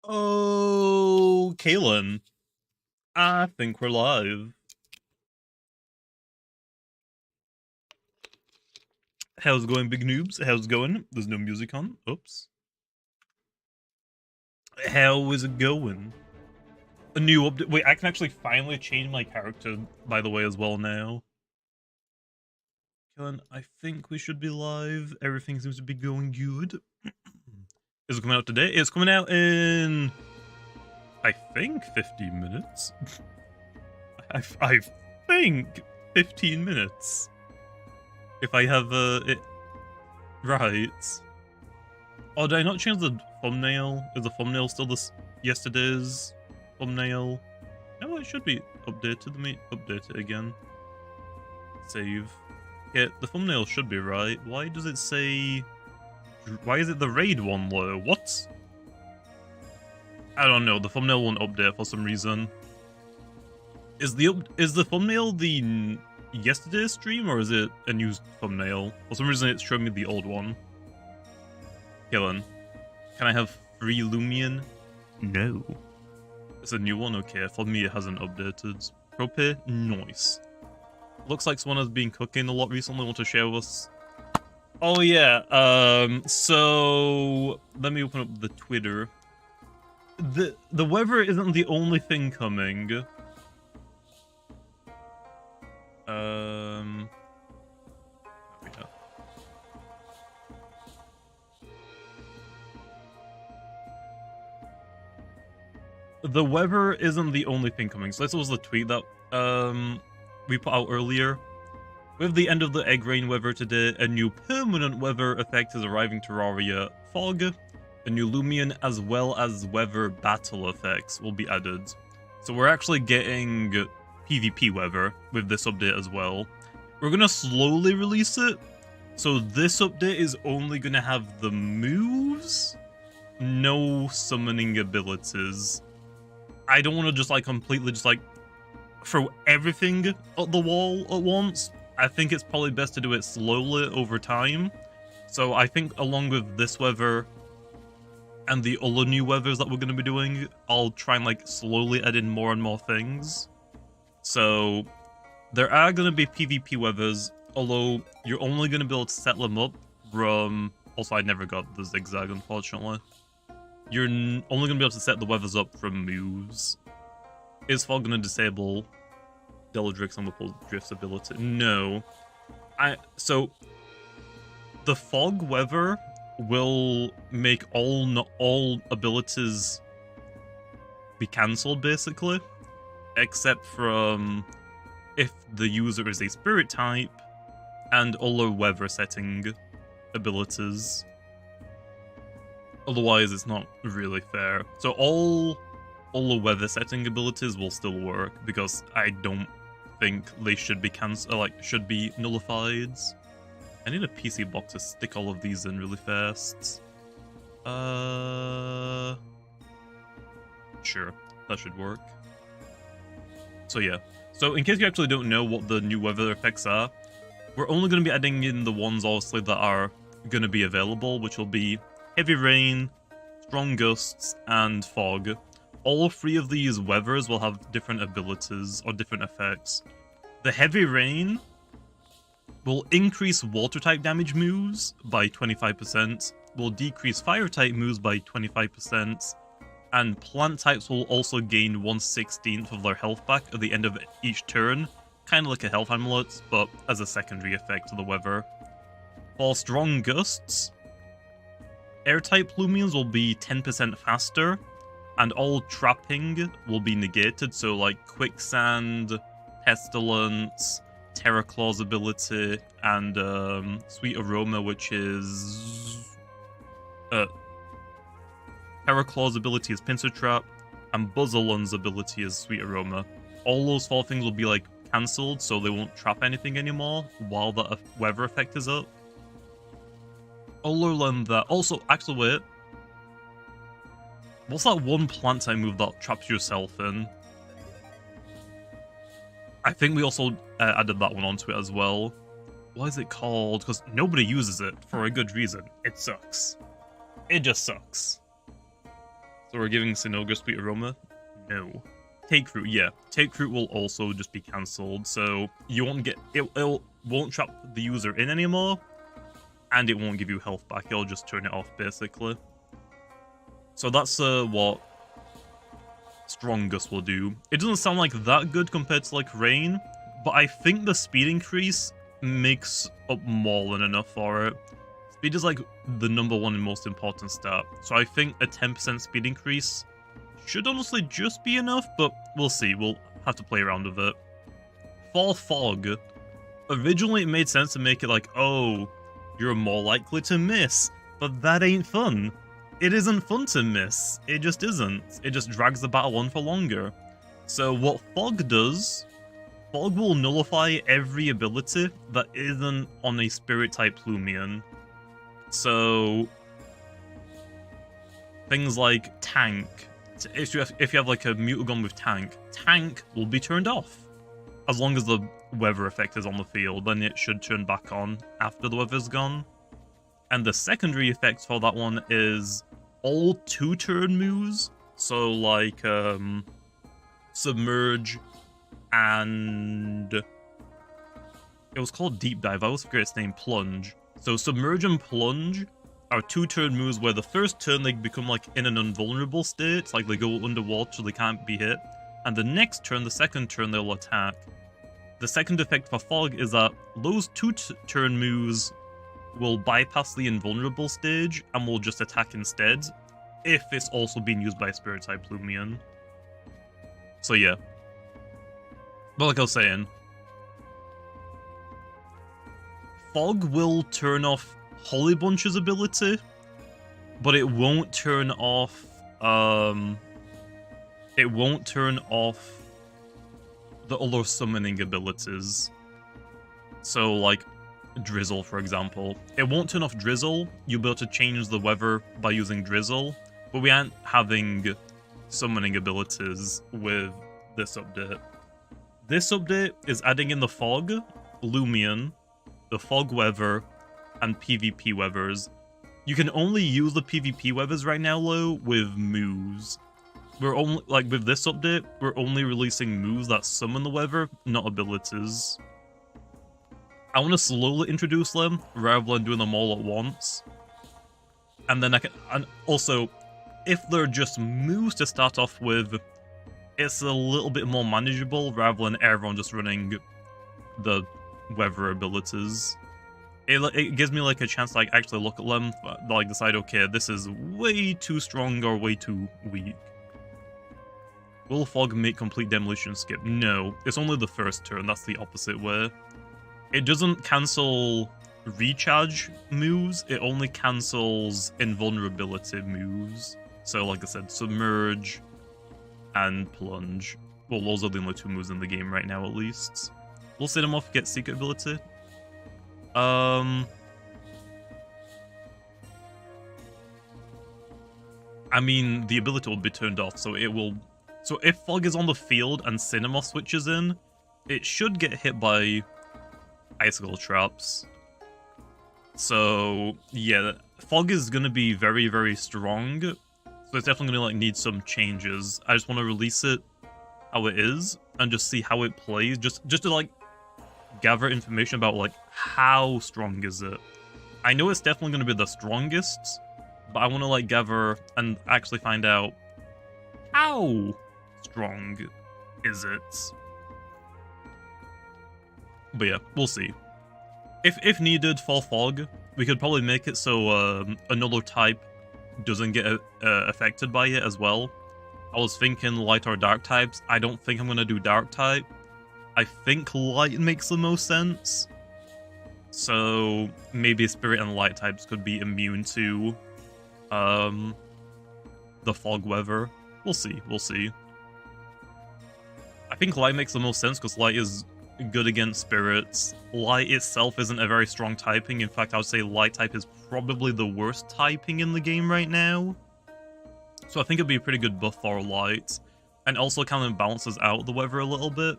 Oh, Kaylin. I think we're live. How's it going, big noobs? How's it going? There's no music on. Oops. How is it going? A new update. Wait, I can actually finally change my character, by the way, as well now. Kaylin, I think we should be live. Everything seems to be going good. Is it coming out today? It's coming out in... I think 15 minutes. I think 15 minutes. If I have it right. Oh, did I not change the thumbnail? Is the thumbnail still this yesterday's thumbnail? No, it should be updated. Let me update it again. Save. Yeah, the thumbnail should be right. Why does it say... Why is it the raid one low? What? I don't know. The thumbnail won't update for some reason. Is the thumbnail the yesterday's stream, or is it a new thumbnail? For some reason, it's showing me the old one. Killen, can I have free Lumion? No. It's a new one? Okay, for me it hasn't updated. Propay? Nice. Looks like someone has been cooking a lot recently. Want to share with us? Oh yeah, so... Let me open up the Twitter. The weather isn't the only thing coming. There we go. The weather isn't the only thing coming. So this was the tweet that we put out earlier. With the end of the egg rain weather today, a new permanent weather effect is arriving to Terraria. Fog, a new Lumion, as well as weather battle effects will be added. So we're actually getting PvP weather with this update as well. We're gonna slowly release it. So this update is only gonna have the moves, no summoning abilities. I don't want to just like completely just like throw everything at the wall at once. I think it's probably best to do it slowly over time. So I think along with this weather and the other new weathers that we're going to be doing, I'll try and like slowly add in more and more things. So there are going to be PvP weathers, although you're only going to be able to set them up from... Also, I never got the zigzag, unfortunately. You're only going to be able to set the weathers up from moves. Is Fog going to disable Deladrix and Whipple Drift's ability? No. So the Fog weather will make all abilities be cancelled, basically, except from if the user is a spirit type and other weather setting abilities. Otherwise, it's not really fair. So all the weather setting abilities will still work, because I don't think they should be should be nullified. I need a PC box to stick all of these in really fast. Sure, that should work. So yeah. So in case you actually don't know what the new weather effects are, we're only going to be adding in the ones, obviously, that are going to be available, which will be heavy rain, strong gusts, and fog. All three of these weathers will have different abilities or different effects. The heavy rain will increase water type damage moves by 25%, will decrease fire type moves by 25%, and plant types will also gain 1/16 of their health back at the end of each turn, kind of like a health amulet, but as a secondary effect to the weather. For strong gusts, air type Lumions will be 10% faster, and all trapping will be negated, so like quicksand, pestilence, Terra Claw's ability, and Sweet Aroma, which is... Terra Claw's ability is Pincer Trap, and Buzzalon's ability is Sweet Aroma. All those four things will be like cancelled, so they won't trap anything anymore while the weather effect is up. Other than that... Also, actually wait. What's that one plant type move that traps yourself in? I think we also added that one onto it as well. What is it called? Because nobody uses it for a good reason. It sucks. It just sucks. So we're giving Sinoga Sweet Aroma? No. Take Fruit, yeah. Take Fruit will also just be cancelled, so you won't get... It won't trap the user in anymore, and it won't give you health back. It'll just turn it off, basically. So that's what Strong Gust will do. It doesn't sound like that good compared to, like, Rain, but I think the speed increase makes up more than enough for it. Speed is, like, the #1 and most important stat, so I think a 10% speed increase should honestly just be enough, but we'll see. We'll have to play around with it. For Fog, originally it made sense to make it like, oh, you're more likely to miss, but that ain't fun. It isn't fun to miss. It just isn't. It just drags the battle on for longer. So what Fog does, Fog will nullify every ability that isn't on a Spirit-type Lumion. So things like Tank. If you have like a Mutagon with Tank will be turned off. As long as the weather effect is on the field, then it should turn back on after the weather's gone. And the secondary effect for that one is all 2-turn moves. So like Submerge and... It was called Deep Dive, I always forget its name, Plunge. So Submerge and Plunge are 2-turn moves where the first turn they become like in an invulnerable state, like they go underwater so they can't be hit, and the next turn, the second turn, they'll attack. The second effect for Fog is that those 2-turn moves will bypass the invulnerable stage and will just attack instead, if it's also being used by a Spirit-type Lumion. So yeah. But like I was saying, Fog will turn off Holly Bunch's ability, but it won't turn off the other summoning abilities. So like Drizzle, for example. It won't turn off Drizzle. You'll be able to change the weather by using Drizzle, but we aren't having summoning abilities with this update. This update is adding in the Fog, Lumion, the Fog weather, and PvP weathers. You can only use the PvP weathers right now, though, with moves. We're only, like, with this update, we're only releasing moves that summon the weather, not abilities. I want to slowly introduce them, rather than doing them all at once. And then and also, if they're just moves to start off with, it's a little bit more manageable, rather than everyone just running the weather abilities. It gives me like a chance to like actually look at them, like decide, okay, this is way too strong or way too weak. Will Fog make complete demolition skip? No, it's only the first turn, that's the opposite way. It doesn't cancel recharge moves, it only cancels invulnerability moves. So like I said, Submerge and Plunge. Well, those are the only 2 moves in the game right now at least. Will Cinemoth get secret ability? I mean, the ability will be turned off, so it will... So if Fog is on the field and Cinemoth switches in, it should get hit by Icicle Traps. So, yeah, Fog is going to be very, very strong, so it's definitely going to like need some changes. I just want to release it how it is, and just see how it plays, just to like gather information about like how strong is it. I know it's definitely going to be the strongest, but I want to like gather and actually find out how strong is it. But yeah, we'll see. If needed for Fog, we could probably make it so another type doesn't get affected by it as well. I was thinking light or dark types. I don't think I'm going to do dark type. I think light makes the most sense. So maybe spirit and light types could be immune to the Fog weather. We'll see, we'll see. I think light makes the most sense because light is good against spirits. Light itself isn't a very strong typing. In fact, I would say light type is probably the worst typing in the game right now. So I think it'd be a pretty good buff for light. And also kind of balances out the weather a little bit,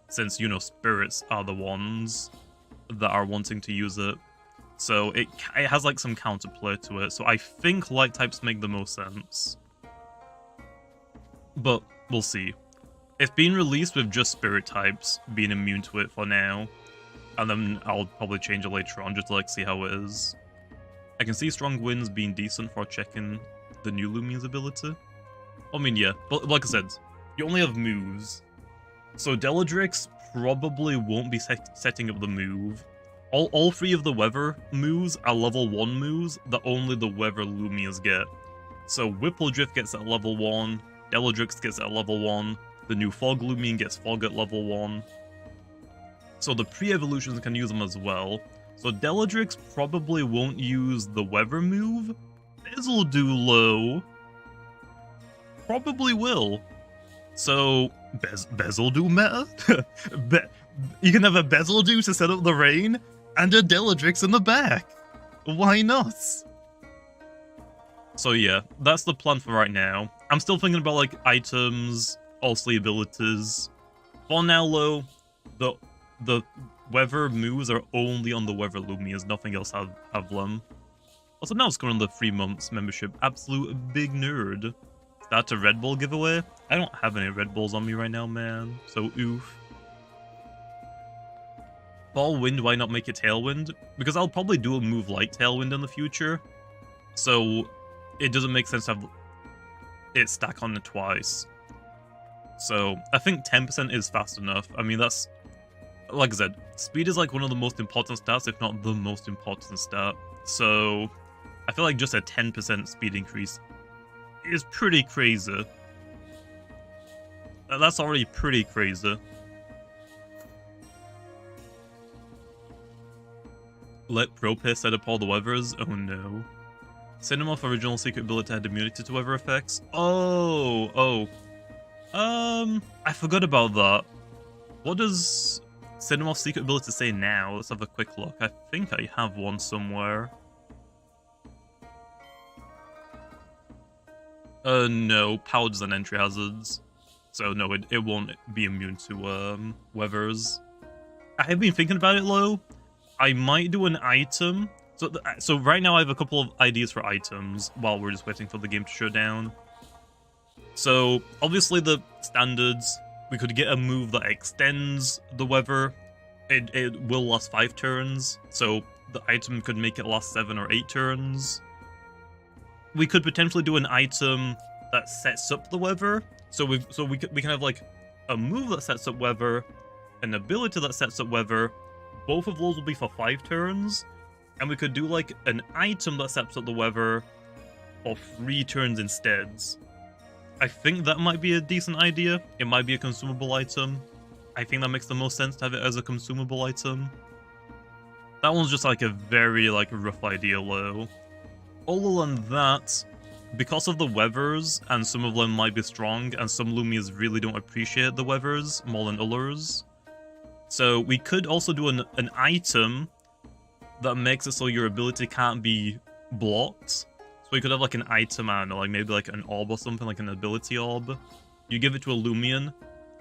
since, you know, spirits are the ones that are wanting to use it. So it has like some counterplay to it. So I think light types make the most sense. but we'll see. It's been released with just spirit types being immune to it for now, and then I'll probably change it later on just to like see how it is. I can see strong winds being decent for checking the new Lumions ability. I mean, yeah, but like I said, you only have moves. So Deladrix probably won't be setting up the move. All three of the weather moves are level 1 moves that only the weather Lumions get. So Whippledrift gets at level 1, Deladrix gets at level 1, the new Fog Lumion gets Fog at level 1. So the pre-evolutions can use them as well. So Deladrix probably won't use the weather move. Bezeldulo probably will. So Bezeldu meta? You can have a Bezeldu to set up the rain and a Deladrix in the back. Why not? So yeah, that's the plan for right now. I'm still thinking about like items, also abilities. For now, though, the weather moves are only on the weather Lumions, nothing else have them. Also, now it's going on the 3 months membership. Absolute big nerd. Start a Red Bull giveaway. I don't have any Red Bulls on me right now, man. So oof. Fall Wind, why not make it Tailwind? Because I'll probably do a move like Tailwind in the future. So it doesn't make sense to have it stack on it twice. So I think 10% is fast enough. I mean, that's, like I said, speed is like one of the most important stats, if not the most important stat. So I feel like just a 10% speed increase is pretty crazy. That's already pretty crazy. Let Prope set up all the weathers? Oh no. Cinemoth original secret ability had immunity to weather effects? Oh. I forgot about that. What does Cinemoth's secret ability say now? Let's have a quick look. I think I have one somewhere. No, powers and entry hazards. So no, it won't be immune to weathers. I have been thinking about it, though. I might do an item. So right now I have a couple of ideas for items while we're just waiting for the game to shut down. So obviously the standards, we could get a move that extends the weather. It will last 5 turns, so the item could make it last 7 or 8 turns. We could potentially do an item that sets up the weather. So we can have like a move that sets up weather, an ability that sets up weather. Both of those will be for 5 turns. And we could do like an item that sets up the weather for 3 turns instead. I think that might be a decent idea. It might be a consumable item. I think that makes the most sense to have it as a consumable item. That one's just like a very like rough idea, though. Other than that, because of the weathers, and some of them might be strong, and some Lumions really don't appreciate the weathers more than others. So we could also do an item that makes it so your ability can't be blocked. So we could have like an item, I don't know, like maybe like an orb or something, like an ability orb. You give it to a Lumion.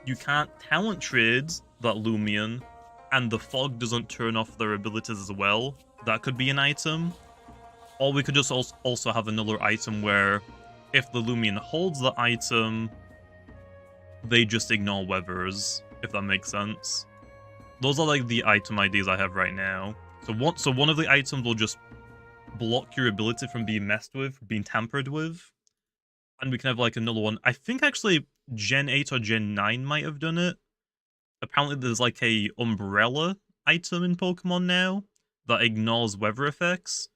You can't talent trade that Lumion, and the fog doesn't turn off their abilities as well. That could be an item. Or we could just also have another item where if the Lumion holds the item, they just ignore weathers, if that makes sense. Those are like the item ideas I have right now. So one of the items will just block your ability from being messed with, being tampered with. And we can have like another one. I think actually Gen 8 or Gen 9 might have done it. Apparently there's like a umbrella item in Pokemon now that ignores weather effects.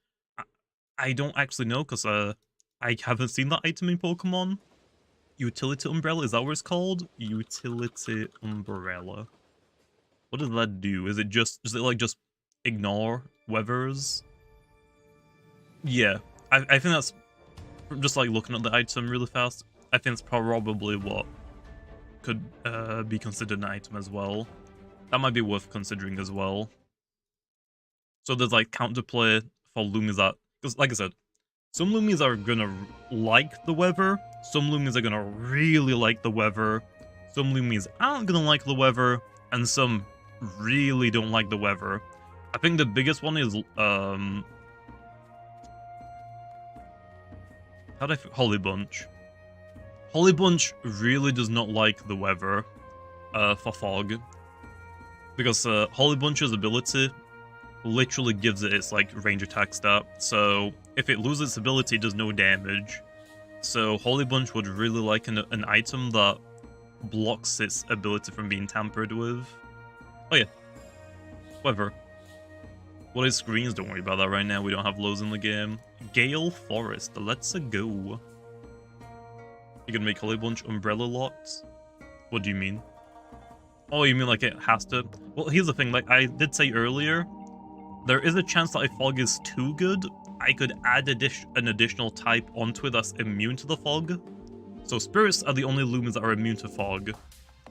I don't actually know because I haven't seen that item in Pokemon. Utility Umbrella, is that what it's called? Utility Umbrella. What does that do? Does it like just ignore weathers? Yeah, I think that's, just like looking at the item really fast, I think it's probably what could be considered an item as well. That might be worth considering as well. So there's like counterplay for Lumions that, because like I said, some Lumions are gonna like the weather, some Lumions are gonna really like the weather, some Lumions aren't gonna like the weather, and some really don't like the weather. I think the biggest one is Holy Bunch. Holy Bunch really does not like the weather for fog. Because Holy Bunch's ability literally gives it its like range attack stat. So if it loses its ability, it does no damage. So Holy Bunch would really like an item that blocks its ability from being tampered with. Oh yeah. Weather. What is screens? Don't worry about that right now. We don't have lows in the game. Gale Forest. Let's go. You can make Holy Bunch umbrella locked? What do you mean? Oh, you mean like it has to? Well, here's the thing. Like I did say earlier, there is a chance that if fog is too good, I could add an additional type onto it that's immune to the fog. So spirits are the only Lumions that are immune to fog.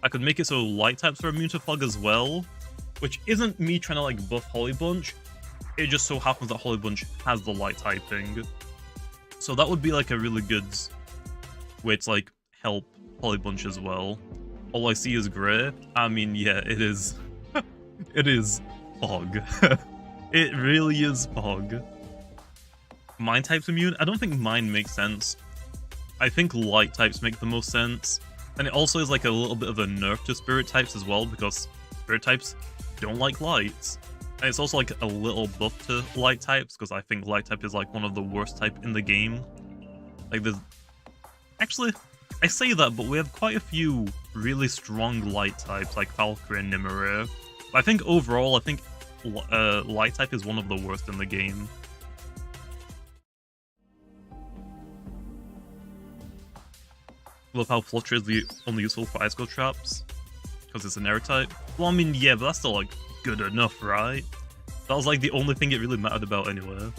I could make it so light types are immune to fog as well, which isn't me trying to like buff Holy Bunch. It just so happens that Holy Bunch has the light typing. So that would be like a really good way to like help Holy Bunch as well. All I see is grey. I mean, yeah, it is. It is fog. It really is fog. Mine types immune? I don't think mine makes sense. I think light types make the most sense. And it also is like a little bit of a nerf to spirit types as well, because spirit types don't like lights. And it's also like a little buff to light types, because I think light type is like one of the worst type in the game. Like there's... Actually, I say that, but we have quite a few really strong light types, like Valkyrie and Nimue. But I think overall, I think light type is one of the worst in the game. Love how Flutter is the only useful for Ice Cold traps, because it's an air type. Well, I mean, yeah, but that's still like good enough, right? That was like the only thing it really mattered about anyway.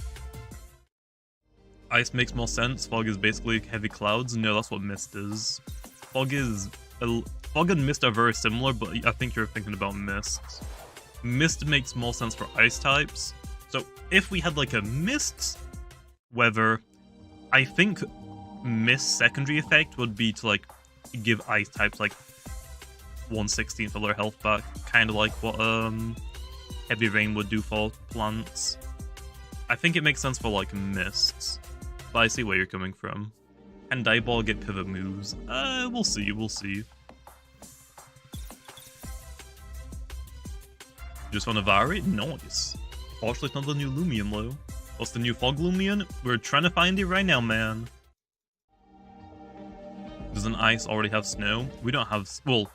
Ice makes more sense. Fog is basically heavy clouds. No, that's what Mist is. Fog and Mist are very similar, but I think you're thinking about Mist. Mist makes more sense for ice types. So if we had like a Mist weather, I think Mist secondary effect would be to like give ice types like 1/16 of their health back, kind of like what heavy rain would do for plants. I think it makes sense for like Mists. But I see where you're coming from. Can Dieball get pivot moves? We'll see, we'll see. Just want to vary? Nice. Fortunately, it's not the new Lumion, though. What's the new Fog Lumion? We're trying to find it right now, man. Doesn't ice already have snow? We don't have... Well,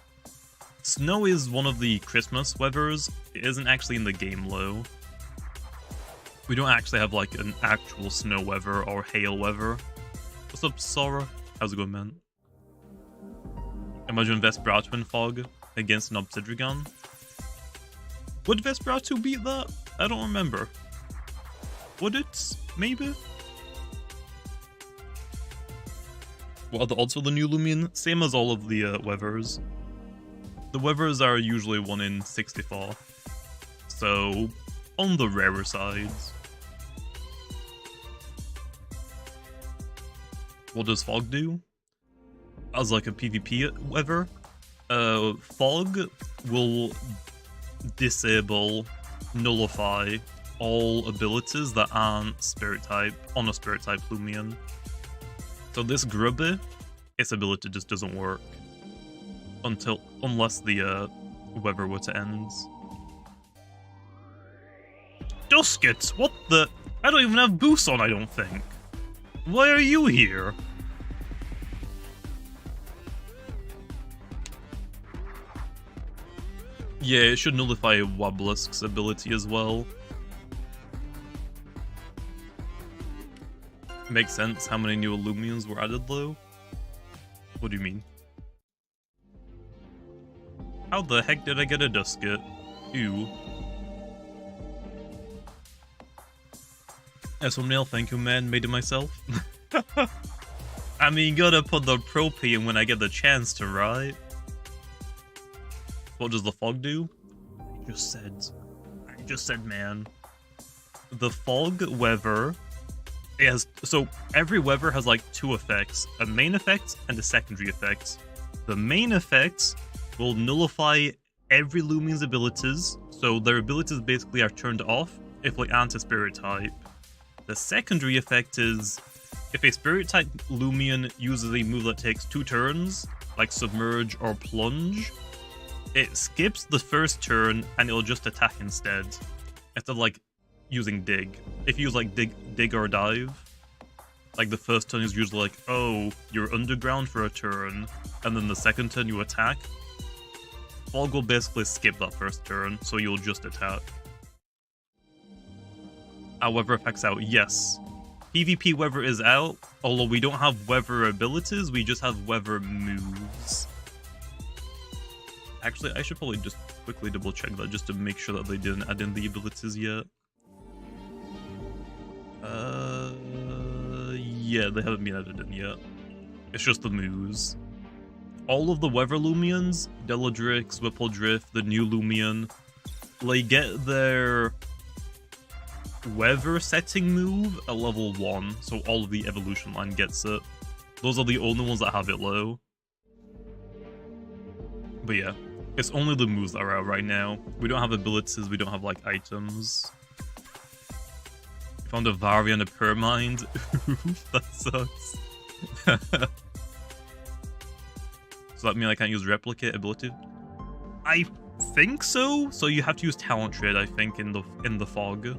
snow is one of the Christmas weathers. It isn't actually in the game, though. We don't actually have like an actual snow weather or hail weather. What's up, Sora? How's it going, man? Imagine Vesperatu in Fog against an Obsidian. Would Vesperatu beat that? I don't remember. Would it? Maybe? What are the odds for the new Lumion? Same as all of the weathers. The weathers are usually 1 in 64. So, on the rarer sides. What does Fog do? As like a PvP weather, Fog will disable, nullify all abilities that aren't Spirit type on a Spirit type Lumion. So this Grubby, its ability just doesn't work unless the weather were to end. Dusket, what the? I don't even have boosts on, I don't think. Why are you here? Yeah, it should nullify Wobblisk's ability as well. Makes sense how many new Lumions were added though. What do you mean? How the heck did I get a Dusket? Ew. As thumbnail, thank you, man. Made it myself. I mean, gotta put the pro P in when I get the chance to, right? What does the Fog do? I just said, man. The Fog weather is... So, every weather has, like, 2 effects. A main effect and a secondary effect. The main effect will nullify every Lumion's abilities. So, their abilities basically are turned off if they aren't a Spirit type. The secondary effect is if a spirit type Lumion uses a move that takes 2 turns, like submerge or plunge, it skips the first turn and it'll just attack instead of like using dig. If you use like dig or dive, like the first turn is usually like, oh, you're underground for a turn, and then the second turn you attack. Fog will basically skip that first turn, so you'll just attack. Our weather effects out, yes. PvP weather is out, although we don't have weather abilities, we just have weather moves. Actually, I should probably just quickly double check that just to make sure that they didn't add in the abilities yet. Yeah, they haven't been added in yet. It's just the moves. All of the weather Lumions, Deladrix, Whippledrift, the new Lumion, they get their weather setting move at level 1, so all of the evolution line gets it. Those are the only ones that have it low. But yeah, it's only the moves that are out right now. We don't have abilities, we don't have like items. Found a Vari and a Pyramind. That sucks. So that means I can't use replicate ability? I think so. So you have to use talent trade, I think, in the fog.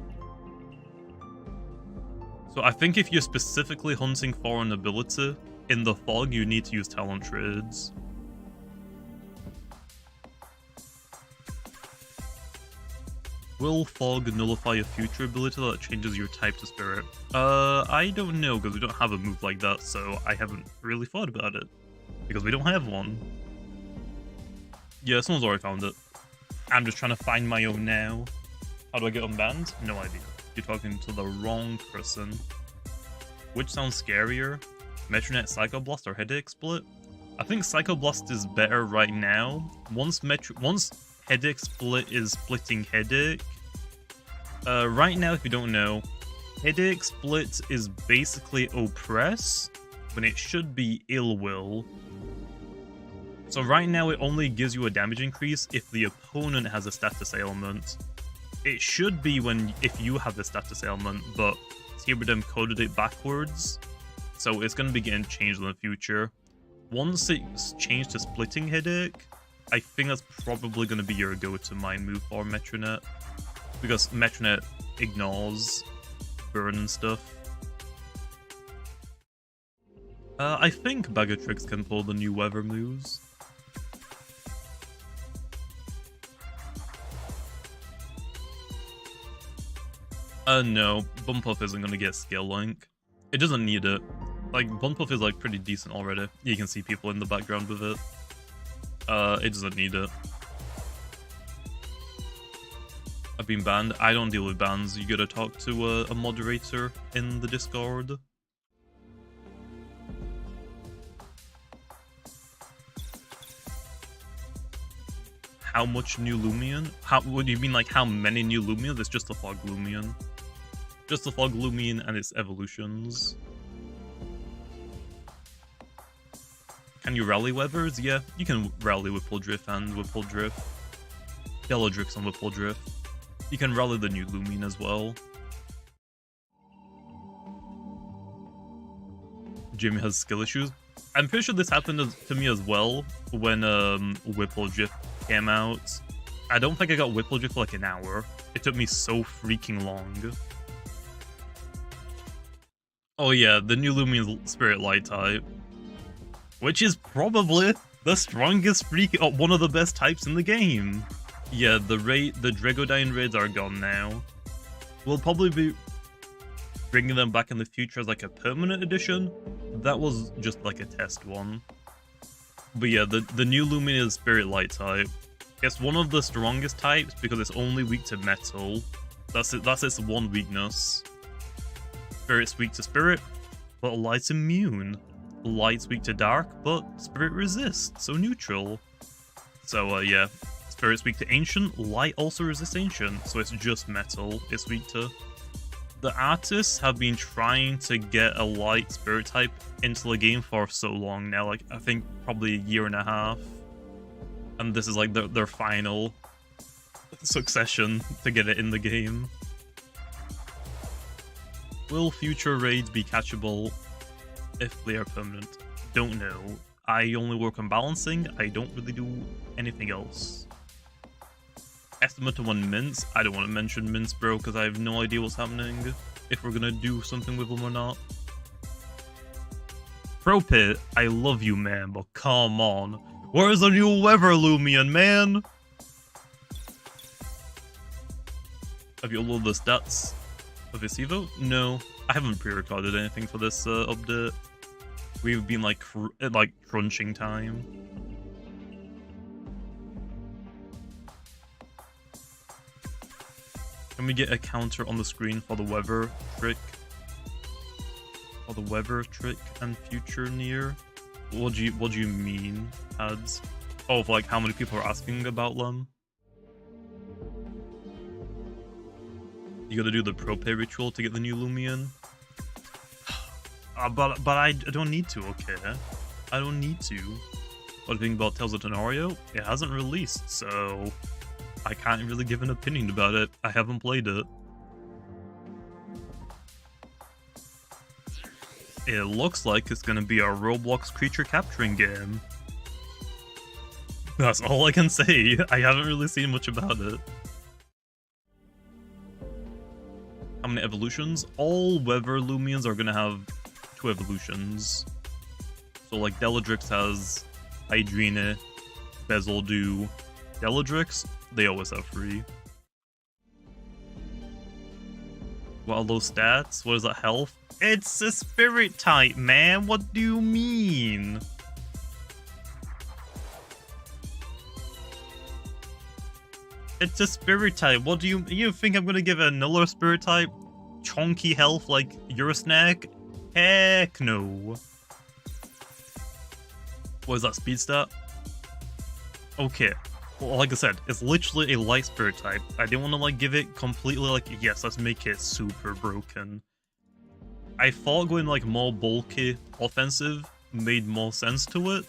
So I think if you're specifically hunting for an ability in the fog, you need to use talent trades. Will fog nullify a future ability that changes your type to spirit? I don't know, because we don't have a move like that, so I haven't really thought about it. Because we don't have one. Yeah, someone's already found it. I'm just trying to find my own now. How do I get unbanned? No idea. You're talking to the wrong person. Which sounds scarier? Metronet Psychoblast or Headache Split? I think Psychoblast is better right now. Once Headache Split is splitting Headache. Right now, if you don't know, Headache Split is basically Oppress, when it should be Ill Will. So right now, it only gives you a damage increase if the opponent has a status ailment. It should be if you have the status ailment, but Tiberdem coded it backwards, so it's going to be getting changed in the future. Once it's changed to Splitting Headache, I think that's probably going to be your go-to mind move for Metronet, because Metronet ignores burn and stuff. I think Bagatrix can pull the new weather moves. No, Bumpuff isn't going to get skill link. It doesn't need it. Like, Bumpuff is like pretty decent already. You can see people in the background with it. It doesn't need it. I've been banned. I don't deal with bans. You gotta talk to a moderator in the Discord. How much new Lumion? What do you mean, like how many new Lumions? It's just the Fog Lumion. Just the Fog Lumion and its evolutions. Can you rally weathers? Yeah, you can rally Whippledrift and Whippledrift. Deladrix and Whippledrift. You can rally the new Lumion as well. Jimmy has skill issues. I'm pretty sure this happened to me as well when Whippledrift came out. I don't think I got Whippledrift for like an hour. It took me so freaking long. Oh yeah, the new Lumion Spirit Light type. Which is probably the strongest one of the best types in the game. Yeah, the Dragodine raids are gone now. We'll probably be bringing them back in the future as like a permanent edition. That was just like a test one. But yeah, the new Lumion is Spirit Light type. It's one of the strongest types because it's only weak to metal. That's its one weakness. Spirit's weak to spirit, but Light's immune. Light's weak to dark, but Spirit resists, so neutral. So yeah, Spirit's weak to ancient, Light also resists ancient, so it's just metal it's weak to. The artists have been trying to get a Light Spirit type into the game for so long now, like I think probably a year and a half. And this is like their final succession to get it in the game. Will future raids be catchable? if they are permanent. Don't know. I only work on balancing. I don't really do anything else. Estimate of 1 mince. I don't want to mention mince, bro, because I have no idea what's happening. If we're gonna do something with them or not. Pro Pit, I love you, man, but come on. Where's the new weather, Lumion, man? Have you loaded the stats of this evo? No, I haven't pre-recorded anything for this update. We've been like crunching time. Can we get a counter on the screen for the weather trick? For the weather trick and future near? What do you mean, ads? Oh, for like how many people are asking about them? You gotta do the pro pay ritual to get the new Lumion. But I don't need to, okay? I don't need to. What do you think about Tales of Tenorio? It hasn't released, so I can't really give an opinion about it. I haven't played it. It looks like it's gonna be a Roblox creature capturing game. That's all I can say. I haven't really seen much about it. How many evolutions? All weather Lumions are gonna have 2 evolutions. So like Deladrix has Hydrine, Bezeldew, Deladrix, they always have 3. What are those stats? What is that, health? It's a spirit type, man! What do you mean? It's a spirit type. What do you think I'm gonna give another spirit type chonky health like your snack? Heck no. What is that, speed stat? Okay. Well, like I said, it's literally a light spirit type. I didn't want to like give it completely like, yes, let's make it super broken. I thought going like more bulky offensive made more sense to it,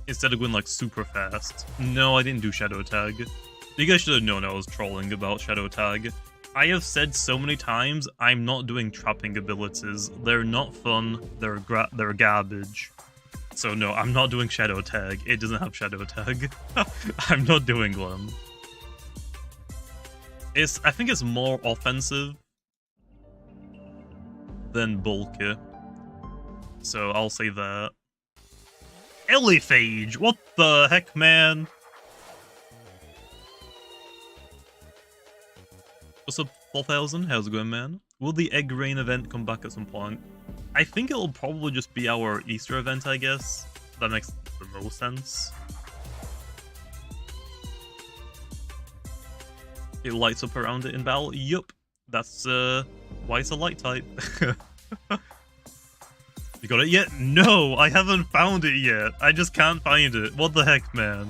instead of going like super fast. No, I didn't do Shadow Tag. You guys should have known I was trolling about Shadow Tag. I have said so many times I'm not doing trapping abilities. They're not fun. They're garbage. So no, I'm not doing Shadow Tag. It doesn't have Shadow Tag. I'm not doing them. I think it's more offensive than bulky. So I'll say that. Elephage! What the heck, man? What's up, 4,000? How's it going, man? Will the Egg Rain event come back at some point? I think it'll probably just be our Easter event, I guess. That makes the most sense. It lights up around it in battle? Yup. That's why it's a light type. You got it yet? No, I haven't found it yet. I just can't find it. What the heck, man?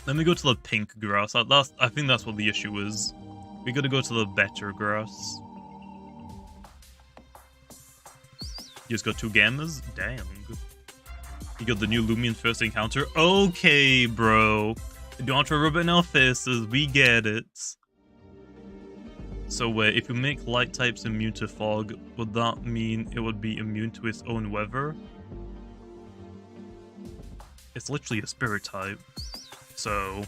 Let me go to the pink grass. I think that's what the issue is. We gotta go to the better grass. You just got 2 gammas? Dang. You got the new Lumion first encounter? Okay, bro. You don't have to rub it in our faces. We get it. So wait, if you make light types immune to fog, would that mean it would be immune to its own weather? It's literally a spirit type. So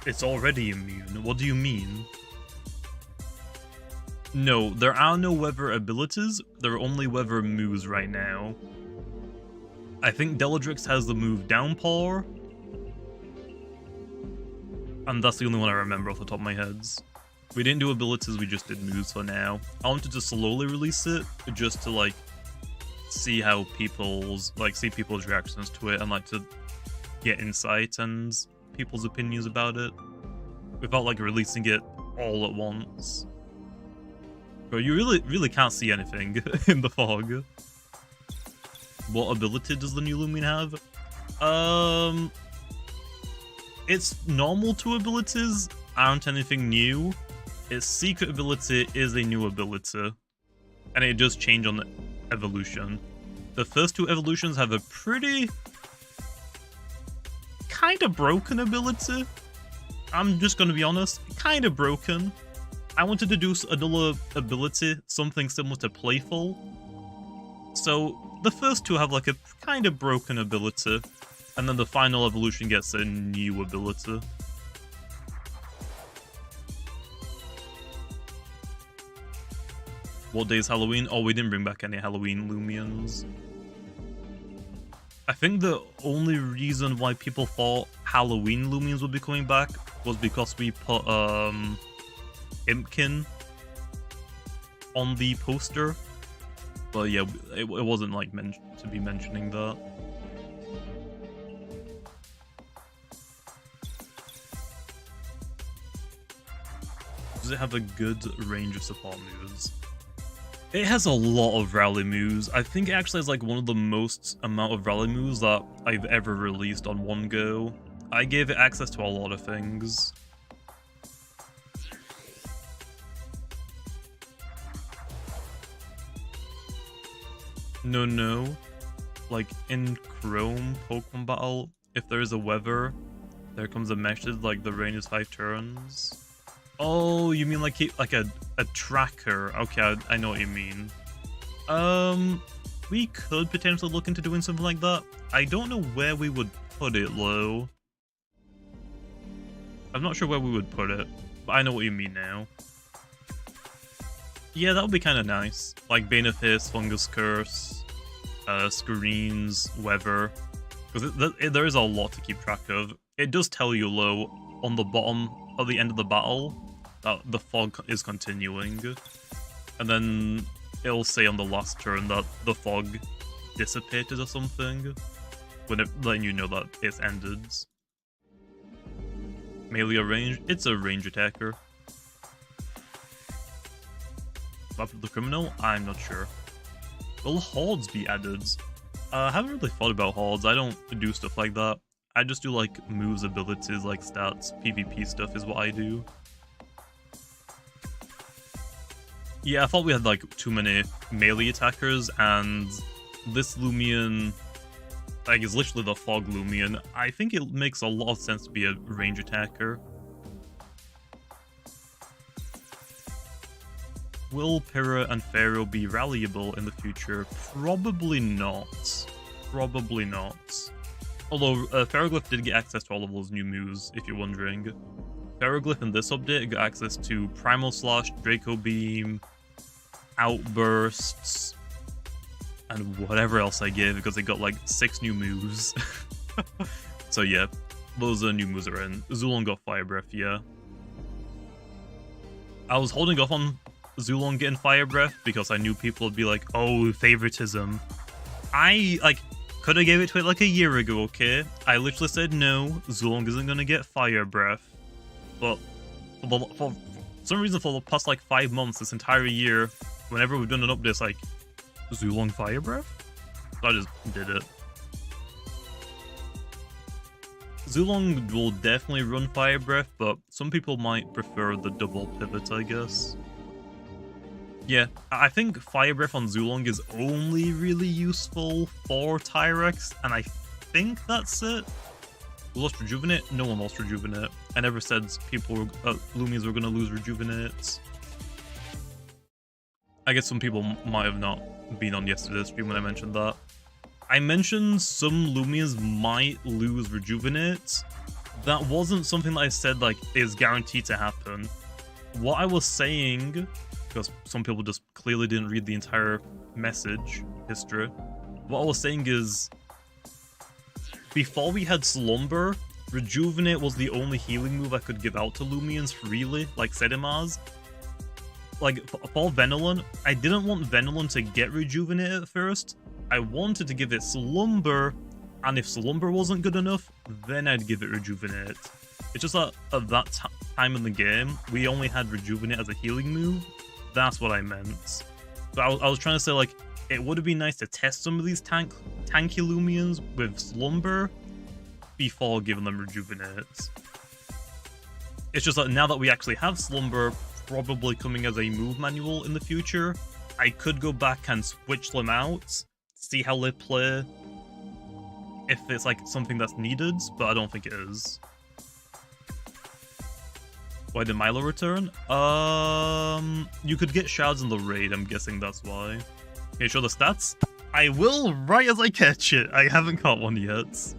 it's already immune. What do you mean? No, there are no weather abilities. There are only weather moves right now. I think Deladrix has the move Downpour. And that's the only one I remember off the top of my head. We didn't do abilities, we just did moves for now. I wanted to slowly release it, just to like see how people's reactions to it and like to get insight and people's opinions about it without like releasing it all at once. Bro, you really can't see anything in the fog. What ability does the new Lumion have? Its normal 2 abilities aren't anything new. Its secret ability is a new ability, and it does change on the evolution. The first 2 evolutions have a pretty kind of broken ability. I'm just gonna be honest, kind of broken. I wanted to do another ability, something similar to Playful. So the first two have like a kind of broken ability, and then the final evolution gets a new ability. What day is Halloween? Oh, we didn't bring back any Halloween Lumions. I think the only reason why people thought Halloween Lumions would be coming back was because we put Impkin on the poster. But yeah, it wasn't like to be mentioning that. Does it have a good range of support moves? It has a lot of rally moves. I think it actually has like one of the most amount of rally moves that I've ever released on one go. I gave it access to a lot of things. No. Like in Chrome Pokemon Battle, if there is a weather, there comes a message like the rain is 5 turns. Oh, you mean like a tracker? Okay, I know what you mean. We could potentially look into doing something like that. I don't know where we would put it, though. I'm not sure where we would put it, but I know what you mean now. Yeah, that would be kind of nice. Like Benefice, Fungus Curse, screens, weather. Because there is a lot to keep track of. It does tell you, though, on the bottom of the end of the battle, that the fog is continuing. And then it'll say on the last turn that the fog dissipated or something, when letting you know that it's ended. Melee range? It's a range attacker. After the criminal? I'm not sure. Will hordes be added? I haven't really thought about hordes. I don't do stuff like that. I just do like moves, abilities, like stats, PvP stuff is what I do. Yeah, I thought we had like too many melee attackers, and this Lumion, like, is literally the Fog Lumion. I think it makes a lot of sense to be a range attacker. Will Pyra and Pharaoh be rallyable in the future? Probably not. Probably not. Although, Pharoglyph did get access to all of those new moves, if you're wondering. Pharoglyph in this update got access to Primal Slash, Draco Beam, Outbursts, and whatever else I gave, because it got like 6 new moves. So yeah, those new moves are in. Zulon got Fire Breath, yeah. I was holding off on Zulon getting Fire Breath because I knew people would be like, oh, favoritism. I, like, could have gave it to it like a year ago, okay? I literally said no, Zulon isn't gonna get Fire Breath. But for some reason, for the past like 5 months, this entire year, whenever we've done an update, it's like, Zulon Fire Breath? So I just did it. Zulon will definitely run Fire Breath, but some people might prefer the double pivot, I guess. Yeah, I think Fire Breath on Zulong is only really useful for Tyrex, and I think that's it. We lost Rejuvenate? No one lost Rejuvenate. I never said Lumions were going to lose Rejuvenate. I guess some people might have not been on yesterday's stream when I mentioned that. I mentioned some Lumions might lose Rejuvenate. That wasn't something that I said like is guaranteed to happen. What I was saying, because some people just clearly didn't read the entire message history, what I was saying is, before we had Slumber, Rejuvenate was the only healing move I could give out to Lumions freely, like Sedimars. Like, for Venilon, I didn't want Venilon to get Rejuvenate at first. I wanted to give it Slumber, and if Slumber wasn't good enough, then I'd give it Rejuvenate. It's just that at that time in the game, we only had Rejuvenate as a healing move. That's what I meant. So I was trying to say, like, it would have been nice to test some of these tanky Lumions with Slumber before giving them Rejuvenate. It's just that now that we actually have Slumber probably coming as a move manual in the future, I could go back and switch them out, see how they play, if it's like something that's needed, but I don't think it is. Why did Milo return? You could get shards in the raid, I'm guessing that's why. Can you show the stats? I will right as I catch it. I haven't caught one yet.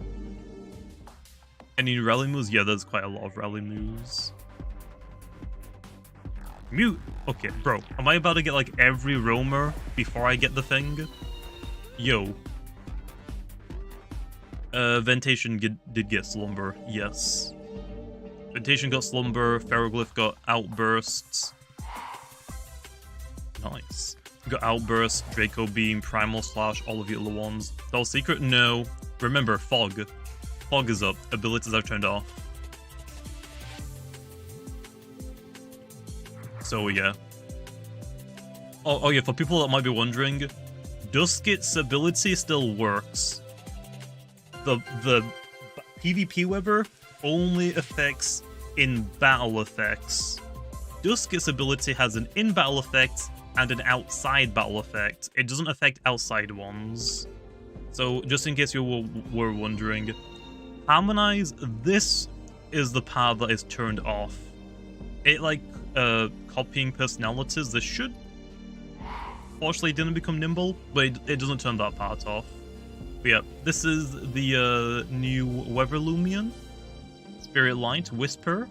Any rally moves? Yeah, there's quite a lot of rally moves. Mute. Okay, bro. Am I about to get like every roamer before I get the thing? Yo. Ventation did get slumber. Yes. Ventation got slumber. Pharoglyph got outbursts. Nice. Got outburst, Draco Beam, Primal Slash, all of the other ones. That was secret? No. Remember, Fog. Fog is up. Abilities are turned off. So yeah. Oh yeah, for people that might be wondering, Duskit's ability still works. The PvP weather only affects in battle effects. Duskit's ability has an in-battle effect and an outside battle effect. It doesn't affect outside ones. So just in case you were wondering, harmonize, this is the part that is turned off. It like copying personalities. This should fortunately didn't become nimble, but it doesn't turn that part off. But yeah, this is the new weather Lumion. Spirit Light, Whisper.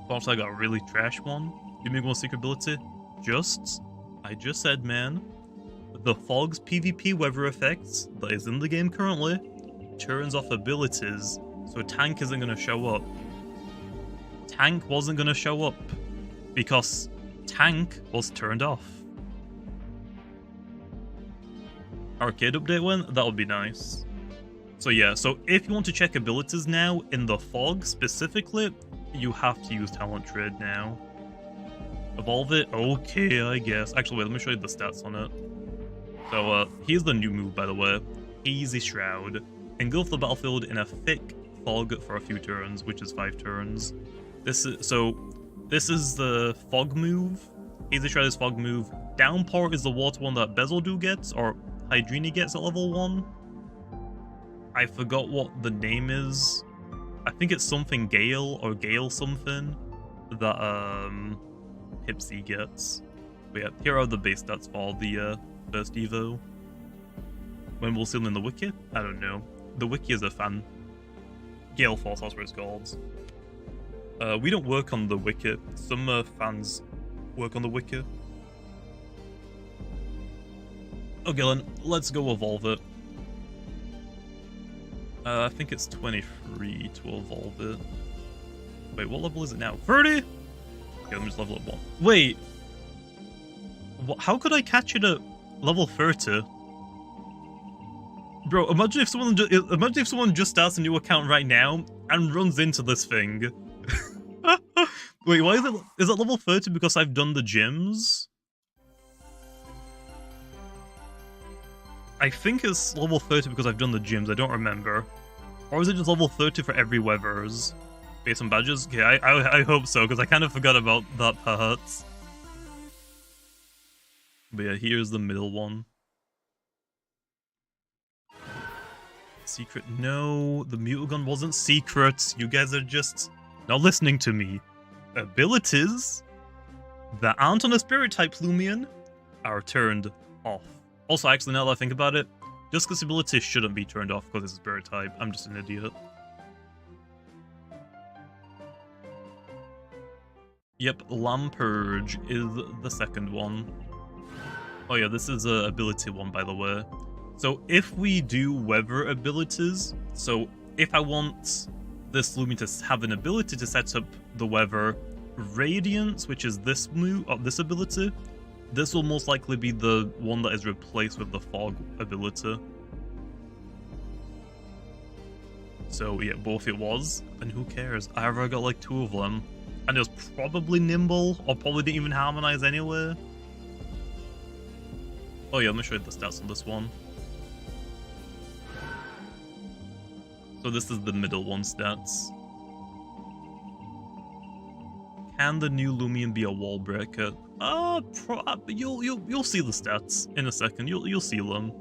Thought I got a really trash one. Give me one secret ability. I just said, man, the Fog's PvP weather effects that is in the game currently turns off abilities, so Tank isn't going to show up. Tank wasn't going to show up because Tank was turned off. Arcade update when? That would be nice. So yeah, so if you want to check abilities now in the Fog specifically, you have to use Talent Trade now. Evolve it? Okay, I guess. Actually, wait, let me show you the stats on it. So, here's the new move, by the way. Easy Shroud. Engulf the battlefield in a thick fog for a few turns, which is 5 turns. This is the Fog move. Easy Shroud is Fog move. Downpour is the water one that Bezeldu gets, or Hydrini gets at level 1. I forgot what the name is. I think it's something Gale, or Gale something, that, Hipsy gets. But yeah, here are the base stats for the first Evo. When we'll see them in the wiki? I don't know. The wiki is a fan. Gale Force, that's what it's called. We don't work on the wiki. Some fans work on the wiki. Okay then, let's go evolve it. I think it's 23 to evolve it. Wait, what level is it now? 30? Okay, let me just level up 1. Wait. What, how could I catch it at level 30? Bro, imagine if someone just starts a new account right now and runs into this thing. Wait, why is it level 30 because I've done the gyms? I think it's level 30 because I've done the gyms, I don't remember. Or is it just level 30 for every weathers? Based on badges? Okay, I hope so, because I kind of forgot about that part. But yeah, here's the middle one. Secret? No, the Mutagun wasn't secret. You guys are just not listening to me. Abilities that aren't on a spirit type Lumion are turned off. Also, actually, now that I think about it, Duskit's ability shouldn't be turned off because it's a spirit type. I'm just an idiot. Yep, Lamb Purge is the second one. Oh yeah, this is a ability one, by the way. So if we do weather abilities, so if I want this Lumion to have an ability to set up the weather, Radiance, which is this this ability, this will most likely be the one that is replaced with the Fog ability. So yeah, both it was, and who cares? I already got like 2 of them. And it was probably Nimble, or probably didn't even harmonize anyway. Oh yeah, let me show you the stats on this one. So this is the middle one stats. Can the new Lumion be a wall breaker? You'll see the stats in a second. You'll see them.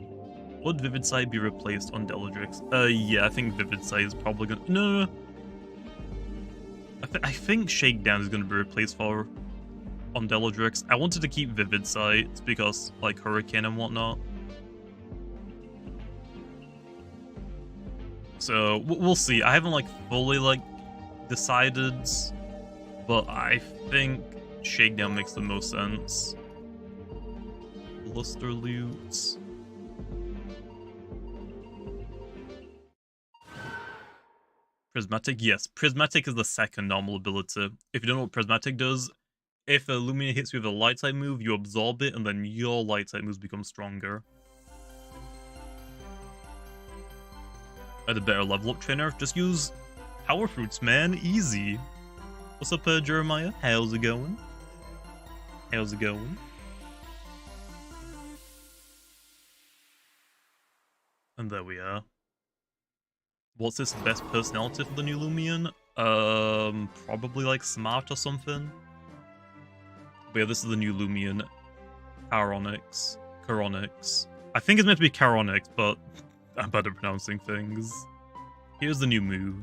Would Vivid Sight be replaced on Deladrix? Yeah, I think Vivid Sight is probably gonna. No. I think Shakedown is going to be replaced for on Deladrix. I wanted to keep Vivid Sight because, like, Hurricane and whatnot. So, we'll see. I haven't, like, fully, like, decided, but I think Shakedown makes the most sense. Luster Loot. Prismatic? Yes, Prismatic is the second normal ability. If you don't know what Prismatic does, if a Lumion hits you with a light type move, you absorb it, and then your light type moves become stronger. At a better level up trainer, just use Power Fruits, man. Easy. What's up, Jeremiah? How's it going? How's it going? And there we are. What's his best personality for the new Lumion? Probably like smart or something. But yeah, this is the new Lumion. Charonix. I think it's meant to be Charonix, but I'm bad at pronouncing things. Here's the new move.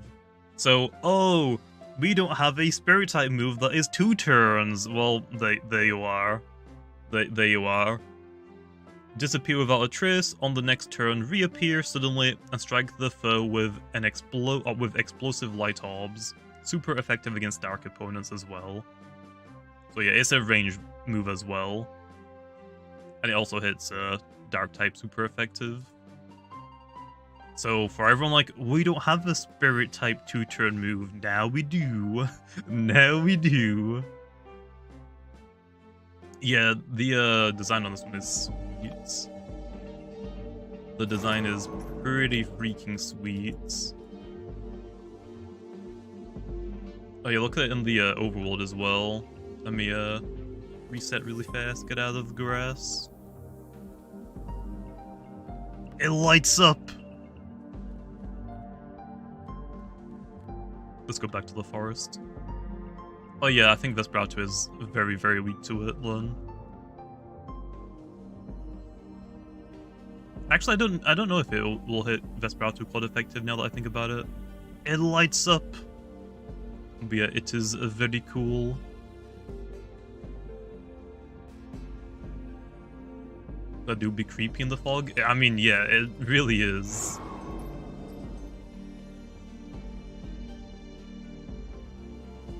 So, oh, we don't have a spirit type move that is 2 turns. Well, there you are. There you are. Disappear without a trace. On the next turn, reappear suddenly and strike the foe with an explosive light orbs. Super effective against dark opponents as well. So yeah, it's a range move as well. And it also hits dark type super effective. So for everyone like, we don't have a spirit type 2-turn move. Now we do. Now we do. Yeah, the design on this one is sweet. The design is pretty freaking sweet. Oh yeah, look at it in the overworld as well. Let me reset really fast, get out of the grass. It lights up! Let's go back to the forest. Oh yeah, I think Vesperauto is very, very weak to it, then. Actually, I don't know if it will hit Vesperauto quite effective now that I think about it. It lights up! But yeah, it is very cool. That do be creepy in the fog? I mean, yeah, it really is.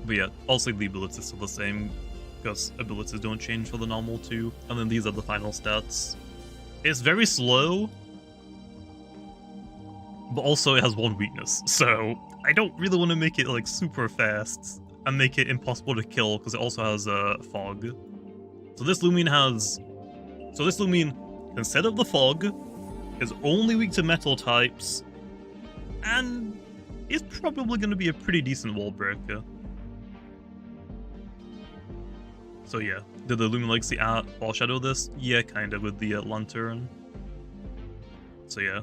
But yeah, also the abilities are still the same, because abilities don't change for the normal too. And then these are the final stats. It's very slow, but also it has one weakness, so I don't really want to make it like super fast and make it impossible to kill, because it also has fog. So this Lumion instead of the fog, is only weak to metal types, and is probably going to be a pretty decent wall breaker. So yeah, did the Lumion Legacy art foreshadow this? Yeah, kinda, with the lantern. So yeah.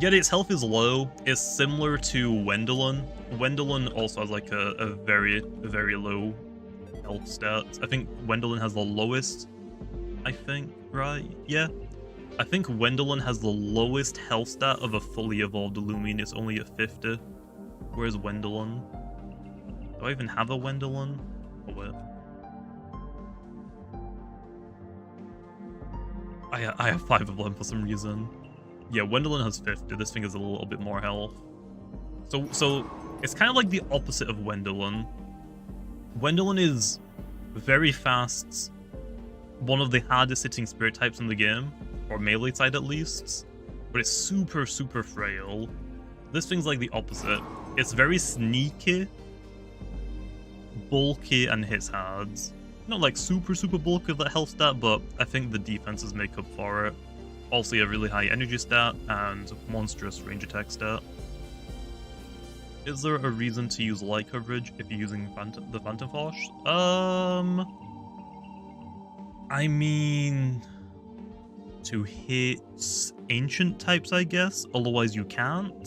Yet its health is low. It's similar to Wendelin. Wendelin also has like a very, very low health stat. I think Wendelin has the lowest, I think, right? Yeah. I think Wendelin has the lowest health stat of a fully evolved Lumion. It's only at 50. Where's Wendelin? Do I even have a Wendelin? Oh, wait. I have 5 of them for some reason. Yeah, Wendelin has 50. This thing has a little bit more health. So it's kind of like the opposite of Wendelin. Wendelin is very fast, one of the hardest hitting spirit types in the game, or melee side at least, but it's super, super frail. This thing's like the opposite. It's very sneaky, bulky, and hits hard. Not like super, super bulky with that health stat, but I think the defenses make up for it. Also a really high energy stat and monstrous range attack stat. Is there a reason to use light coverage if you're using the Phantom Flash? I mean, to hit ancient types, I guess. Otherwise you can't.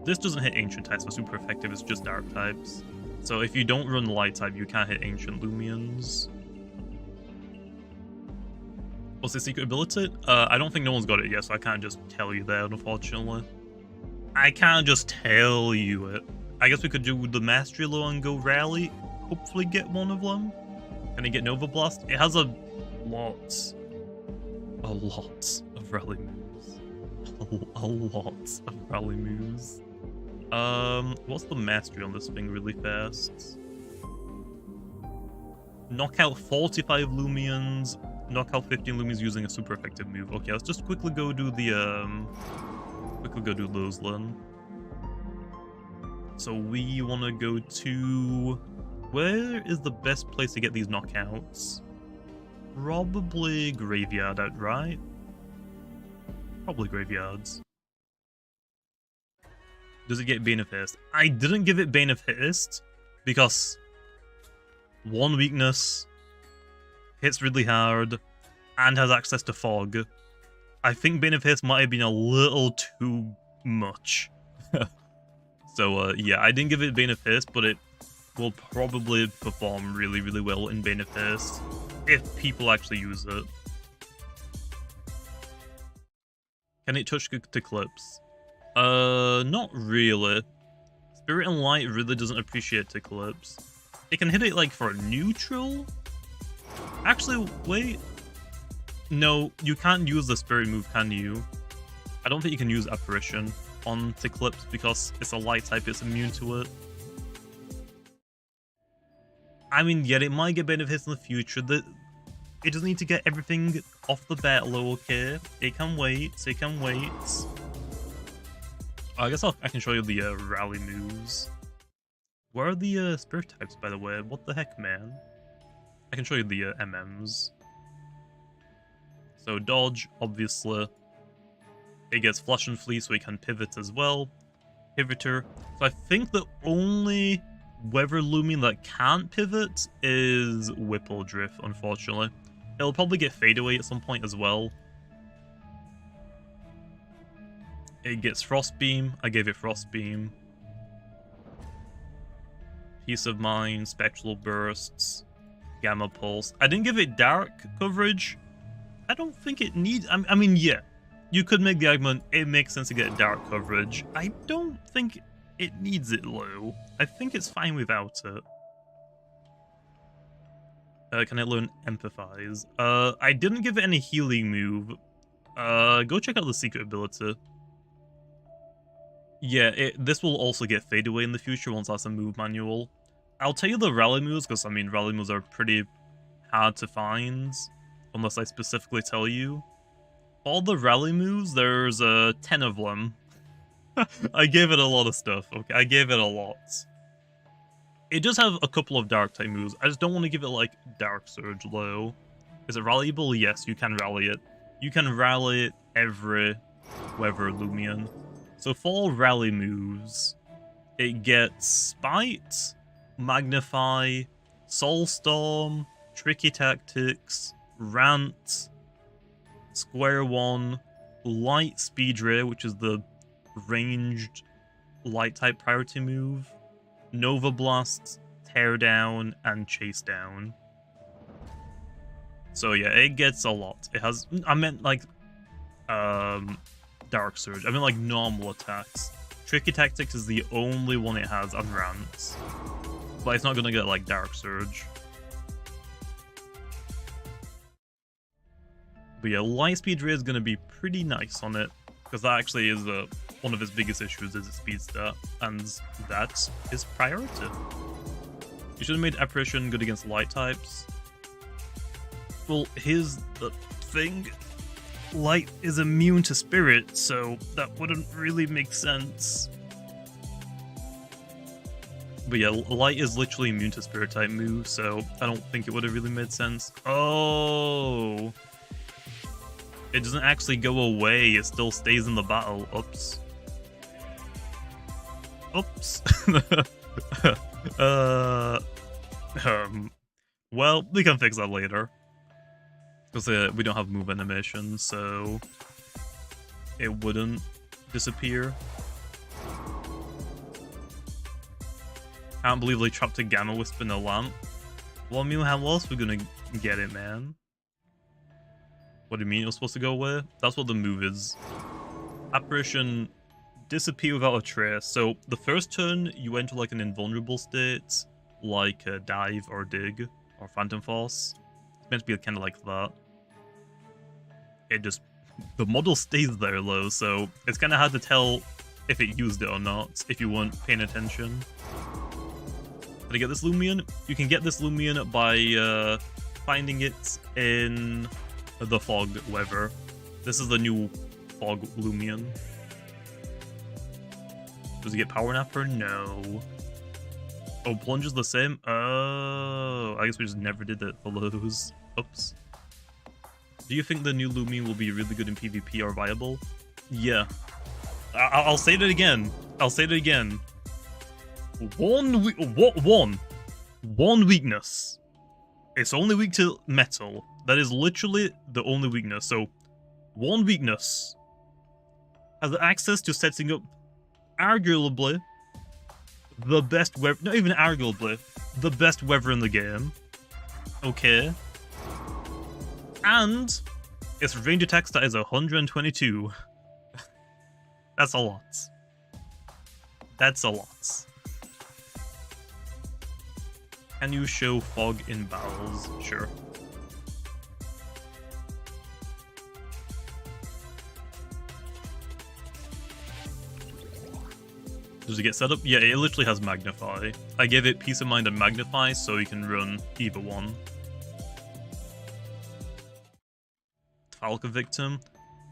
This doesn't hit ancient types, so super effective. It's just dark types. So if you don't run light type, you can't hit ancient Lumions. What's the secret ability? I don't think no one's got it yet, so I can't just tell you that, unfortunately. I can't just tell you it. I guess we could do the Mastery Low and go Rally. Hopefully get one of them. Can I get Nova Blast? It has a lot of Rally moves. A lot of Rally moves. What's the Mastery on this thing really fast? Knock out 45 Lumions. Knock out 15 Lumions using a super effective move. Okay, let's just quickly go do the, quickly go do those then. So we want to go to... Where is the best place to get these knockouts? Probably Graveyard outright. Probably Graveyards. Does it get Bane of Haste? I didn't give it Bane of Haste because one weakness, hits really hard, and has access to fog. I think Bane of Haste might have been a little too much. So yeah, I didn't give it Bane of Haste, but it will probably perform really, really well in Bane of Haste if people actually use it. Can it touch to clips? Not really. Spirit and Light really doesn't appreciate Eclipse. It can hit it like for neutral? Actually, wait. No, you can't use the Spirit move, can you? I don't think you can use Apparition on Eclipse because it's a light type, it's immune to it. I mean, yeah, it might get benefits in the future. It doesn't need to get everything off the bat low, okay? It can wait, it can wait. I guess I can show you the rally moves. Where are the spirit types, by the way? What the heck, man? I can show you the MMs. So dodge, obviously. It gets flush and flee, so it can pivot as well. Pivoter. So I think the only weather Lumion that can't pivot is Whipple Drift, unfortunately. It'll probably get Fade Away at some point as well. It gets Frost Beam. I gave it Frost Beam. Peace of Mind, Spectral Bursts, Gamma Pulse. I didn't give it Dark coverage. I don't think it needs... I mean, yeah. You could make the argument it makes sense to get Dark coverage. I don't think it needs it low. I think it's fine without it. Can I learn Empathize? I didn't give it any healing move. Go check out the secret ability. Yeah, this will also get Fade Away in the future once that's a move manual. I'll tell you the rally moves, because I mean, rally moves are pretty hard to find, unless I specifically tell you. All the rally moves, there's 10 of them. I gave it a lot of stuff, okay? I gave it a lot. It does have a couple of dark type moves. I just don't want to give it like Dark Surge low. Is it rallyable? Yes, you can rally it. You can rally every weather Lumion. So for rally moves, it gets Spite, Magnify, Soulstorm, Tricky Tactics, Rant, Square One, Light Speed Ray, which is the ranged light type priority move, Nova Blast, Tear Down, and Chase Down. So yeah, it gets a lot. It has, I meant like, Dark Surge. I mean like normal attacks. Tricky Tactics is the only one it has on Rants. But it's not gonna get like Dark Surge. But yeah, Lightspeed Ray is gonna be pretty nice on it. Because that actually is one of its biggest issues is its speed stat. And that is priority. You should have made Apparition good against light types. Well, here's the thing. Light is immune to Spirit, so that wouldn't really make sense. But yeah, Light is literally immune to Spirit type moves, so I don't think it would have really made sense. Oh! It doesn't actually go away, it still stays in the battle. Oops. Oops. Well, we can fix that later. Because we don't have move animation, so it wouldn't disappear. Can't believe they trapped a Gamma Wisp in a lamp. Well, I mean, how else are we gonna get it, man? What do you mean it was supposed to go away? That's what the move is. Apparition disappear without a trace. So the first turn, you enter like an invulnerable state, like dive or dig or phantom force. It's meant to be kind of like that. It just, the model stays there though, so it's kind of hard to tell if it used it or not, if you weren't paying attention. Did I get this Lumion? You can get this Lumion by finding it in the fog weather. This is the new fog Lumion. Does he get power napper? No. Oh, plunge is the same? Oh, I guess we just never did that for those. Oops. Do you think the new Lumion will be really good in PvP or viable? Yeah. I'll say that again. I'll say that again. One weakness. It's only weak to metal. That is literally the only weakness. So, one weakness. Has access to setting up arguably the best weather. Not even arguably. The best weather in the game. Okay. And its range attack stat is 122. That's a lot. That's a lot. Can you show fog in battles? Sure. Does it get set up? Yeah, it literally has Magnify. I gave it Peace of Mind and Magnify so you can run either one. Falcon Victim.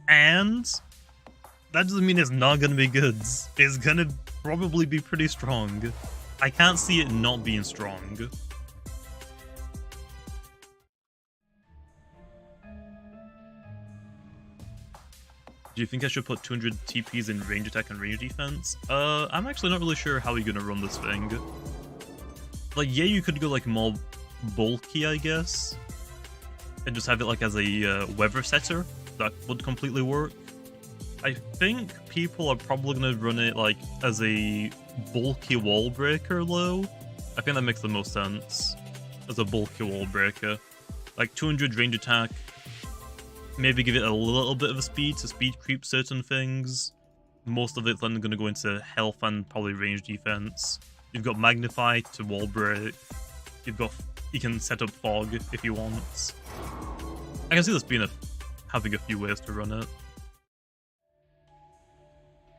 And that doesn't mean it's not gonna be good. It's gonna probably be pretty strong. I can't see it not being strong. Do you think I should put 200 TPs in range attack and range defense? I'm actually not really sure how you're gonna run this thing. Like, yeah, you could go like more bulky, I guess, and just have it like as a weather setter. That would completely work. I think people are probably gonna run it like as a bulky wall breaker though. I think that makes the most sense as a bulky wall breaker. Like 200 range attack. Maybe give it a little bit of a speed to speed creep certain things. Most of it's then going to go into health and probably range defense. You've got Magnify to wall break. You can set up fog if you want. I can see this being having a few ways to run it.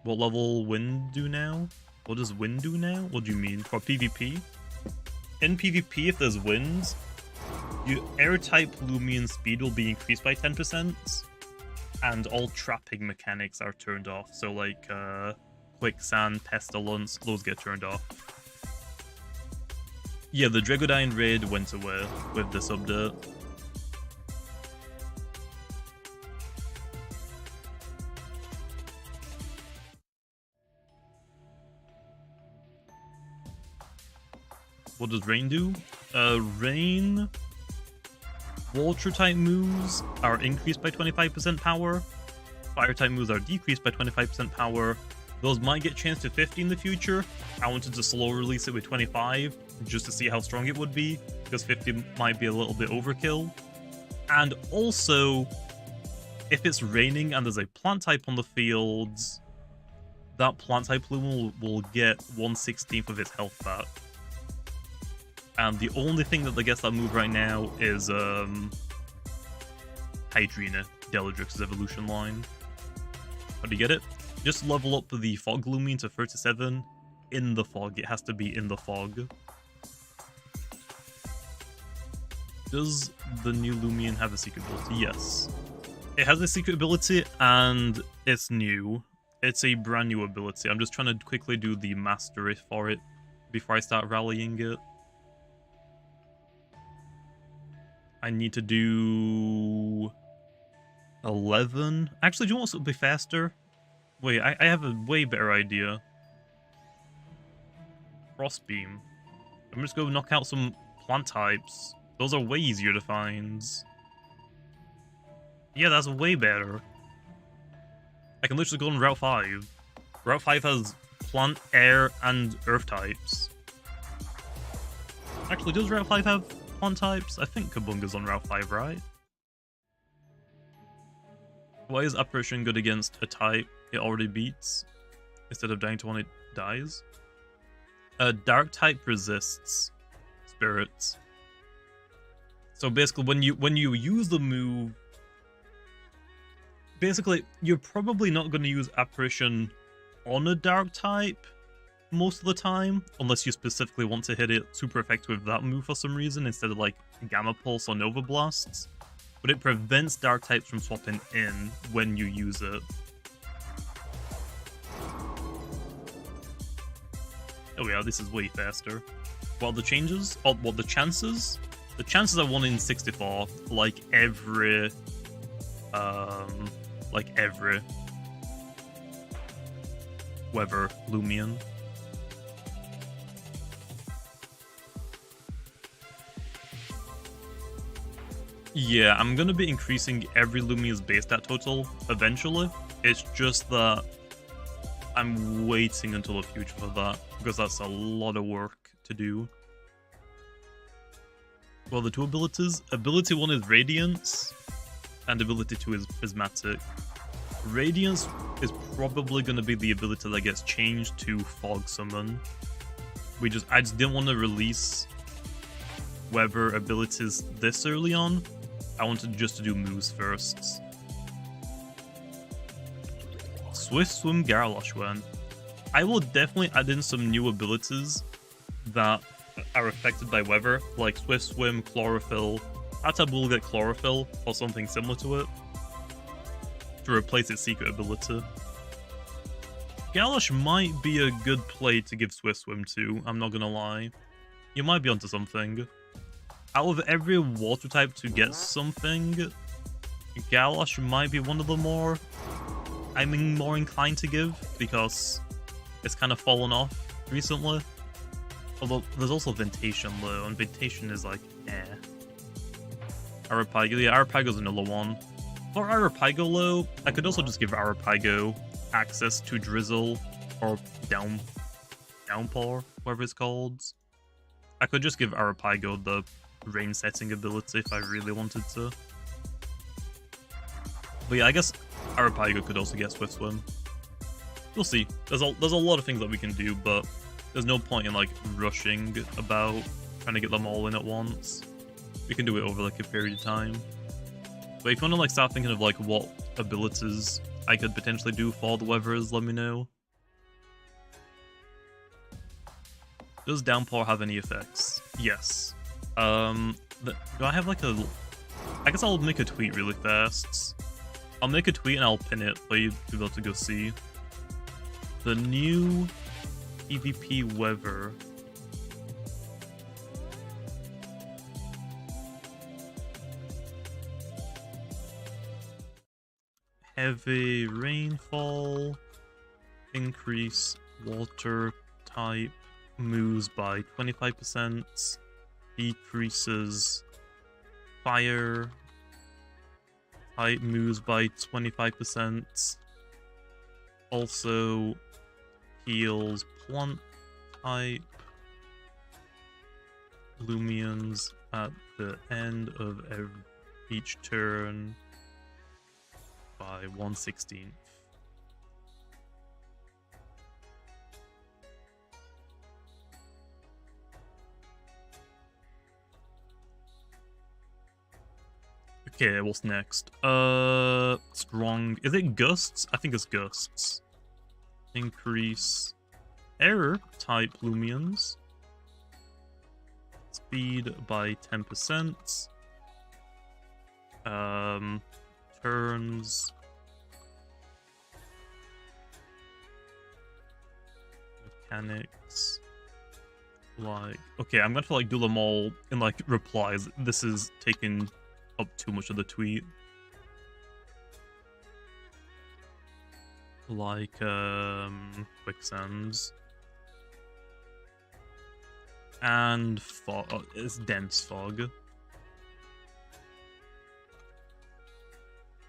What level wind do now? What does wind do now? What do you mean? For PvP? In PvP, if there's winds, your air-type Lumion speed will be increased by 10%, and all trapping mechanics are turned off. So like quicksand, pestilence, those get turned off. Yeah, the Dragodine raid went away with this update. What does rain do? Rain... Water-type moves are increased by 25% power. Fire-type moves are decreased by 25% power. Those might get changed to 50 in the future. I wanted to slow release it with 25, just to see how strong it would be, because 50 might be a little bit overkill. And also, if it's raining and there's a plant type on the fields, that plant type Lumion will get 1/16 of its health back. And the only thing that gets that move right now is Hydrina, Deladrix's evolution line. How do you get it? Just level up the Fog Lumion to 37 in the fog. It has to be in the fog. Does the new Lumion have a secret ability? Yes. It has a secret ability and it's new. It's a brand new ability. I'm just trying to quickly do the mastery for it before I start rallying it. I need to do 11. Actually, do you want it to be faster? Wait, I have a way better idea. Frostbeam. I'm just going to knock out some plant types. Those are way easier to find. Yeah, that's way better. I can literally go on Route 5. Route 5 has plant, air, and earth types. Actually, does Route 5 have plant types? I think Kabunga's on Route 5, right? Why is Apparition good against a type it already beats? instead of dying to one, it dies. Dark type resists spirits. So basically, when you use the move, basically you're probably not going to use apparition on a dark type most of the time, unless you specifically want to hit it super effective with that move for some reason instead of like Gamma Pulse or Nova Blasts. But it prevents dark types from swapping in when you use it. Oh yeah, this is way faster. What are the changes? Oh, what the chances? The chances are 1 in 64, like every weather Lumion. Yeah, I'm gonna be increasing every Lumion's base stat total eventually. It's just that I'm waiting until the future for that, because that's a lot of work to do. Well, the two abilities. Ability 1 is Radiance, and ability 2 is Prismatic. Radiance is probably going to be the ability that gets changed to Fog Summon. I just didn't want to release weather abilities this early on. I wanted just to do moves first. Swift Swim Garaloshwan. I will definitely add in some new abilities that are affected by weather, like Swift Swim, Chlorophyll. Atab will get Chlorophyll or something similar to it to replace its secret ability. Galosh might be a good play to give Swift Swim to, I'm not gonna lie. You might be onto something. Out of every water type to get something, Galosh might be one of the more I'm more inclined to give, because it's kind of fallen off recently. Although, there's also Ventation though, and Ventation is like, eh. Arapago, yeah, Arapago's another one. For Arapago though, I could also just give Arapago access to Drizzle, or Downpour, whatever it's called. I could just give Arapago the rain setting ability if I really wanted to. But yeah, I guess Arapago could also get Swift Swim. We'll see. There's a lot of things that we can do, but there's no point in like rushing about trying to get them all in at once. We can do it over like a period of time. But if you want to like start thinking of like what abilities I could potentially do for the weathers, let me know. Does Downpour have any effects? Yes. Do I have like a... I guess I'll make a tweet really fast. I'll make a tweet and I'll pin it for you to be able to go see. The new PvP weather. Heavy rainfall. Increase water type moves by 25%. Decreases fire type moves by 25%. Also heals plant type Lumions at the end of each turn by 1/16. Okay, what's next? Strong. Is it gusts? I think it's gusts. Increase error type Lumions. Speed by 10%. Turns. Mechanics. Like, okay, I'm gonna have to like do them all in like replies. This is taking up too much of the tweet. Like quicksands and fog. Oh, it's dense fog.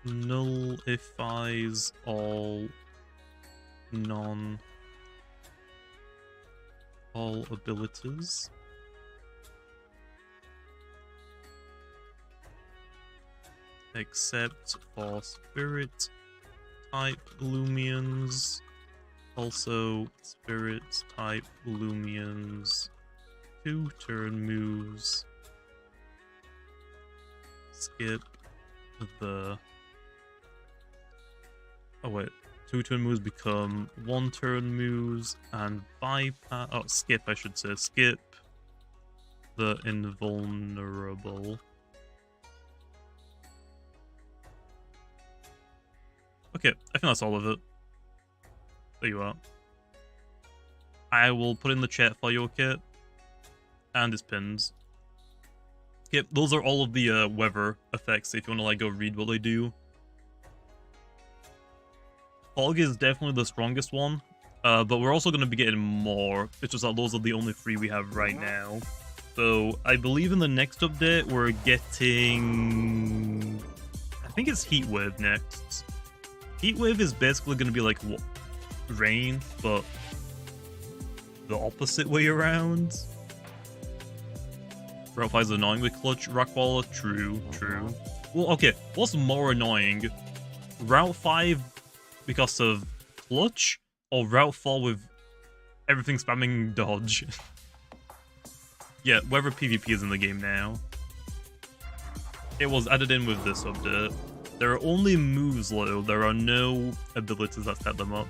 Nullifies all abilities. Except for spirit type Lumions. Also, spirits type Lumions, 2-turn moves. Skip the... Oh wait, 2-turn moves become 1-turn moves and bypass... Oh, skip I should say. Skip the invulnerable. Okay, I think that's all of it. There you are. I will put in the chat for you, okay? And his pins. Yep, those are all of the weather effects if you want to like go read what they do. Fog is definitely the strongest one, but we're also going to be getting more. It's just that those are the only 3 we have right now. So I believe in the next update we're getting... I think it's Heatwave next. Heatwave is basically going to be like what? Rain, but the opposite way around. Route 5 is annoying with Clutch Rockwaller. True. Well, okay, what's more annoying? Route 5 because of Clutch, or Route 4 with everything spamming dodge? Yeah, whether PvP is in the game now. It was added in with this update. There are only moves though, there are no abilities that set them up.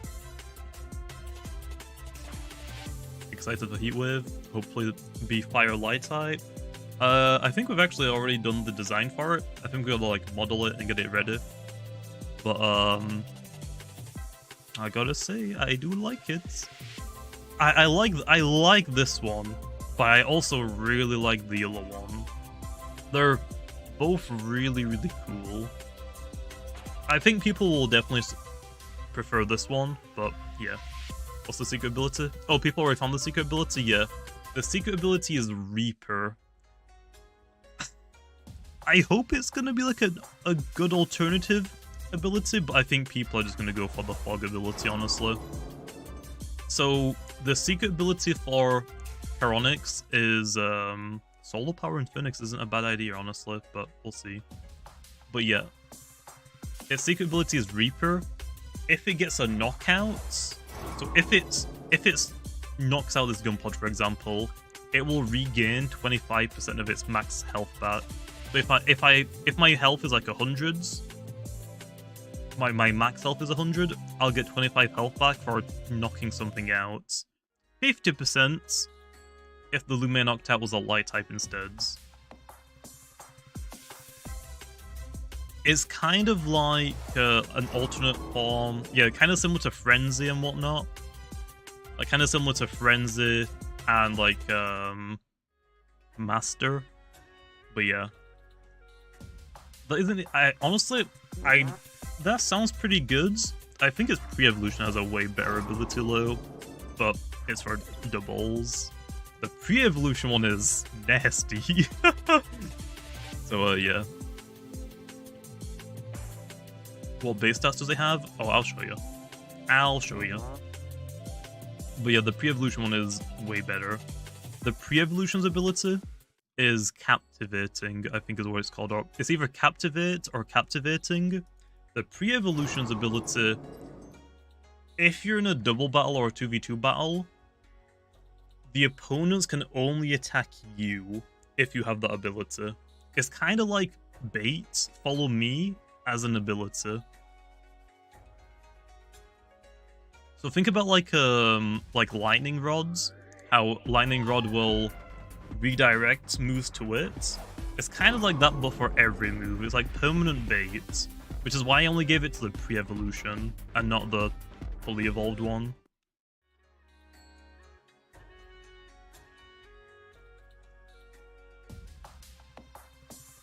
Excited for Heatwave, hopefully be Fire Light type. I think we've actually already done the design for it. I think we gotta like model it and get it ready. But I gotta say, I do like it. I like this one, but I also really like the yellow one. They're both really cool. I think people will definitely prefer this one, but yeah. What's the secret ability? Oh, people already found the secret ability? Yeah. The secret ability is Reaper. I hope it's gonna be like a good alternative ability, but I think people are just gonna go for the Fog ability, honestly. So, the secret ability for Pyronics is, Solar Power and Phoenix isn't a bad idea, honestly, but we'll see. But yeah. Its secret ability is Reaper. If it gets a knockout, so if it knocks out this gun pod, for example, it will regain 25% of its max health back. So if my health is like 100s, my max health is 100, I'll get 25 health back for knocking something out. 50% if the Lumion knocked out was a light type instead. It's kind of like an alternate form. Yeah, kind of similar to Frenzy and whatnot. Like, kind of similar to Frenzy and, like, Master. But yeah. But isn't it... that sounds pretty good. I think its pre-evolution has a way better ability low. But it's for doubles. The pre-evolution one is nasty. So, yeah. What base stats does it have? Oh, I'll show you. But yeah, the pre-evolution one is way better. The pre-evolution's ability is Captivating, I think is what it's called. Or it's either Captivate or Captivating. The pre-evolution's ability, if you're in a double battle or a 2v2 battle, the opponents can only attack you if you have that ability. It's kind of like Bait, Follow Me, as an ability. So think about like lightning rods, how lightning rod will redirect moves to it. It's kind of like that, but for every move. It's like permanent bait, which is why I only gave it to the pre-evolution and not the fully evolved one.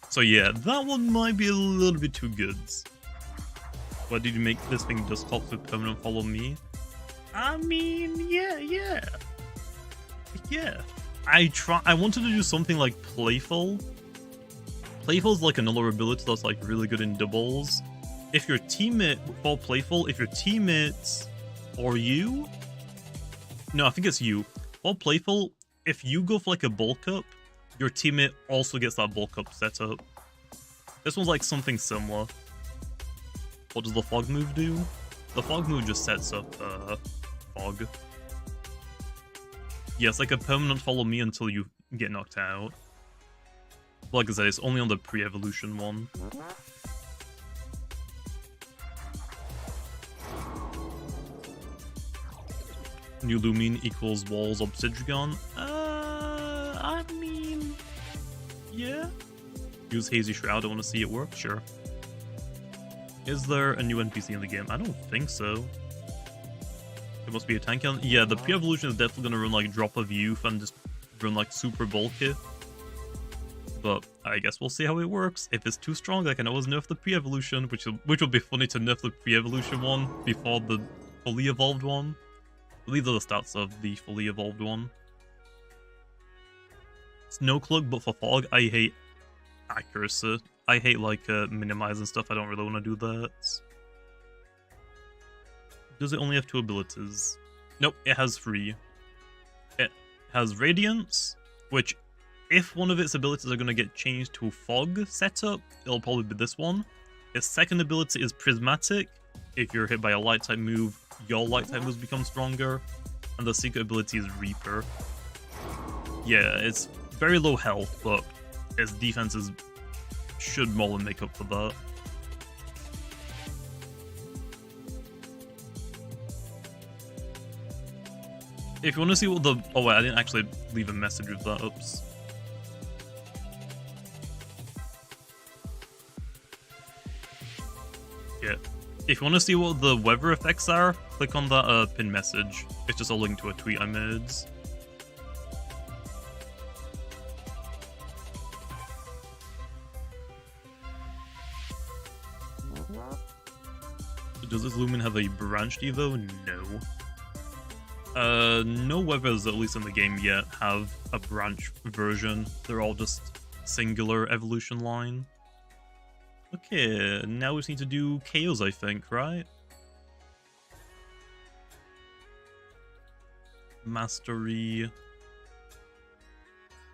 So yeah, that one might be a little bit too good. What did you make this thing just call for permanent follow me? I mean, yeah. I wanted to do something like Playful. Playful's like another ability that's like really good in doubles. If your teammate, for Playful, if your teammates or you... No, I think it's you. For Playful, if you go for like a bulk up, your teammate also gets that bulk up setup. This one's like something similar. What does the Fog move do? The Fog move just sets up fog. Yeah, it's like a permanent follow me until you get knocked out. Like I said, it's only on the pre-evolution one. New Lumion equals walls obsidian. I mean, yeah. Use Hazy Shroud, I want to see it work, sure. Is there a new NPC in the game? I don't think so. It must be a tank. Yeah, the pre-evolution is definitely gonna run like Drop of Youth and just run like super bulky. But I guess we'll see how it works. If it's too strong, I can always nerf the pre-evolution, which will be funny to nerf the pre-evolution one before the fully evolved one. These are the stats of the fully evolved one. Snow Cloak, but for fog, I hate accuracy. I hate like minimizing stuff. I don't really want to do that. Does it only have 2 abilities? Nope, it has 3. It has Radiance, which if one of its abilities are going to get changed to fog setup, it'll probably be this one. Its second ability is Prismatic. If you're hit by a light type move, your light type moves become stronger. And the secret ability is Reaper. Yeah, it's very low health, but its defenses should more than make up for that. If you want to see what the... Oh wait, I didn't actually leave a message with that. Oops. Yeah. If you want to see what the weather effects are, click on that pin message. It's just a link to a tweet I made. Does this Lumion have a branched evo? No. No weathers, at least in the game yet, have a branch version. They're all just singular evolution line. Okay, now we just need to do KOs, I think, right? Mastery.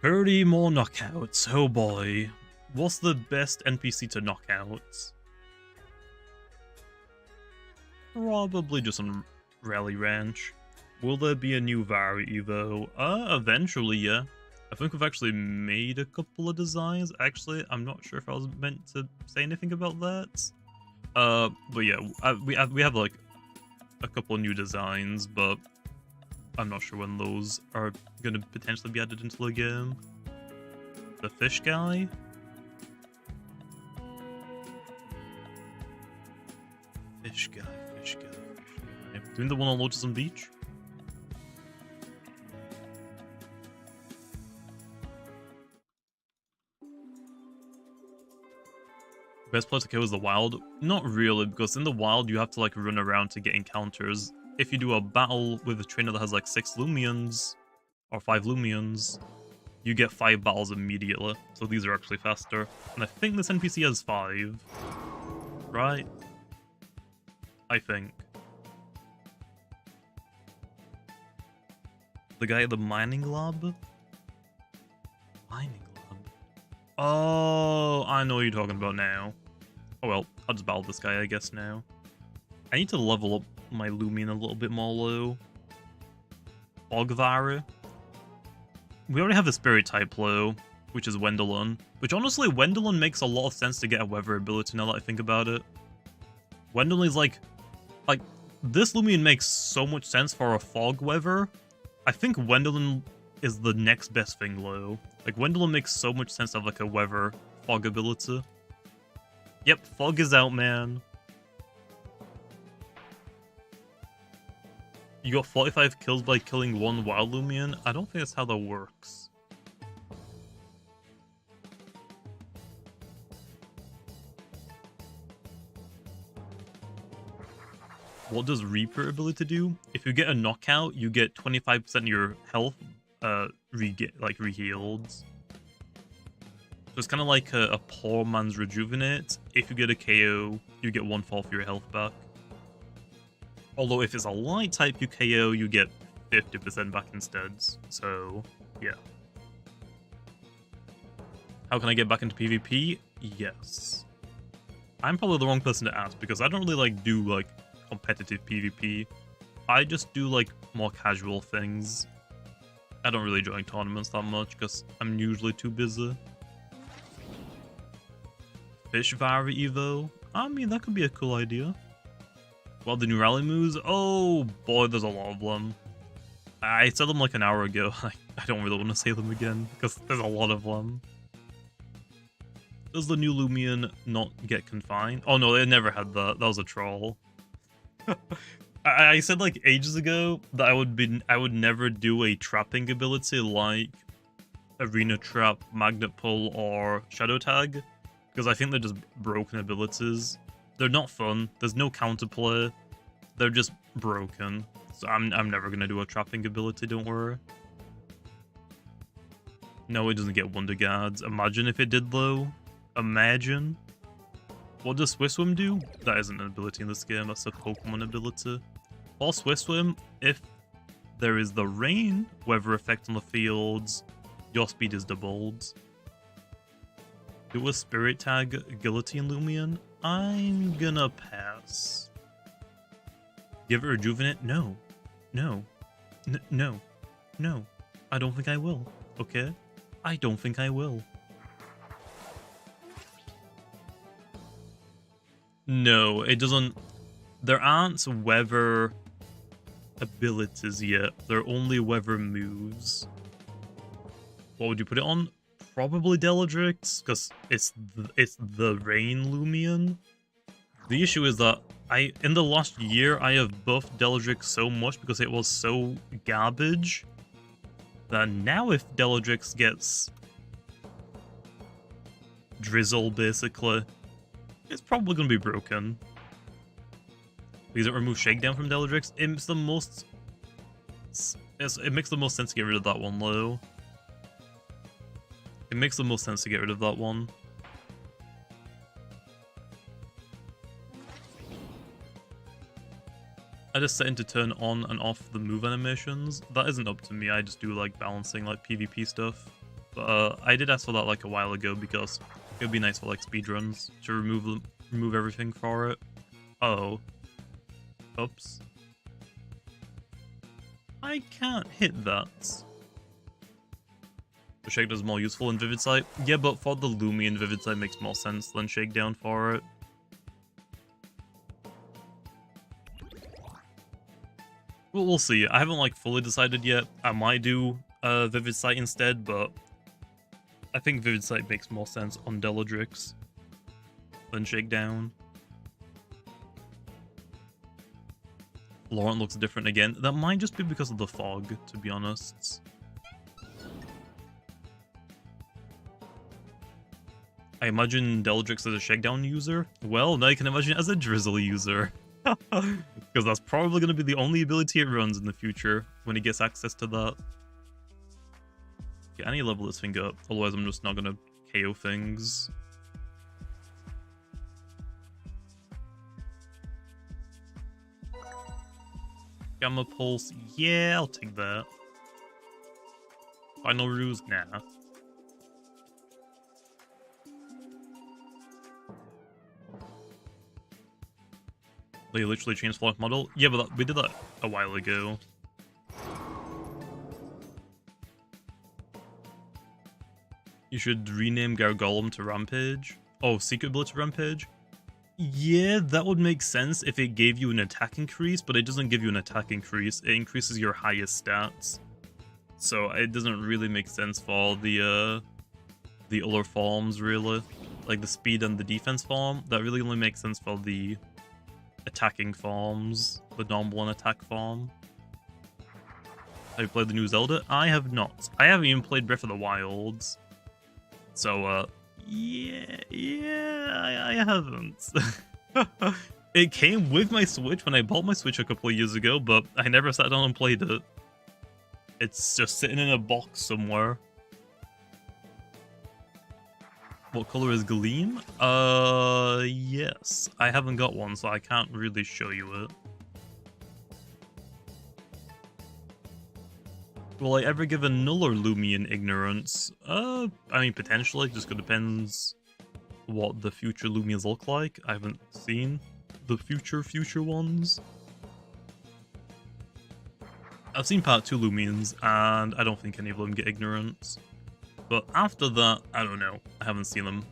30 more knockouts, oh boy. What's the best NPC to knock out? Probably just on Rally Ranch. Will there be a new Vari Evo? Eventually, yeah. I think we've actually made a couple of designs. Actually, I'm not sure if I was meant to say anything about that. But yeah, we have like a couple of new designs, but I'm not sure when those are going to potentially be added into the game. The fish guy? Fish guy, fish guy, fish guy. Doing the one on Lotus's Beach? Best place to kill is the wild? Not really, because in the wild you have to like run around to get encounters. If you do a battle with a trainer that has like 6 Lumions, or 5 Lumions, you get 5 battles immediately. So these are actually faster. And I think this NPC has 5. Right? I think. The guy at the mining lab? Mining lab? Oh, I know what you're talking about now. Oh well, I'll just battle this guy, I guess, now. I need to level up my Lumion a little bit more low. Ogvari. We already have a spirit type low, which is Wendelin. Which honestly, Wendelin makes a lot of sense to get a weather ability now that I think about it. Wendelin is like this Lumion makes so much sense for a fog weather. I think Wendelin is the next best thing low. Like Wendelin makes so much sense to have like a weather fog ability. Yep, fog is out, man. You got 45 kills by killing 1 wild Lumion? I don't think that's how that works. What does Reaper ability do? If you get a knockout, you get 25% of your health re-healed. So it's kind of like a poor man's Rejuvenate. If you get a KO, you get 1/4 of your health back. Although if it's a light type you KO, you get 50% back instead. So, yeah. How can I get back into PvP? Yes. I'm probably the wrong person to ask because I don't really do competitive PvP. I just do like more casual things. I don't really join tournaments that much because I'm usually too busy. Fish Vari Evo? I mean, that could be a cool idea. Well, the new rally moves? Oh boy, there's a lot of them. I said them like an hour ago. I don't really want to say them again because there's a lot of them. Does the new Lumion not get confined? Oh no, they never had that. That was a troll. I said like ages ago that I would never do a trapping ability like Arena Trap, Magnet Pull, or Shadow Tag because I think they're just broken abilities. They're not fun. There's no counterplay. They're just broken. So I'm never gonna do a trapping ability. Don't worry. No, it doesn't get Wonder Guards. Imagine if it did though. Imagine. What does Swift Swim do? That isn't an ability in this game, that's a Pokemon ability. For Swift Swim, if there is the rain weather effect on the fields, your speed is doubled. Do a Spirit Tag Guillotine Lumion? I'm gonna pass. Give it Rejuvenate? No. No. No. No. I don't think I will. Okay? I don't think I will. No, it doesn't. There aren't weather abilities yet. They're only weather moves. What would you put it on? Probably Deladrix, because it's the Rain Lumion. The issue is that in the last year I have buffed Deladrix so much because it was so garbage that now if Deladrix gets Drizzle basically, it's probably going to be broken. Because it removes Shakedown from Deladrix. It makes the most sense to get rid of that one, though. It makes the most sense to get rid of that one. I just set in to turn on and off the move animations. That isn't up to me, I just do like balancing like PvP stuff. But I did ask for that like a while ago because it would be nice for like speedruns to remove everything for it. Oh. Oops. I can't hit that. The Shakedown is more useful in Vivid Sight. Yeah, but for the Lumion, Vivid Sight makes more sense than Shakedown for it. Well, we'll see. I haven't like fully decided yet. I might do Vivid Sight instead, but I think Vivid Sight makes more sense on Deladrix than Shakedown. Laurent looks different again. That might just be because of the fog, to be honest. I imagine Deladrix as a Shakedown user. Well, now you can imagine it as a Drizzle user. Because that's probably going to be the only ability it runs in the future when he gets access to that. Okay, I need to level this thing up, otherwise I'm just not going to KO things. Gamma Pulse, yeah, I'll take that. Final Ruse, nah. They literally changed Flock model? Yeah, but we did that a while ago. You should rename Gargolem to Rampage. Oh, Secret Blitz Rampage? Yeah, that would make sense if it gave you an attack increase, but it doesn't give you an attack increase. It increases your highest stats. So it doesn't really make sense for the other forms, really. Like the speed and the defense form. That really only makes sense for the attacking forms, the normal and attack form. Have you played the new Zelda? I have not. I haven't even played Breath of the Wilds. So, yeah, I haven't. It came with my Switch when I bought my Switch a couple of years ago, but I never sat down and played it. It's just sitting in a box somewhere. What color is Gleam? Yes. I haven't got one, so I can't really show you it. Will I ever give a null or Lumion ignorance? I mean, potentially. Just depends what the future Lumions look like. I haven't seen the future ones. I've seen part 2 Lumions, and I don't think any of them get ignorance. But after that, I don't know. I haven't seen them.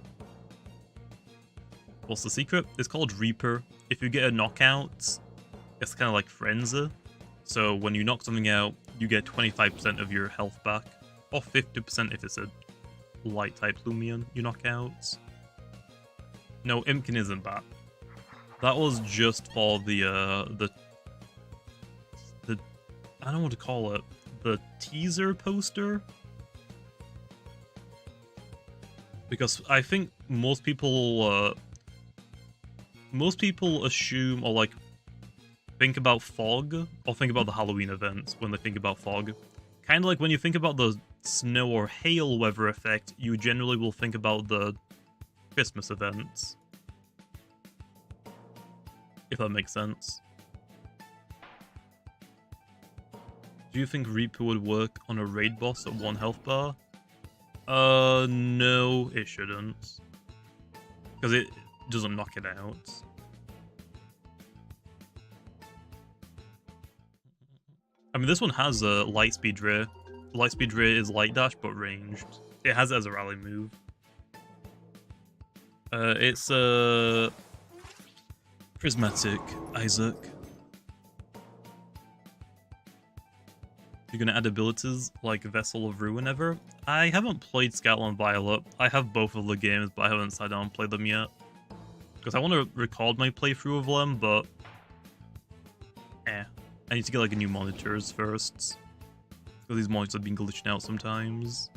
What's the secret? It's called Reaper. If you get a knockout, it's kind of like Frenzy. So when you knock something out, you get 25% of your health back. Or 50% if it's a light type Lumion you knock out. No, Imkin isn't that. That was just for the I don't know what to call it. The teaser poster? Because I think most people assume or like think about fog or think about the Halloween events when they think about fog. Kind of like when you think about the snow or hail weather effect, you generally will think about the Christmas events. If that makes sense. Do you think Reaper would work on a raid boss at 1 health bar? No, it shouldn't. Because it doesn't knock it out. I mean, this one has a Lightspeed Ray. Lightspeed Ray is light dash, but ranged. It has it as a rally move. It's a Prismatic Isaac. You're gonna add abilities like Vessel of Ruin ever? I haven't played Scout and Violet. I have both of the games, but I haven't sat down and played them yet. Because I want to record my playthrough of them, but... I need to get like a new monitors first. Because these monitors have been glitching out sometimes.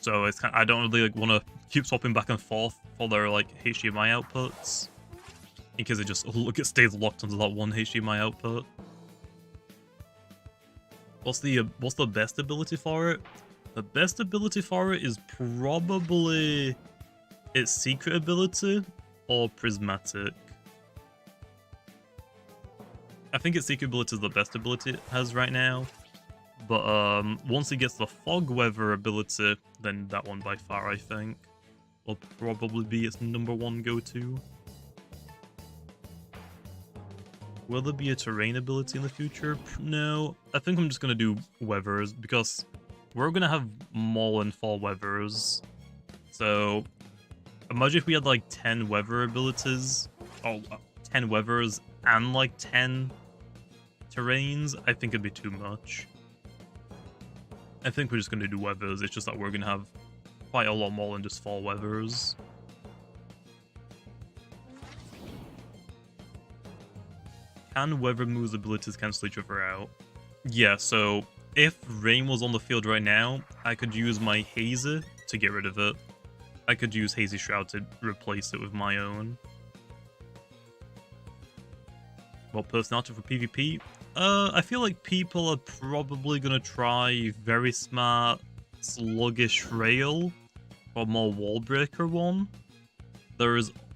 So it's kind of, I don't really like want to keep swapping back and forth for their like HDMI outputs. In case it stays locked onto that one HDMI output. What's the best ability for it? The best ability for it is probably its secret ability or prismatic. I think its secret ability is the best ability it has right now. But once it gets the fog weather ability, then that one by far I think will probably be its #1 go-to. Will there be a terrain ability in the future? No, I think I'm just going to do weathers because we're going to have more than 4 weathers. So imagine if we had like 10 weather abilities, or 10 weathers and like 10 terrains. I think it'd be too much. I think we're just going to do weathers, it's just that we're going to have quite a lot more than just 4 weathers. Can weather moves abilities cancel each other out? Yeah, so if rain was on the field right now, I could use my Hazy to get rid of it. I could use Hazy Shroud to replace it with my own. Well, personality for PvP? I feel like people are probably gonna try Very Smart, Sluggish Rail, or more Wall Breaker one.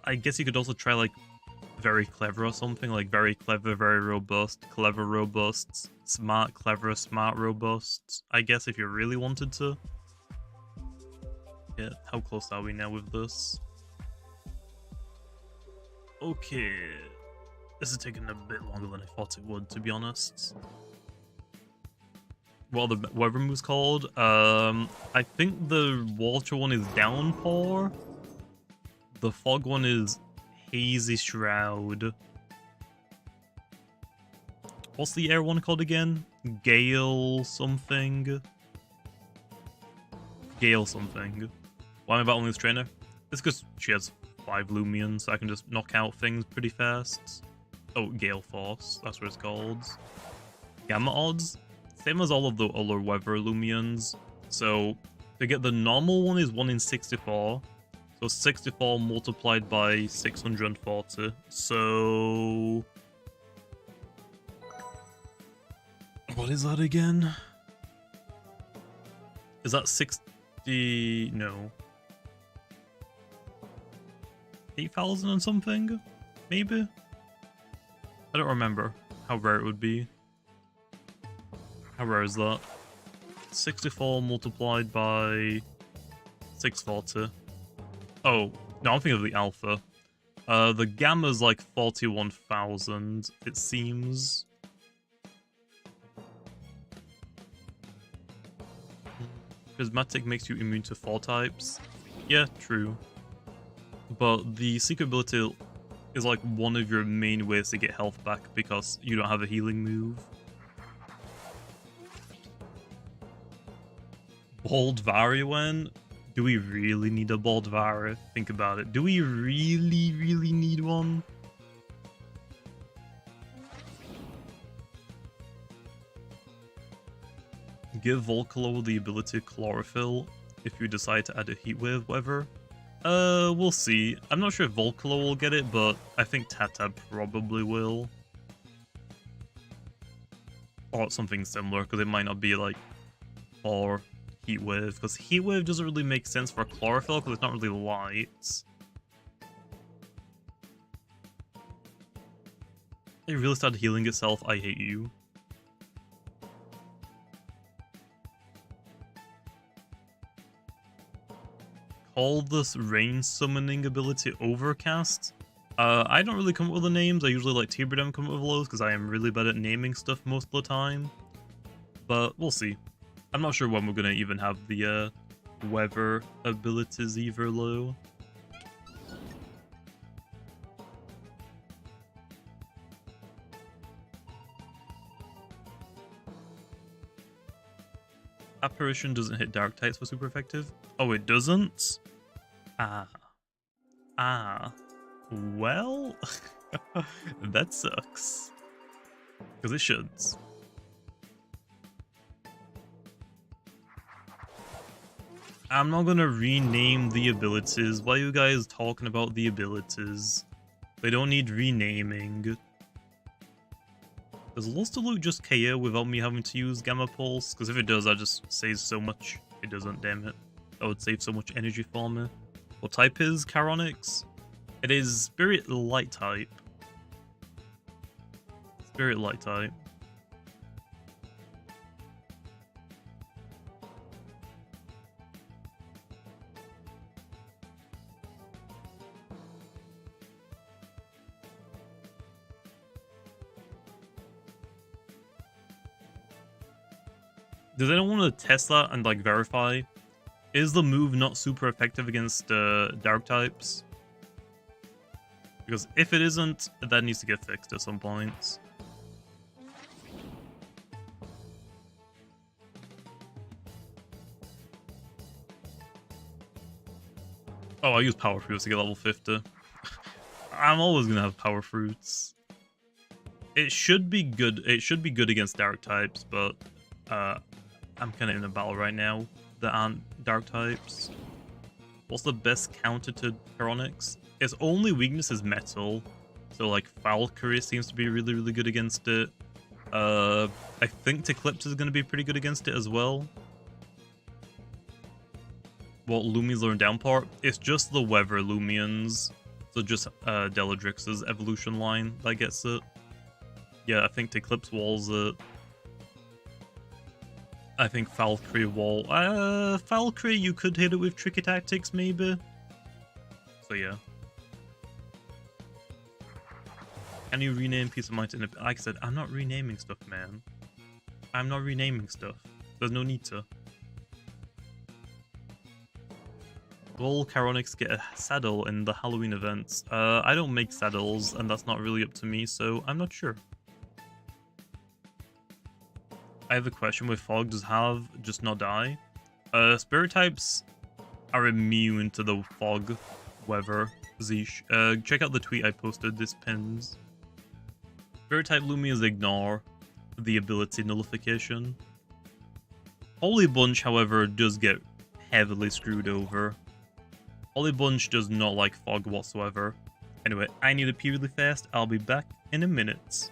I guess you could also try like Very Clever or something, like Very Clever, Very Robust, Clever Robust, Smart Clever, Smart Robust, I guess if you really wanted to. Yeah, how close are we now with this? Okay. This is taking a bit longer than I thought it would, to be honest. What are the weather moves called? I think the water one is Downpour. The fog one is Hazy Shroud. What's the air one called again? Gale something? Gale something. Why am I battling this trainer? It's because she has 5 Lumions, so I can just knock out things pretty fast. Oh, Gale Force, that's what it's called. Gammaodds? Same as all of the other weather Lumions. So, to get the normal one is 1 in 64. So 64 multiplied by 640. So... what is that again? Is that 60... no. 8,000 and something? Maybe? I don't remember how rare it would be. How rare is that? 64 multiplied by 640. Oh, no, I'm thinking of the alpha. The gamma's like 41,000, it seems. Prismatic makes you immune to 4 types. Yeah, true. But the secret ability is like one of your main ways to get health back because you don't have a healing move. Bald Variwen? Do we really need a Bald Vari? Think about it. Do we really need one? Give Volcalo the ability Chlorophyll if you decide to add a Heatwave weather. We'll see. I'm not sure if Volcalo will get it, but I think Tata probably will. Or something similar, because it might not be like for Heatwave, because Heatwave doesn't really make sense for Chlorophyll, because it's not really light. It really started healing itself, I hate you. Call this rain summoning ability Overcast. I don't really come up with the names. I usually let Tberdem come up with those because I am really bad at naming stuff most of the time. But we'll see. I'm not sure when we're gonna even have the weather abilities either low. Apparition doesn't hit dark types for super effective. Oh, it doesn't? Well, that sucks. Because it should. I'm not gonna rename the abilities. Why are you guys talking about the abilities? They don't need renaming. Does Lust of Loot just KO without me having to use Gamma Pulse? Because if it does, that just saves so much. It doesn't, damn it. That would save so much energy for me. What type is Charonix? It is Spirit Light type. Spirit Light type. Does anyone want to test that and like verify? Is the move not super effective against dark types? Because if it isn't, that needs to get fixed at some point. Oh, I use power fruits to get level 50. I'm always gonna have power fruits. It should be good. It should be good against dark types, but I'm kind of in a battle right now that aren't dark types. What's the best counter to Charonix? Its only weakness is metal, so like Valkyrie seems to be really good against it. I think Eclipse is going to be pretty good against it as well. What Lumions learn downpour? It's just the weather Lumions, so just Deladrix's evolution line that gets it. Yeah, I think Eclipse walls it. I think Valkyrie wall. Valkyrie, you could hit it with Tricky Tactics, maybe. So yeah. Can you rename Peace of Mind? Like I said, I'm not renaming stuff, man. I'm not renaming stuff. There's no need to. Will Charonix get a saddle in the Halloween events? I don't make saddles, and that's not really up to me, so I'm not sure. I have a question with Fog. Does have just not die? Spirit types are immune to the fog weather. Zeesh. Check out the tweet I posted. This pins. Spirit type Lumions ignore the ability nullification. Holy Bunch, however, does get heavily screwed over. Holy Bunch does not like fog whatsoever. Anyway, I need to pee really fast. I'll be back in a minute.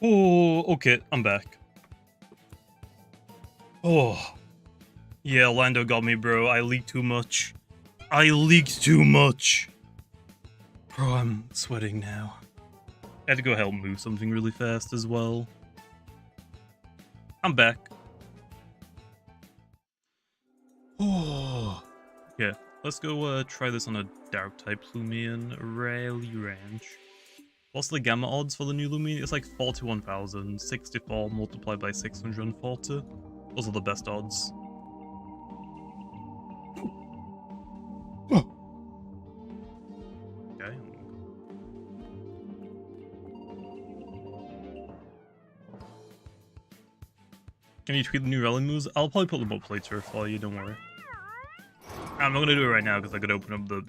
Oh, okay, I'm back. Oh. Yeah, Lando got me, bro. I leaked too much. I leaked too much. Bro, I'm sweating now. I had to go help move something really fast as well. I'm back. Oh. Okay, let's go try this on a dark type Lumion Rally Ranch. What's the gamma odds for the new Lumion? It's like 41,000, 64 multiplied by 640. Those are the best odds. Okay. Can you tweet the new rally moves? I'll probably put them up later for you, don't worry. I'm not gonna do it right now because I could open up the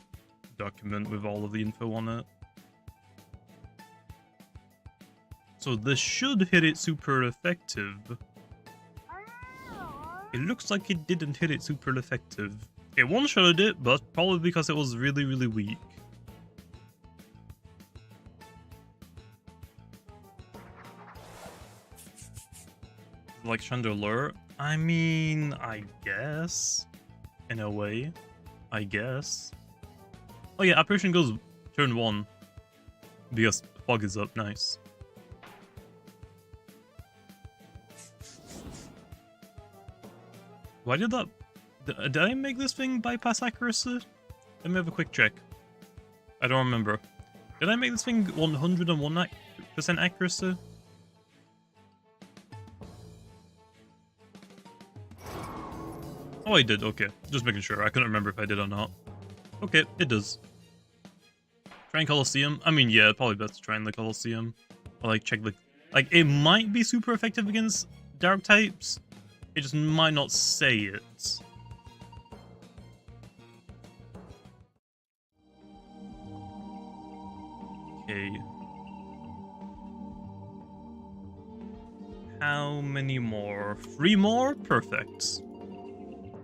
document with all of the info on it. So this should hit it super effective. It looks like it didn't hit it super effective. It one-shotted it, but probably because it was really, really weak. Like Chandelier? I mean, I guess. In a way. I guess. Oh yeah, apparition goes turn 1. Because fog is up, nice. Why did that... Did I make this thing bypass accuracy? Let me have a quick check. I don't remember. Did I make this thing 101% accuracy? Oh, I did, okay. Just making sure. I couldn't remember if I did or not. Okay, it does. Try in Colosseum? I mean, yeah, probably best to try in the Colosseum. Or, like, check the... Like, it might be super effective against dark types. It just might not say it. Okay. How many more? 3 more? Perfect.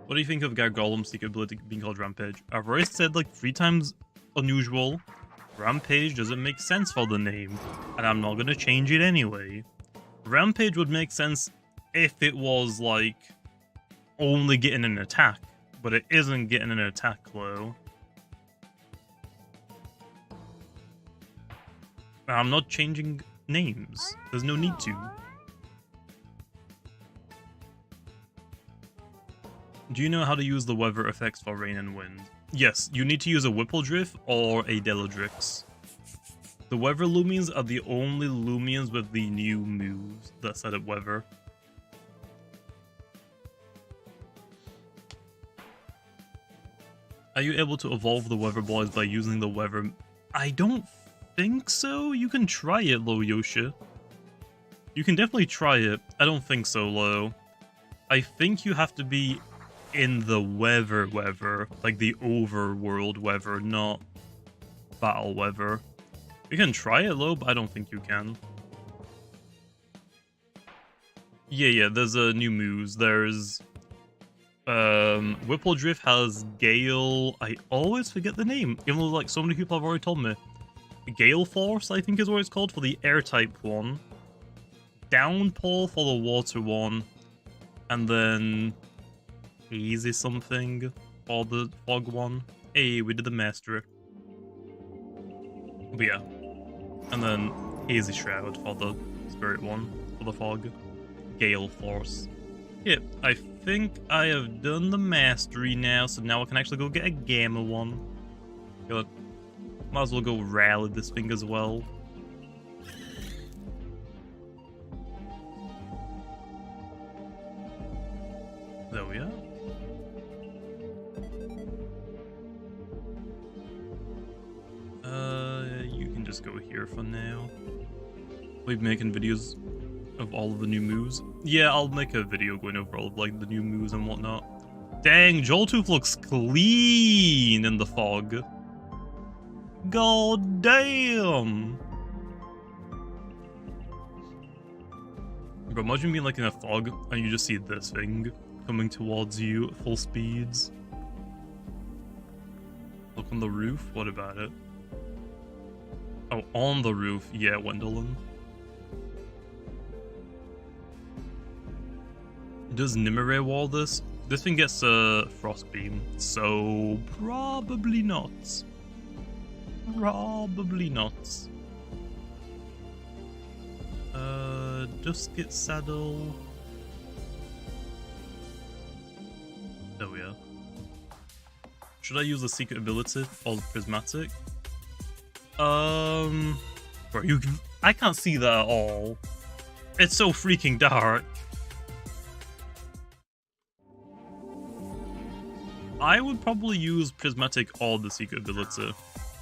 What do you think of Gargolem's secret ability being called Rampage? I've already said like 3 times unusual. Rampage doesn't make sense for the name, and I'm not gonna change it anyway. Rampage would make sense if it was like only getting an attack, but it isn't getting an attack though. I'm not changing names. There's no need to. Do you know how to use the weather effects for rain and wind? Yes, you need to use a Whippledrift or a Deladrix. The weather Lumions are the only Lumions with the new moves that set up weather. Are you able to evolve the weather boys by using the weather? I don't think so. You can try it, Lo Yoshi. You can definitely try it. I don't think so, Lo. I think you have to be in the weather, like the overworld weather, not battle weather. You can try it, Lo, but I don't think you can. Yeah, there's new moves. There's Whippledrift has Gale. I always forget the name, even though like so many people have already told me. Gale Force, I think is what it's called for the air type one. Downpour for the water one. And then Hazy something for the fog one. Hey, we did the mastery. But yeah. And then Hazy Shroud for the spirit one, for the fog. Gale Force. Yeah, I think I have done the mastery now, so now I can actually go get a Gamma one. Good. Might as well go rally this thing as well. There we are. You can just go here for now. We've been making videos of all of the new moves. Yeah, I'll make a video going over all of like the new moves and whatnot. Dang, Joltooth looks clean in the fog. God damn! Bro, imagine being like in a fog and you just see this thing coming towards you at full speeds. Look on the roof, what about it? Oh, on the roof, yeah, Wendelin. Does Nimue wall this? This thing gets a frost beam, so probably not. Probably not. Dusket saddle. There we are. Should I use the secret ability or the prismatic? Bro, I can't see that at all. It's so freaking dark. I would probably use prismatic or the secret ability.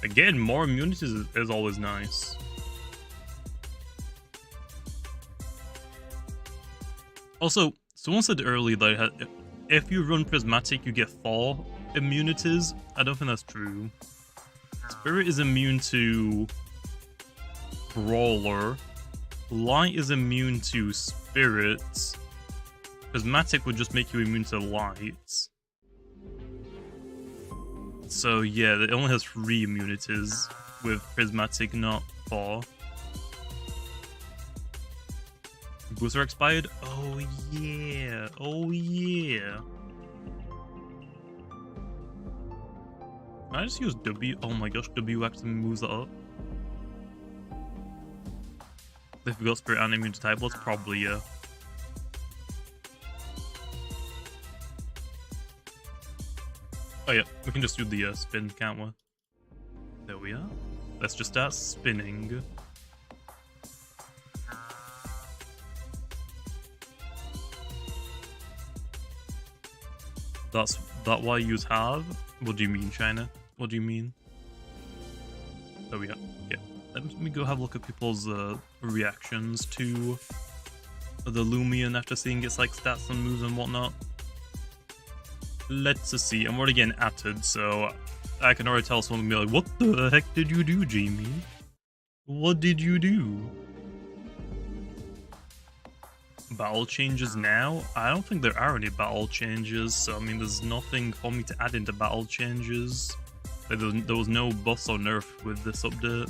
Again, more immunities is always nice. Also, someone said earlier that if you run prismatic, you get 4 immunities. I don't think that's true. Spirit is immune to Brawler. Light is immune to spirits. Prismatic would just make you immune to light. So yeah, it only has 3 immunities with prismatic, not 4. Booster expired? Oh yeah. Oh yeah. Can I just use W? Oh my gosh, W actually moves that up. If we got Spirit and immune to type, let's probably, yeah. Oh yeah, we can just do the spin, can't we? There we are. Let's just start spinning. That's why you use have? What do you mean, China? What do you mean? There we are. Yeah. Let me go have a look at people's reactions to the Lumion after seeing its like stats and moves and whatnot. Let's see. I'm already getting atted, so I can already tell someone will be like, "What the heck did you do, Jamie? What did you do?" Battle changes now? I don't think there are any battle changes, so I mean there's nothing for me to add into battle changes. Like, there was no buff or nerf with this update.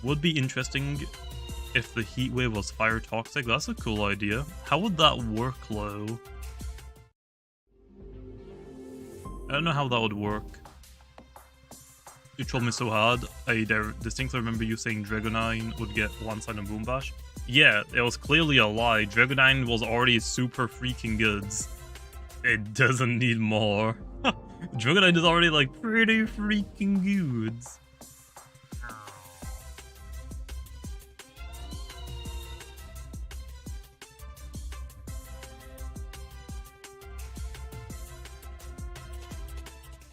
Would be interesting if the heat wave was fire toxic. That's a cool idea. How would that work, though? I don't know how that would work. You trolled me so hard. I distinctly remember you saying Dragonine would get one-side and Boom Bash. Yeah, it was clearly a lie. Dragonine was already super freaking good. It doesn't need more. Dragonine is already like pretty freaking good.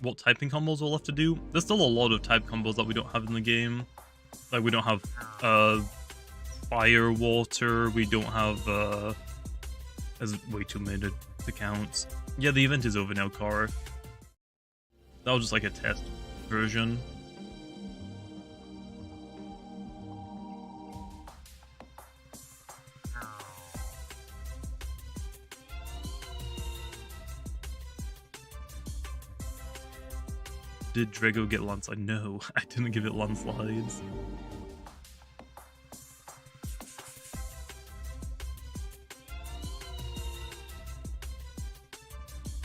What typing combos we'll have to do? There's still a lot of type combos that we don't have in the game. Like, we don't have fire, water, we don't have there's way too many to count. Yeah, the event is over now, Car. That was just like a test version. Did Drago get landslide? No, I didn't give it landslides.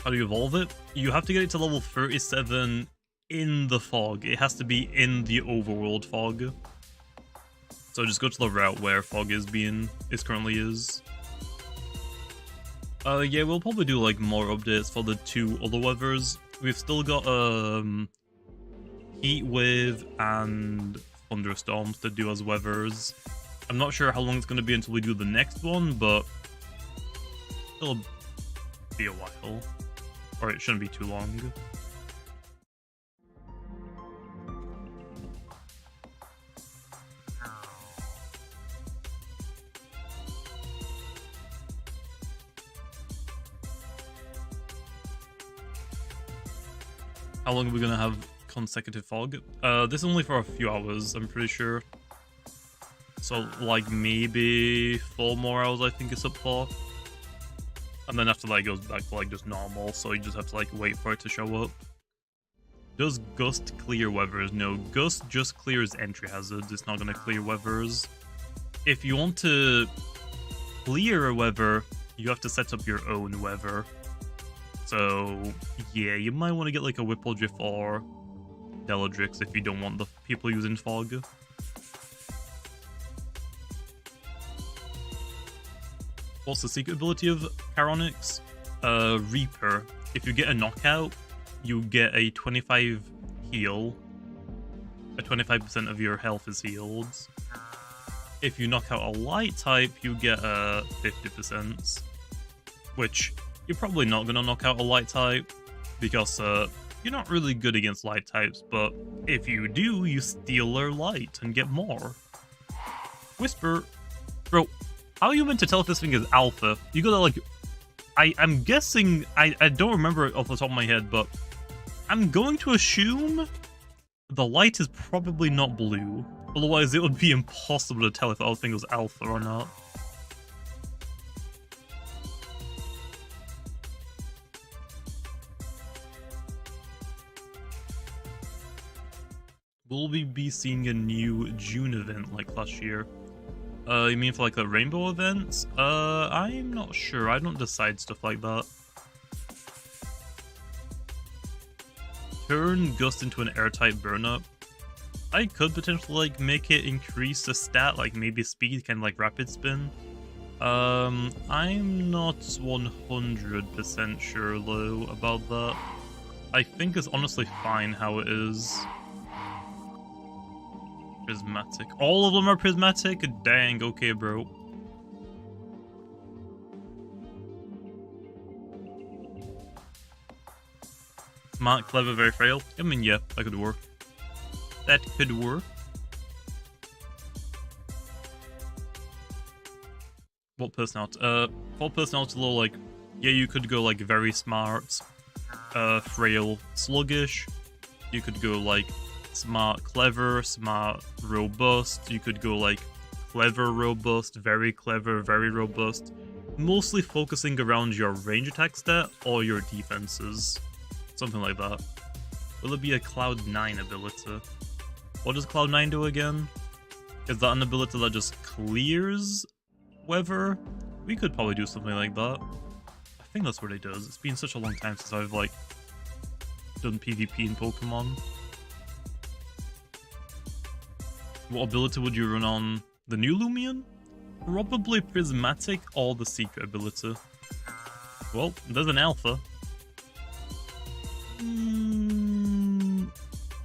How do you evolve it? You have to get it to level 37 in the fog. It has to be in the overworld fog. So just go to the route where fog currently is. Yeah, we'll probably do like more updates for the 2 other weathers. We've still got heat wave and thunderstorms to do as weathers. I'm not sure how long it's going to be until we do the next one, but it'll be a while. Or it shouldn't be too long. How long are we gonna have consecutive fog? This is only for a few hours, I'm pretty sure. So, like, maybe 4 more hours I think it's up for. And then after that it goes back to, like, just normal, so you just have to, like, wait for it to show up. Does Gust clear weathers? No, Gust just clears entry hazards. It's not going to clear weathers. If you want to clear a weather, you have to set up your own weather. So, yeah, you might want to get like a Whipple-Drift or Deladrix if you don't want the people using Fog. What's the secret ability of Charonix? Reaper. If you get a knockout, you get a 25 heal. 25% of your health is healed. If you knock out a light type, you get 50%. Which, you're probably not going to knock out a light type, because you're not really good against light types, but if you do, you steal their light and get more. Whisper. Bro, how are you meant to tell if this thing is alpha? You gotta like... I'm guessing... I don't remember it off the top of my head, but I'm going to assume the light is probably not blue. Otherwise, it would be impossible to tell if the other thing was alpha or not. Will we be seeing a new June event like last year? You mean for like the rainbow events? I'm not sure. I don't decide stuff like that. Turn Gust into an airtight burn-up. I could potentially like make it increase the stat, like maybe speed, kind of like rapid spin. I'm not 100% sure though about that. I think it's honestly fine how it is. Prismatic. All of them are prismatic? Dang, okay, bro. Smart, clever, very frail. I mean, yeah, that could work. That could work. What personality? For personality low, like, yeah, you could go, like, very smart, frail, sluggish. You could go, like, smart, clever, smart, robust. You could go like clever, robust, very robust. Mostly focusing around your range attack stat or your defenses. Something like that. Will it be a Cloud 9 ability? What does Cloud 9 do again? Is that an ability that just clears weather? We could probably do something like that. I think that's what it does. It's been such a long time since I've like done PvP in Pokemon. What ability would you run on the new Lumion? Probably Prismatic or the secret ability. Well, there's an alpha.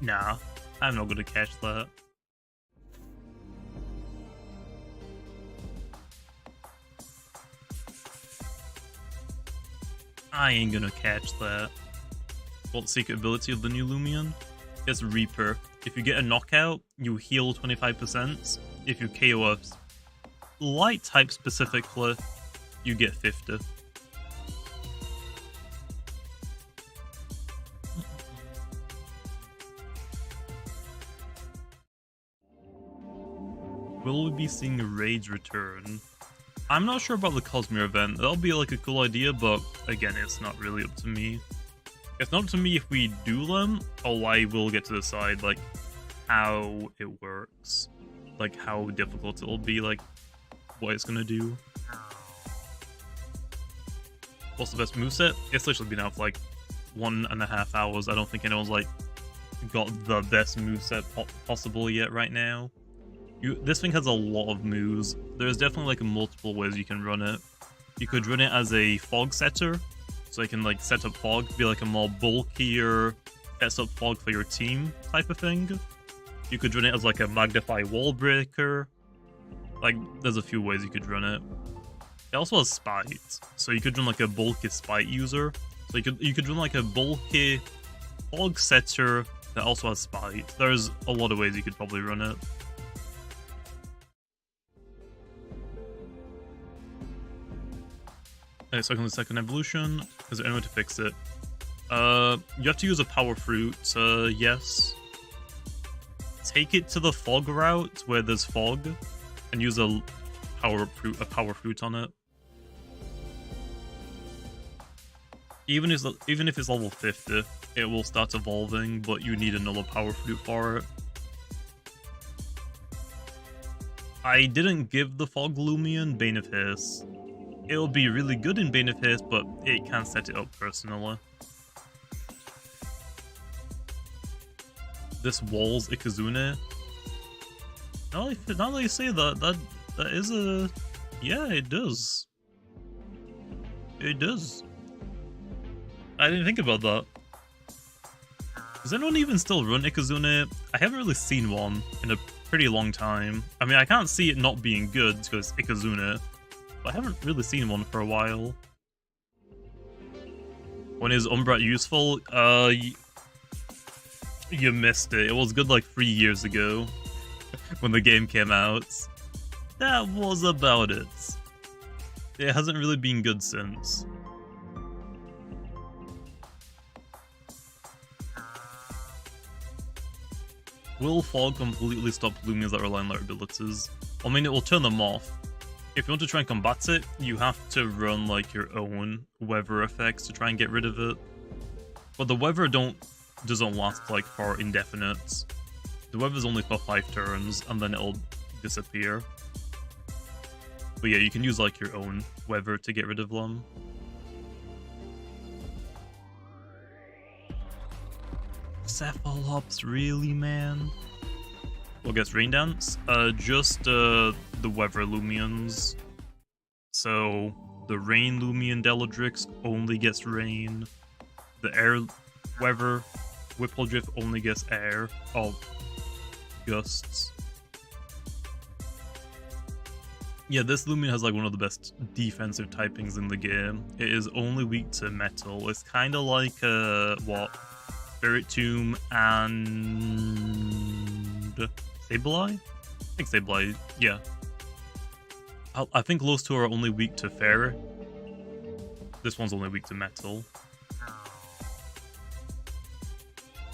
Nah, I'm not gonna catch that. I ain't gonna catch that. What secret ability of the new Lumion? It's Reaper. If you get a knockout, you heal 25%. If you KO a light type specifically, you get 50. Will we be seeing raids return? I'm not sure about the Cosmere event. That'll be like a cool idea, but again, it's not really up to me. It's not up to me if we do them, or I will get to decide like how it works, like how difficult it'll be, like what it's gonna do. What's the best moveset? It's literally been out for like 1.5 hours. I don't think anyone's like got the best moveset possible yet right now. This thing has a lot of moves. There's definitely like multiple ways you can run it. You could run it as a fog setter, so you can like set up fog, be like a more bulkier, sets up fog for your team type of thing. You could run it as like a magnify wall breaker. Like, there's a few ways you could run it. It also has spite, so you could run like a bulky spite user. So you could run like a bulky fog setter that also has spite. There's a lot of ways you could probably run it. Okay, so the second evolution. Is there any way to fix it? You have to use a power fruit. Yes. Take it to the fog route where there's fog, and use a power fruit on it. Even if it's level 50, it will start evolving, but you need another power fruit for it. I didn't give the Fog Lumion Bane of Haste. It'll be really good in Bane of Haste, but it can set it up personally. This walls Ikazune. Now that you say that is a... Yeah, it does. It does. I didn't think about that. Does anyone even still run Ikazune? I haven't really seen one in a pretty long time. I mean, I can't see it not being good because Ikazune, but I haven't really seen one for a while. When is Umbrat useful? You missed it. It was good like 3 years ago when the game came out. That was about it. It hasn't really been good since. Will Fog completely stop Lumions that rely on their abilities? I mean, it will turn them off. If you want to try and combat it, you have to run like your own weather effects to try and get rid of it. But the weather doesn't last like for indefinite. The weather's only for 5 turns, and then it'll disappear. But yeah, you can use like your own weather to get rid of them. Cephalops, really, man? Well, I guess Rain Dance? Just the weather Lumions. So, the Rain Lumion Deladrix only gets rain. The air weather Whippledrift only gets air. Oh, gusts. Yeah, this Lumion has like one of the best defensive typings in the game. It is only weak to metal. It's kind of like what? Spirit Tomb and Sableye? I think Sableye, yeah. I think those two are only weak to fairy. This one's only weak to metal.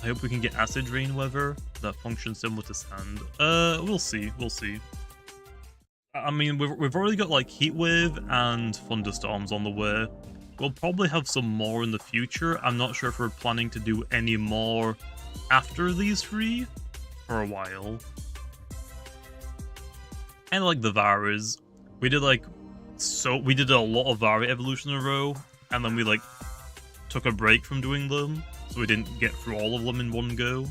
I hope we can get Acid Rain Weather that functions similar to sand. We'll see, we'll see. I mean, we've already got like Heat Wave and Thunderstorms on the way. We'll probably have some more in the future. I'm not sure if we're planning to do any more after these 3 for a while. And like the Varas, we did a lot of Vara evolution in a row, and then we like took a break from doing them, so we didn't get through all of them in one go.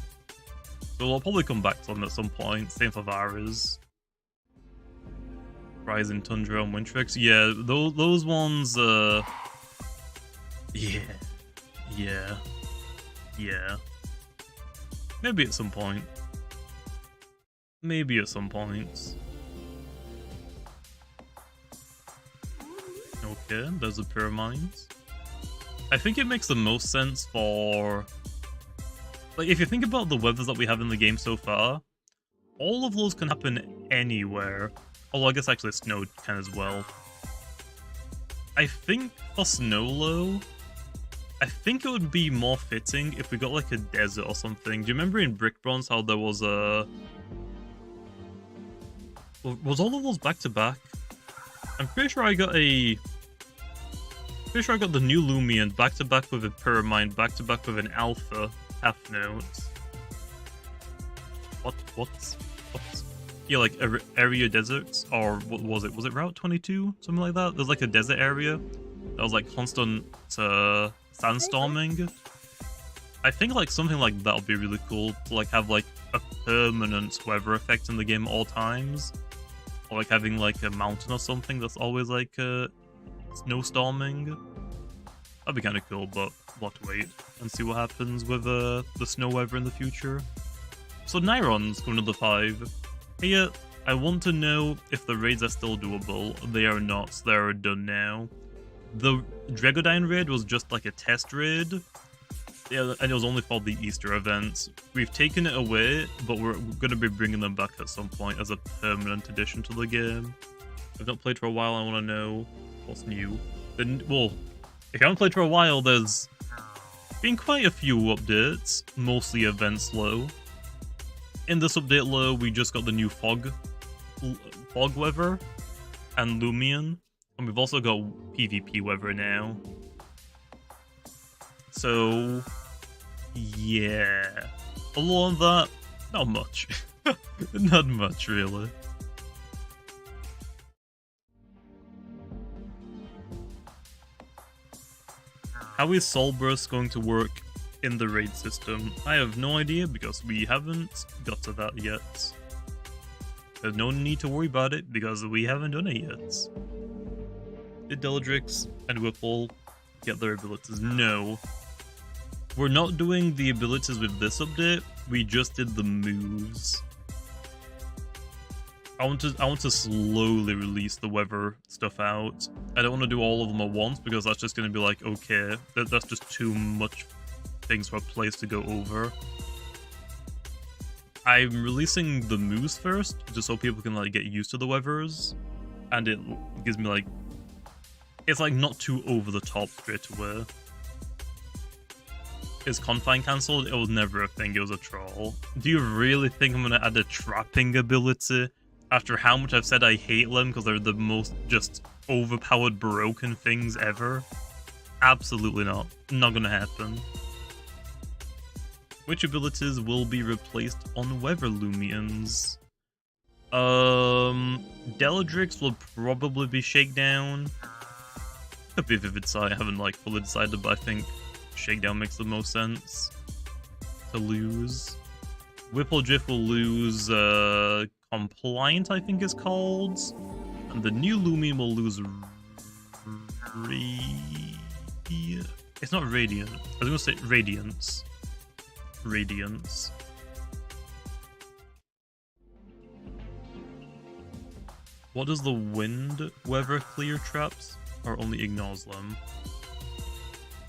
So we'll probably come back to them at some point. Same for Varas. Rising Tundra and Wintrex. Yeah, those ones, Yeah. Maybe at some point. Maybe at some point. Okay, there's a pyramind. I think it makes the most sense for... Like, if you think about the weathers that we have in the game so far, all of those can happen anywhere. Although I guess actually snow can as well. I think for Snowlow, I think it would be more fitting if we got like a desert or something. Do you remember in Brick Bronze how there was a... Was all of those back to back? I'm pretty sure I got a... Pretty sure I got the new Lumion back to back with a Pyramind, back to back with an Alpha half note. What? Yeah, like area deserts, or what was it? Was it Route 22? Something like that? There's like a desert area that was like constant sandstorming. I think like something like that would be really cool to like have like a permanent weather effect in the game at all times, or like having like a mountain or something that's always like snowstorming. That'd be kind of cool, but we'll have to wait and see what happens with the snow weather in the future. So Nairon's going to the 5. Hey, I want to know if the raids are still doable. They are not. They are done now. The Dregodine raid was just like a test raid. Yeah, and it was only for the Easter events. We've taken it away, but we're going to be bringing them back at some point as a permanent addition to the game. I've not played for a while. I want to know what's new. Then, well, if you haven't played for a while, there's been quite a few updates, mostly events low. In this update low, we just got the new fog weather and Lumion, and we've also got PvP weather now. So Yeah. Other than that, not much. Not much, really. How is Soul Burst going to work in the raid system? I have no idea because we haven't got to that yet. There's no need to worry about it because we haven't done it yet. Did Deladrix and Whipple get their abilities? No. We're not doing the abilities with this update, we just did the moves. I want to slowly release the weather stuff out. I don't want to do all of them at once because that's just going to be like, okay, that's just too much things for a place to go over. I'm releasing the moves first, just so people can like get used to the weathers, and it gives me like, it's like not too over the top straight away. Is Confine cancelled? It was never a thing, it was a troll. Do you really think I'm gonna add a trapping ability after how much I've said I hate them because they're the most just overpowered broken things ever? Absolutely not. Not gonna happen. Which abilities will be replaced on Weather Lumions? Deladrix will probably be Shakedown. Could be Vivid Sight, I haven't like fully decided, but I think Shakedown makes the most sense to lose. Whippledrift will lose Compliant, I think it's called. And the new Lumion will lose it's not Radiant. I was gonna say Radiance. Radiance. What does the wind weather clear traps or only ignores them?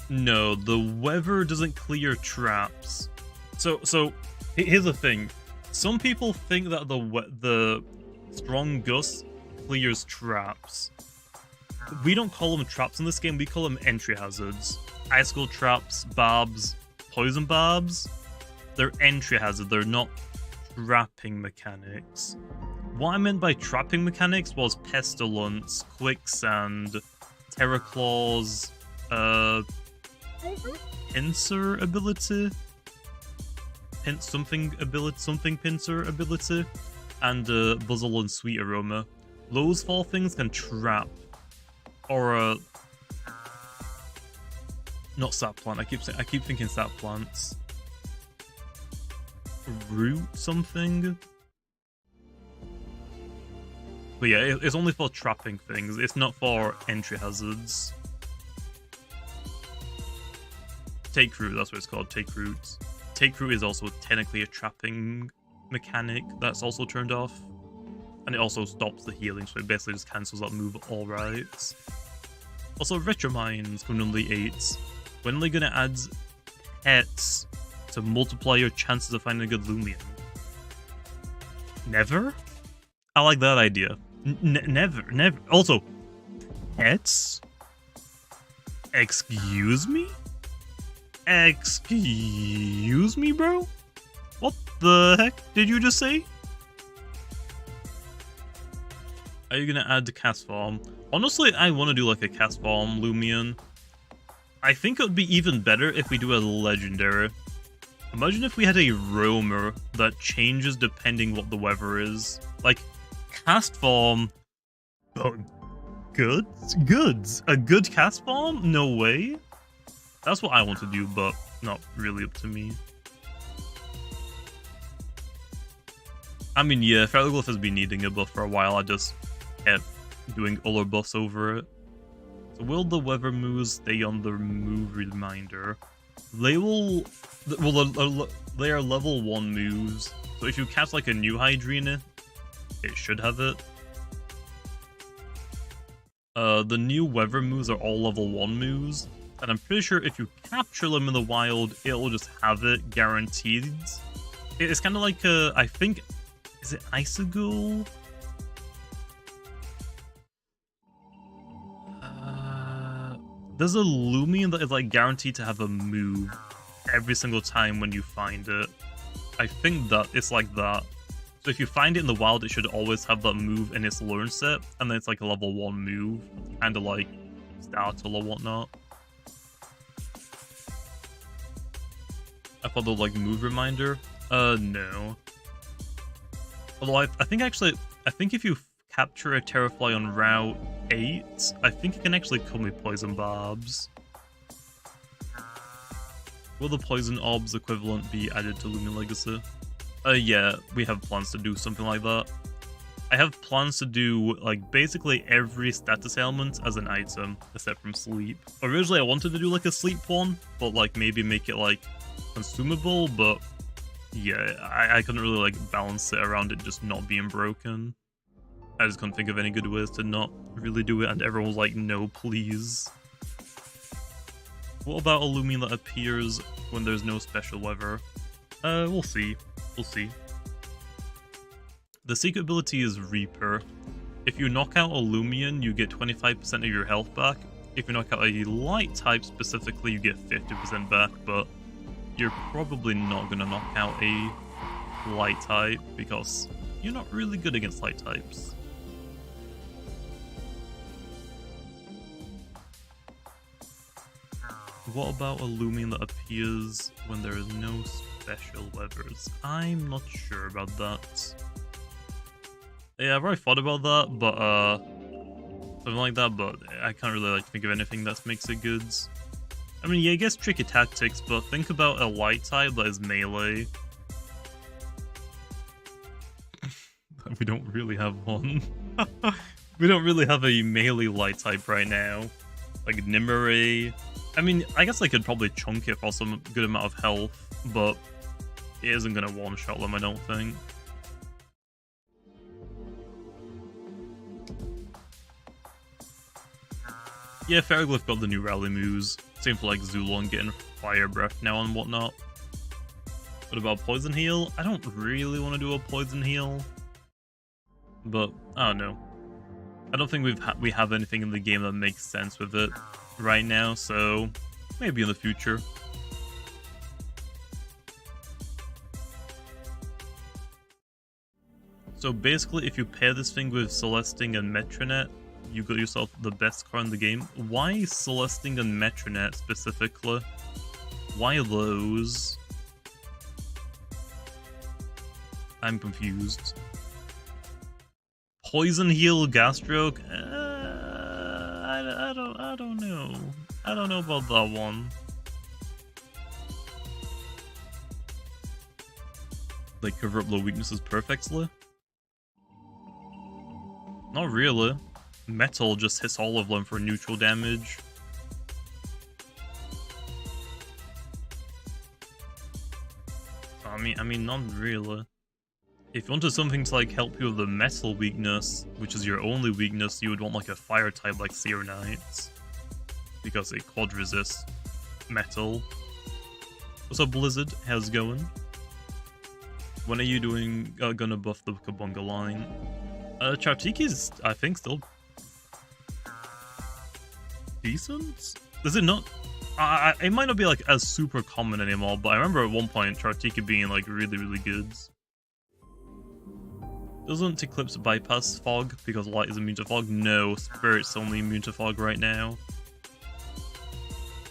No, the weather doesn't clear traps. So here's the thing. Some people think that the strong gusts clears traps. We don't call them traps in this game, we call them entry hazards. Icicle traps, barbs, poison barbs, they're entry hazards, they're not trapping mechanics. What I meant by trapping mechanics was Pestilence, Quicksand, Terror Claws, Pincer ability? Something pincer ability, and Buzzle and Sweet Aroma. Those 4 things can trap, or not sap plant. I keep thinking sap plants. Root something. But yeah, it's only for trapping things. It's not for entry hazards. Take root. That's what it's called. Take root. Take root is also technically a trapping mechanic that's also turned off. And it also stops the healing, so it basically just cancels that move alright. Also, Retromines coming on the 8s. When are they gonna add pets to multiply your chances of finding a good Lumion? Never? I like that idea. Never. Also, pets? Excuse me? Excuse me, bro? What the heck did you just say? Are you gonna add the cast farm? Honestly, I want to do like a cast farm Lumion. I think it would be even better if we do a legendary. Imagine if we had a roamer that changes depending what the weather is. Like, cast farm, but goods. A good cast farm? No way. That's what I want to do, but not really up to me. I mean, yeah, Pharoglyph has been needing a buff for a while. I just kept doing other buffs over it. So will the weather moves stay on the move reminder? They will... Well, they are level 1 moves. So if you cast like a new Hydrina, it should have it. The new weather moves are all level 1 moves. And I'm pretty sure if you capture them in the wild, it'll just have it guaranteed. It's kind of like I think, is it Icicle? There's a Lumion that is like guaranteed to have a move every single time when you find it. I think that it's like that. So if you find it in the wild, it should always have that move in its learn set, and then it's like a level 1 move, kind of like Startle or whatnot. I thought the like move reminder. No. Although I think actually, I think if you capture a Terrafly on Route 8, I think it can actually come with poison barbs. Will the poison orbs equivalent be added to Lumion Legacy? Yeah, we have plans to do something like that. I have plans to do, like, basically every status ailment as an item, except from sleep. Originally, I wanted to do, like, a sleep one, but, like, maybe make it, like, consumable, but, yeah, I couldn't really, like, balance it around it just not being broken. I just couldn't think of any good ways to not really do it, and everyone was like, no, please. What about a Lumion that appears when there's no special weather? We'll see. We'll see. The secret ability is Reaper. If you knock out a Lumion, you get 25% of your health back. If you knock out a light type specifically, you get 50% back, but you're probably not going to knock out a light type because you're not really good against light types. What about a Lumion that appears when there is no special weathers? I'm not sure about that. Yeah, I've already thought about that, but something like that, but I can't really like think of anything that makes it good. I mean, yeah, I guess tricky tactics, but think about a light type that is melee. We don't really have one. We don't really have a melee light type right now. Like Nimere. I mean, I guess I could probably chunk it for some good amount of health, but it isn't going to one-shot them, I don't think. Yeah, Pharoglyph got the new rally moves. Same for like Zulon getting fire breath now and whatnot. What about poison heal? I don't really want to do a poison heal, but I don't know. I don't think we have anything in the game that makes sense with it right now, so maybe in the future. So basically, if you pair this thing with Celesting and Metronet, you got yourself the best card in the game. Why Celesting and Metronet specifically? Why those? I'm confused. Poison heal Gastroke? I don't know. I don't know about that one. Like cover up low weaknesses perfectly? Not really. Metal just hits all of them for neutral damage. I mean, not really. If you wanted something to like help you with the metal weakness, which is your only weakness, you would want like a fire type like Seer Knights, because it quad resists metal. What's up, Blizzard? How's it going? When are you doing gonna buff the Kabunga line? Chartiki's, I think, still decent? Is it not? It might not be like as super common anymore, but I remember at one point Chartiki being like really, really good. Doesn't Eclipse bypass fog because light is immune to fog? No, Spirit's only immune to fog right now.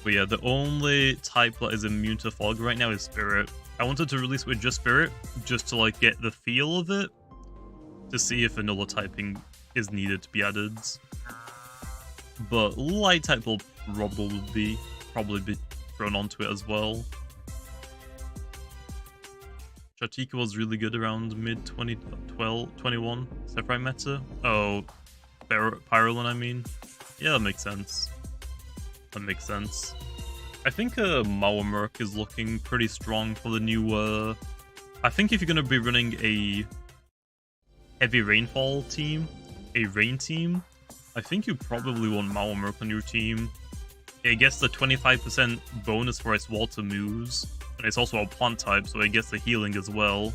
But yeah, the only type that is immune to fog right now is Spirit. I wanted to release it with just Spirit, just to like get the feel of it, to see if vanilla typing is needed to be added. But light type will probably be thrown onto it as well. Chartika was really good around mid-2021, is that right, meta? Oh, Pyrolin, I mean. Yeah, that makes sense. That makes sense. I think Mawamerk is looking pretty strong for the new... I think if you're going to be running a heavy rainfall team, a rain team, I think you probably want Mawamerk on your team. It gets the 25% bonus for its water moves. And it's also a plant type, so it gets the healing as well.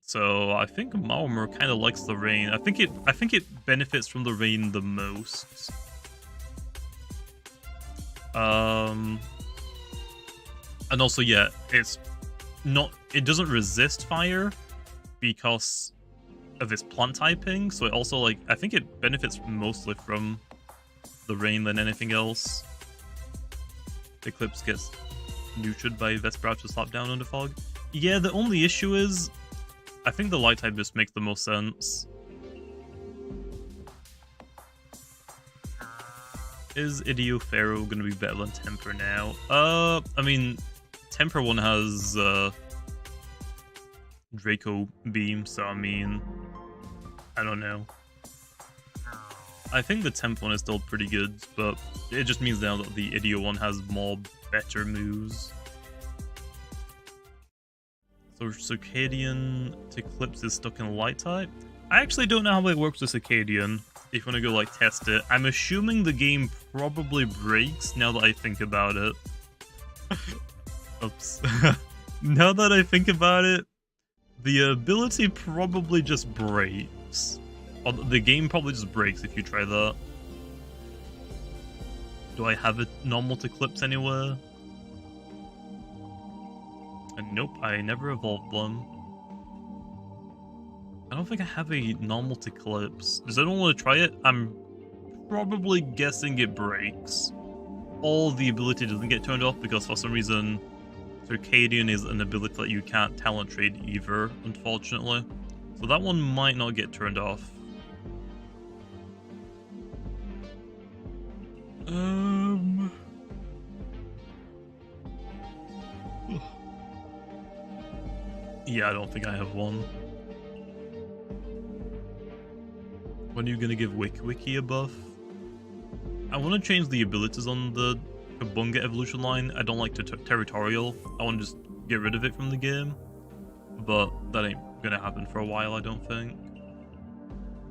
So I think Mawamerk kind of likes the rain. I think it benefits from the rain the most. And also, yeah, it doesn't resist fire because of its plant typing. So it also like I think it benefits mostly from the rain than anything else. Eclipse gets neutered by Vesper after slap down under fog. Yeah, the only issue is, I think the light type just makes the most sense. Is Idio Pharaoh gonna be better than Temper now? I mean, Temper one has Draco Beam, so I mean, I don't know. I think the Temp one is still pretty good, but it just means now that the Idio one has more better moves. So Circadian Eclipse is stuck in light type. I actually don't know how it works with Circadian. If you want to go like test it, I'm assuming the game probably breaks now that I think about it. Oops. Now that I think about it, the ability probably just breaks. Or the game probably just breaks if you try that. Do I have a normal Eclipse anywhere? Nope, I never evolved them. I don't think I have a normal Eclipse. Does anyone want to try it? I'm probably guessing it breaks. Or the ability doesn't get turned off because for some reason Circadian is an ability that you can't talent trade either, unfortunately. So that one might not get turned off. Yeah, I don't think I have one. When are you gonna give Wiki a buff? I want to change the abilities on the Kabunga evolution line. I don't like territorial. I want to just get rid of it from the game. But that ain't gonna happen for a while, I don't think.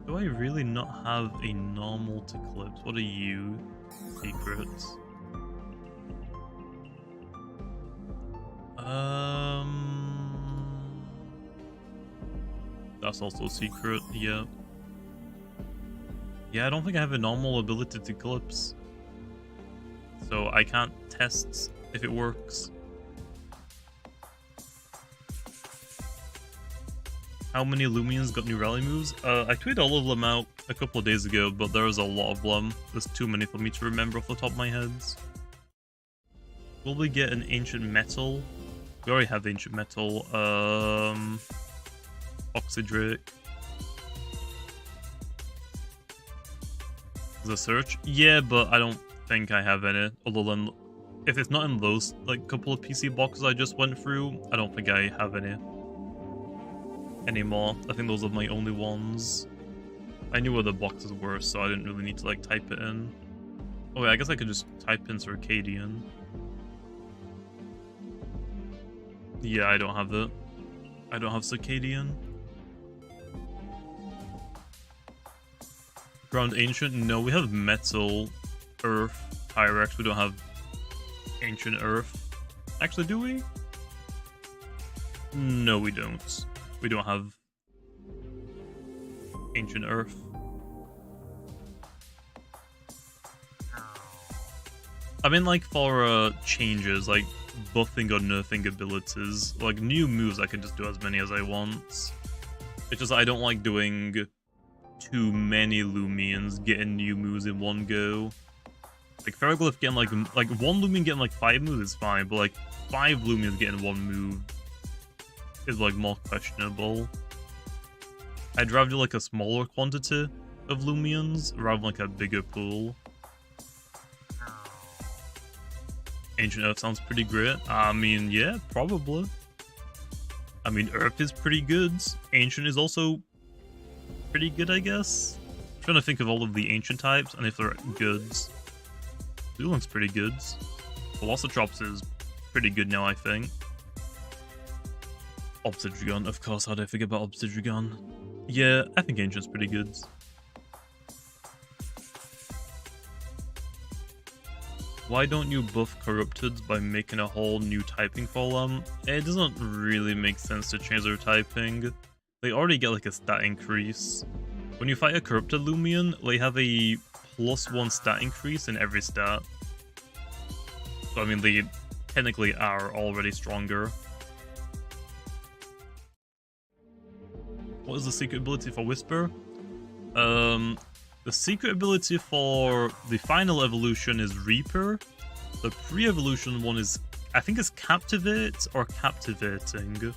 Do I really not have a normal Eclipse? What are you? Secrets. That's also a secret, yeah. Yeah, I don't think I have a normal ability to Eclipse. So I can't test if it works. How many Lumions got new rally moves? I tweeted all of them out a couple of days ago, but there was a lot of them. There's too many for me to remember off the top of my head. Will we get an ancient metal? We already have ancient metal. Oxydrake. Is a search? Yeah, but I don't think I have any. Other than if it's not in those like couple of PC boxes I just went through, I don't think I have any anymore. I think those are my only ones. I knew where the boxes were, so I didn't really need to like type it in. Oh wait, I guess I could just type in Circadian. Yeah, I don't have it. I don't have Circadian. Ground Ancient? No, we have Metal, Earth, Pyrex. We don't have Ancient Earth. Actually, do we? No, we don't. We don't have Ancient Earth. I mean, like, for changes, like buffing or nerfing abilities, like new moves, I can just do as many as I want. It's just I don't like doing too many Lumions getting new moves in one go. Like Pharoglyph getting like one Lumion getting like 5 moves is fine, but like 5 Lumions getting one move is like more questionable. I'd rather do like a smaller quantity of Lumions rather than like a bigger pool. Ancient Earth sounds pretty great. I mean, yeah, probably. I mean, Earth is pretty good. Ancient is also pretty good, I guess. I'm trying to think of all of the ancient types and if they're goods. Zulung's pretty good. Velocitrops is pretty good now, I think. Obsidian, of course, how did I forget about Obsidian? Yeah, I think Ancient's pretty good. Why don't you buff Corruptedodds by making a whole new typing for them? It doesn't really make sense to change their typing. They already get like a stat increase. When you fight a Corrupted Lumion, they have a +1 stat increase in every stat. So I mean, they technically are already stronger. What is the secret ability for Whisper? The secret ability for the final evolution is Reaper. The pre-evolution one is I think it's captivate or captivating.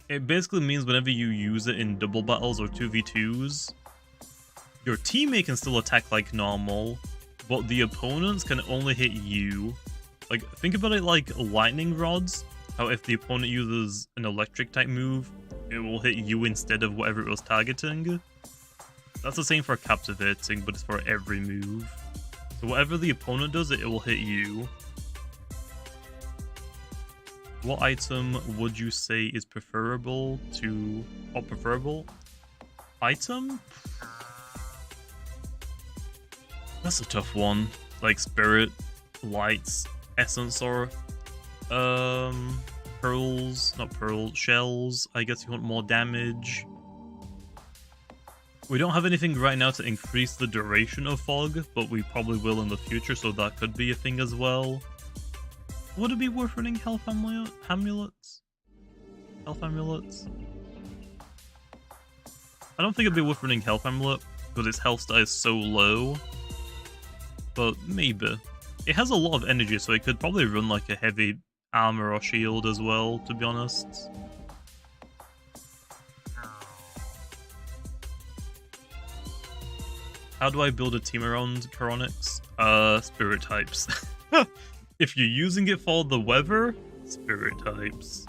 It basically means whenever you use it in double battles or 2v2s, your teammate can still attack like normal, but the opponents can only hit you. Like, think about it like lightning rods. How if the opponent uses an electric type move, it will hit you instead of whatever it was targeting. That's the same for captivating, but it's for every move. So whatever the opponent does, it will hit you. What item would you say is preferable to... or preferable? Item? That's a tough one. Like spirit, lights, essence, or... pearls, not pearls, shells. I guess you want more damage. We don't have anything right now to increase the duration of fog, but we probably will in the future, so that could be a thing as well. Would it be worth running health amulets? Health amulets? I don't think it'd be worth running health amulet, because its health stat is so low. But maybe. It has a lot of energy, so it could probably run like a heavy armor or shield as well, to be honest. How do I build a team around Charonix? Spirit types. If you're using it for the weather, spirit types.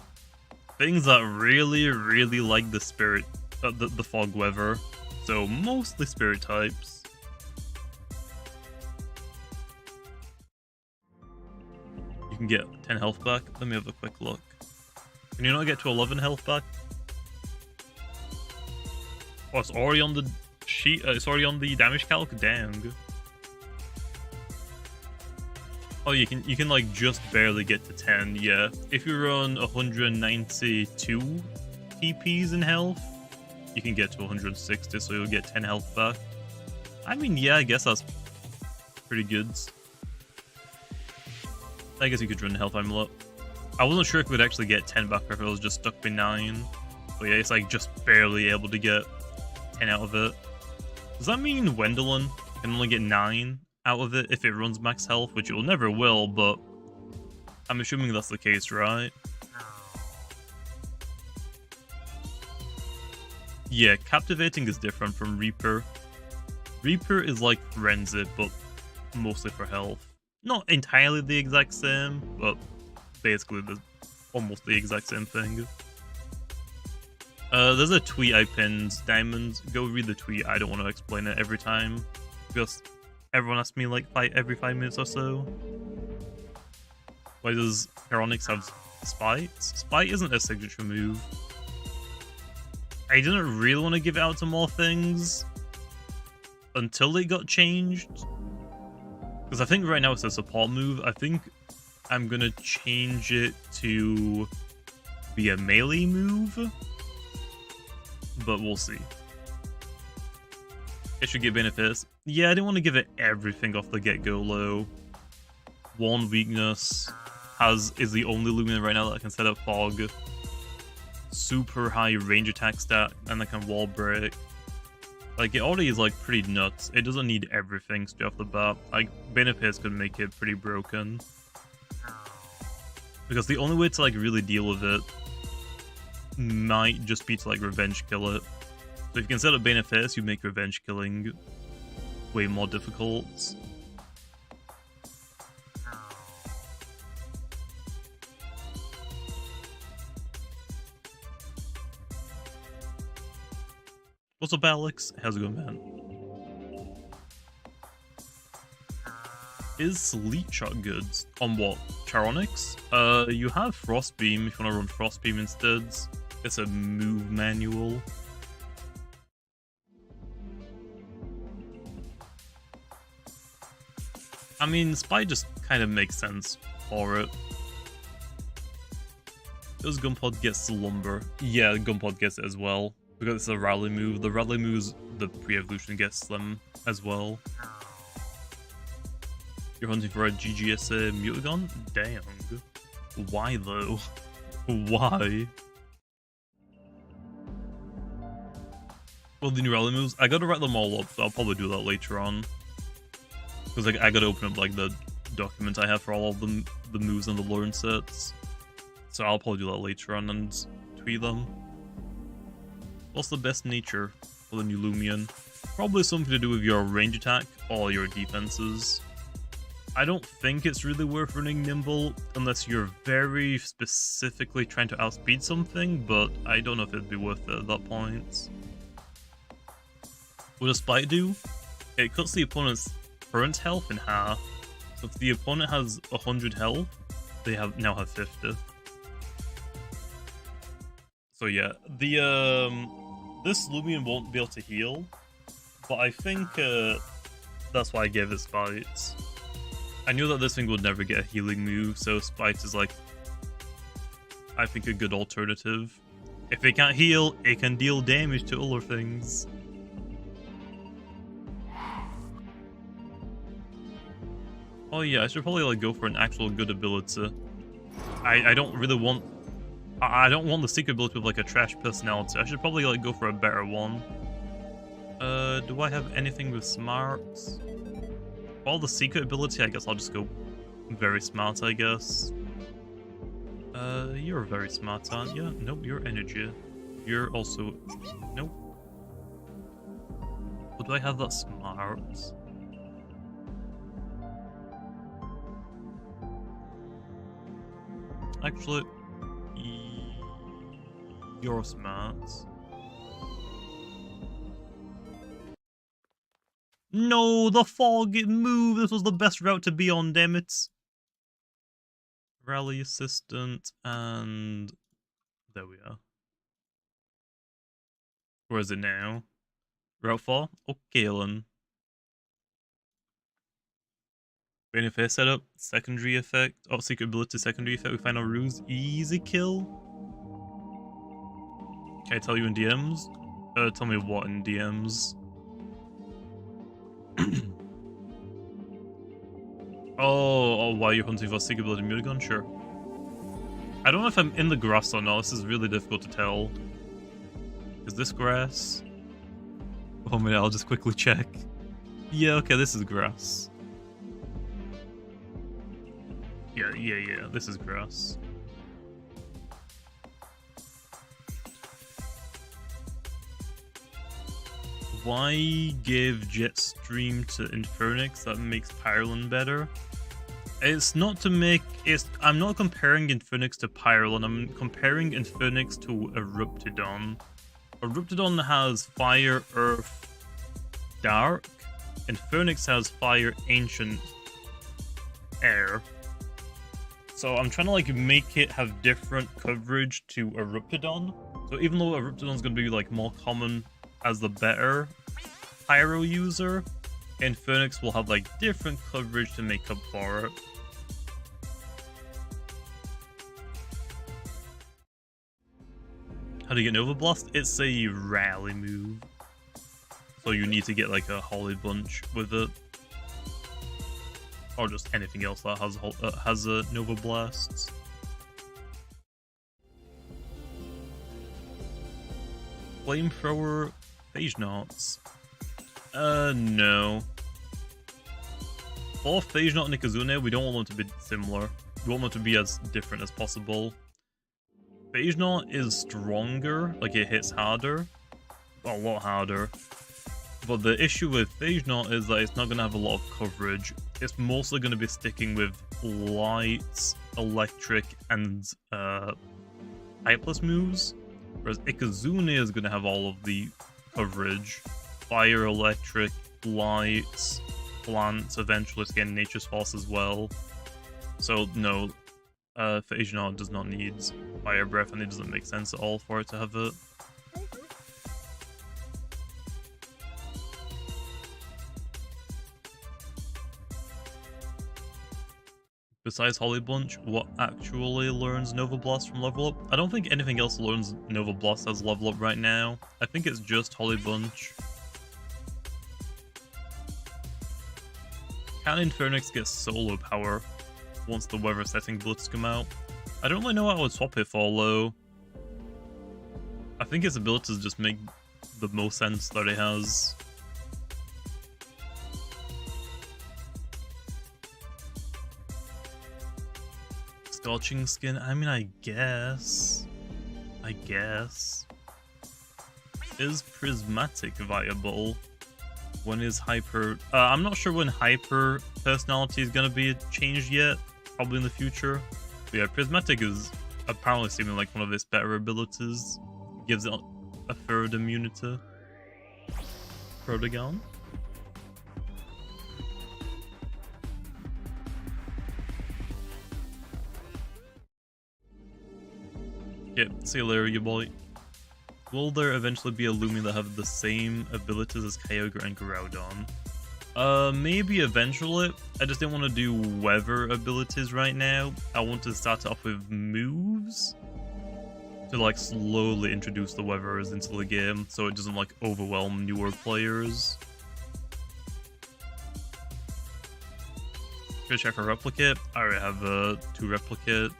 Things that really, really like the spirit, the fog weather. So mostly spirit types. You can get 10 health back. Let me have a quick look. Can you not get to 11 health back? Oh, it's already on the sheet. It's already on the damage calc. Dang. Oh, you can like just barely get to 10. Yeah, if you run 192 TPs in health, you can get to 160, so you'll get 10 health back. I mean, yeah, I guess that's pretty good. I guess you could run health amulet. I wasn't sure if we'd actually get 10 back or if it was just stuck with 9. But yeah, it's like just barely able to get 10 out of it. Does that mean Wendelin can only get 9 out of it if it runs max health, which it will never will, but I'm assuming that's the case, right? Yeah, captivating is different from Reaper. Reaper is like Frenzy, but mostly for health. Not entirely the exact same, but basically almost the exact same thing. There's a tweet I pinned, Diamond. Go read the tweet. I don't want to explain it every time, because everyone asks me like every 5 minutes or so. Why does Charonix have Spite? Spite isn't a signature move. I didn't really want to give it out to more things until it got changed. Because I think right now it's a support move. I think I'm going to change it to be a melee move. But we'll see. It should get benefits. Yeah, I didn't want to give it everything off the get-go low. One weakness is the only Lumion right now that can set up fog. Super high range attack stat, and that can wall break. Like, it already is like pretty nuts. It doesn't need everything straight off the bat. Like, benefits could make it pretty broken. Because the only way to like really deal with it might just be to like revenge kill it. So if you can set up benefits, you make revenge killing way more difficult. What's up, Alex? How's it going, man? Is Sleet Shot good? On what? Charonix? You have Frostbeam if you want to run Frostbeam instead. It's a move manual. I mean, Spy just kind of makes sense for it. Does Gunpod get Slumber? Yeah, Gunpod gets it as well. Because it's a rally move. The rally moves, the pre-evolution gets Slim as well. You're hunting for a GGSA Mutagon? Dang. Why though? Why? Well, the new rally moves, I gotta write them all up, so I'll probably do that later on. Because like, I gotta open up like the document I have for all of the moves and the learn sets. So I'll probably do that later on and tweet them. What's the best nature for the new Lumion? Probably something to do with your range attack or your defenses. I don't think it's really worth running Nimble unless you're very specifically trying to outspeed something, but I don't know if it'd be worth it at that point. What does Spite do? It cuts the opponent's current health in half. So if the opponent has 100 health, they now have 50. So yeah, this Lumion won't be able to heal, but I think that's why I gave it Spite. I knew that this thing would never get a healing move, so Spite is like, I think, a good alternative. If it can't heal, it can deal damage to other things. Oh yeah, I should probably like go for an actual good ability. I don't really want... I don't want the secret ability with like a trash personality. I should probably like go for a better one. Do I have anything with smarts? All the secret ability, I guess I'll just go very smart, I guess. You're very smart, aren't you? Nope, you're energy. You're also... Nope. But do I have that smart? Actually... You're smart. No, the fog move. This was the best route to be on, damn it. Rally assistant and there we are. Where is it now? Route 4? Okay, then. Benefit setup, secondary effect. Oh, secret ability, secondary effect. We find our ruse. Easy kill. Can I tell you in DMs? Tell me what in DMs. Oh, why you're hunting for secret ability Mutigun? Sure. I don't know if I'm in the grass or not. This is really difficult to tell. Is this grass? Oh man, I'll just quickly check. Yeah, okay, this is grass. Yeah, this is grass. Why give Jetstream to Infernix? That makes Pyrelon better. It's not to make... I'm not comparing Infernix to Pyrelon, I'm comparing Infernix to Corruptedodds. Corruptedodds has Fire, Earth, Dark. Infernix has Fire, Ancient, Air. So I'm trying to like make it have different coverage to Corruptedodds. So even though Corruptedodds is going to be like more common as the better Pyro user, Infernix will have like different coverage to make up for it. How do you get Nova Blast? It's a rally move. So you need to get like a Holly Bunch with it. Or just anything else that has a Nova Blast. Flamethrower, Phage Knots. No. For Phage Knot and Nikazune, we don't want them to be similar. We want them to be as different as possible. Phage Knot is stronger, like it hits harder. A lot harder. But the issue with Phage Knot is that it's not going to have a lot of coverage. It's mostly going to be sticking with light, electric, and typeless moves. Whereas Ikazune is going to have all of the coverage. Fire, electric, light, plants, eventually it's getting Nature's Force as well. So no, Phage Knot does not need Fire Breath, and it doesn't make sense at all for it to have it. Besides Holly Bunch, what actually learns Nova Blast from level up? I don't think anything else learns Nova Blast as level up right now. I think it's just Holly Bunch. Can Infernix get solo power once the weather setting abilities come out? I don't really know what I would swap it for though. I think its abilities just make the most sense that it has. Scorching skin? I mean, I guess. Is prismatic viable? When is hyper... I'm not sure when hyper personality is going to be changed yet. Probably in the future. But yeah, prismatic is apparently seeming like one of its better abilities. Gives it a third immunity. Protagon. Yeah, see you later, you boy. Will there eventually be a Lumion that have the same abilities as Kyogre and Groudon? Maybe eventually. I just didn't want to do weather abilities right now. I want to start off with moves to like slowly introduce the weathers into the game so it doesn't like overwhelm newer players. Gonna check for replicate. I already have 2 replicate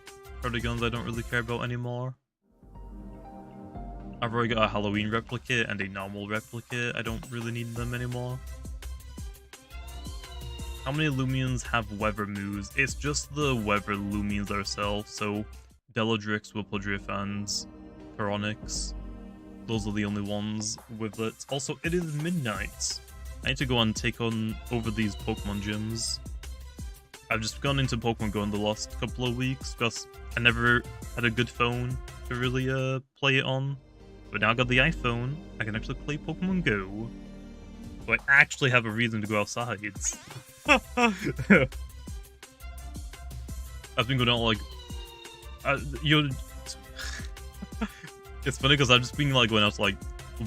Protagons I don't really care about anymore. I've already got a Halloween replicate and a normal replicate. I don't really need them anymore. How many Lumions have weather moves? It's just the weather Lumions themselves, so Deladrix, Whippledrift, and Pyronics. Those are the only ones with it. Also, it is midnight. I need to go and take on over these Pokemon gyms. I've just gone into Pokemon Go in the last couple of weeks because I never had a good phone to really play it on. But now I got the iPhone, I can actually play Pokemon Go. So I actually have a reason to go outside. I've been going out like... It's funny because I've just been like going out to like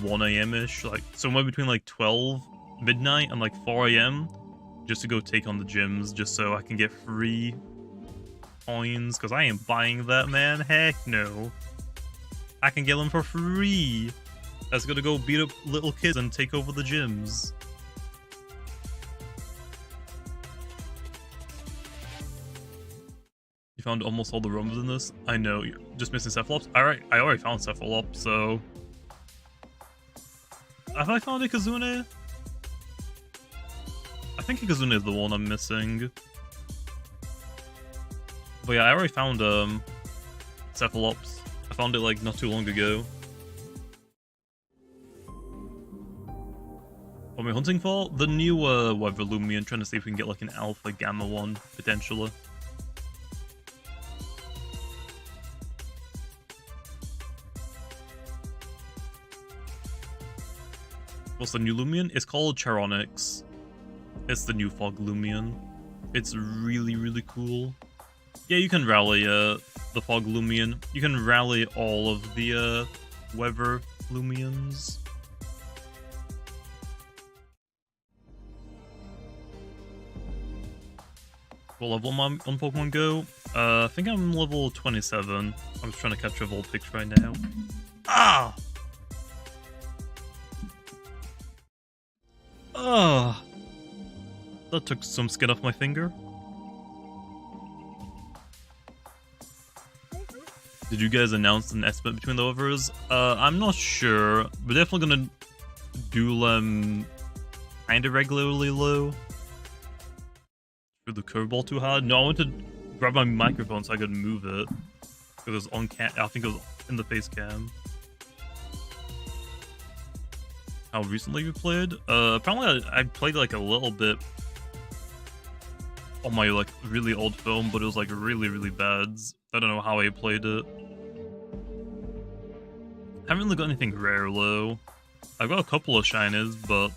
1 AM-ish, like somewhere between like 12 midnight and like 4 AM, just to go take on the gyms, just so I can get free coins, because I ain't buying that, man. Heck no. I can get them for free. That's gonna go beat up little kids and take over the gyms. You found almost all the rooms in this? I know, you're just missing Cephalops. I already found Cephalops, so... Have I found Ikazune? I think Ikazune is the one I'm missing. But yeah, I already found Cephalops. I found it like not too long ago. What am I hunting for? The new weather Lumion, trying to see if we can get like an alpha gamma one, potentially. What's the new Lumion? It's called Charonix. It's the new fog Lumion. It's really, really cool. Yeah, you can rally the fog Lumion. You can rally all of the weather Lumions. What level am I on Pokemon Go? I think I'm level 27. I'm just trying to capture Vulpix right now. Ah! Ah! That took some skin off my finger. Did you guys announce an estimate between the overs? I'm not sure. We're definitely gonna do them kinda regularly low. Threw the curveball too hard? No, I want to grab my microphone so I could move it. Because it was on cam. I think it was in the face cam. How recently you played? Apparently I played like a little bit on my like really old phone, but it was like really, really bad. I don't know how I played it. Haven't really got anything rare though. I've got a couple of shinies, but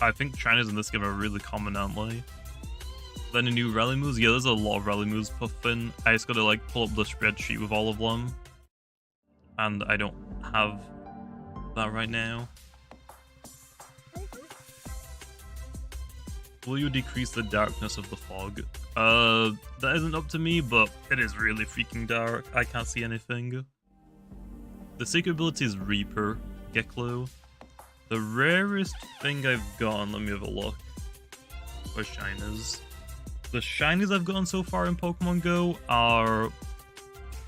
I think shinies in this game are really common, aren't they? Then a new rally moves? Yeah, there's a lot of rally moves puffing. I just gotta like pull up the spreadsheet with all of them. And I don't have that right now. Will you decrease the darkness of the fog? That isn't up to me, but it is really freaking dark. I can't see anything. The secret ability is Reaper, Geklo. The rarest thing I've gotten, let me have a look. Where's shinies? The shinies I've gotten so far in Pokemon Go are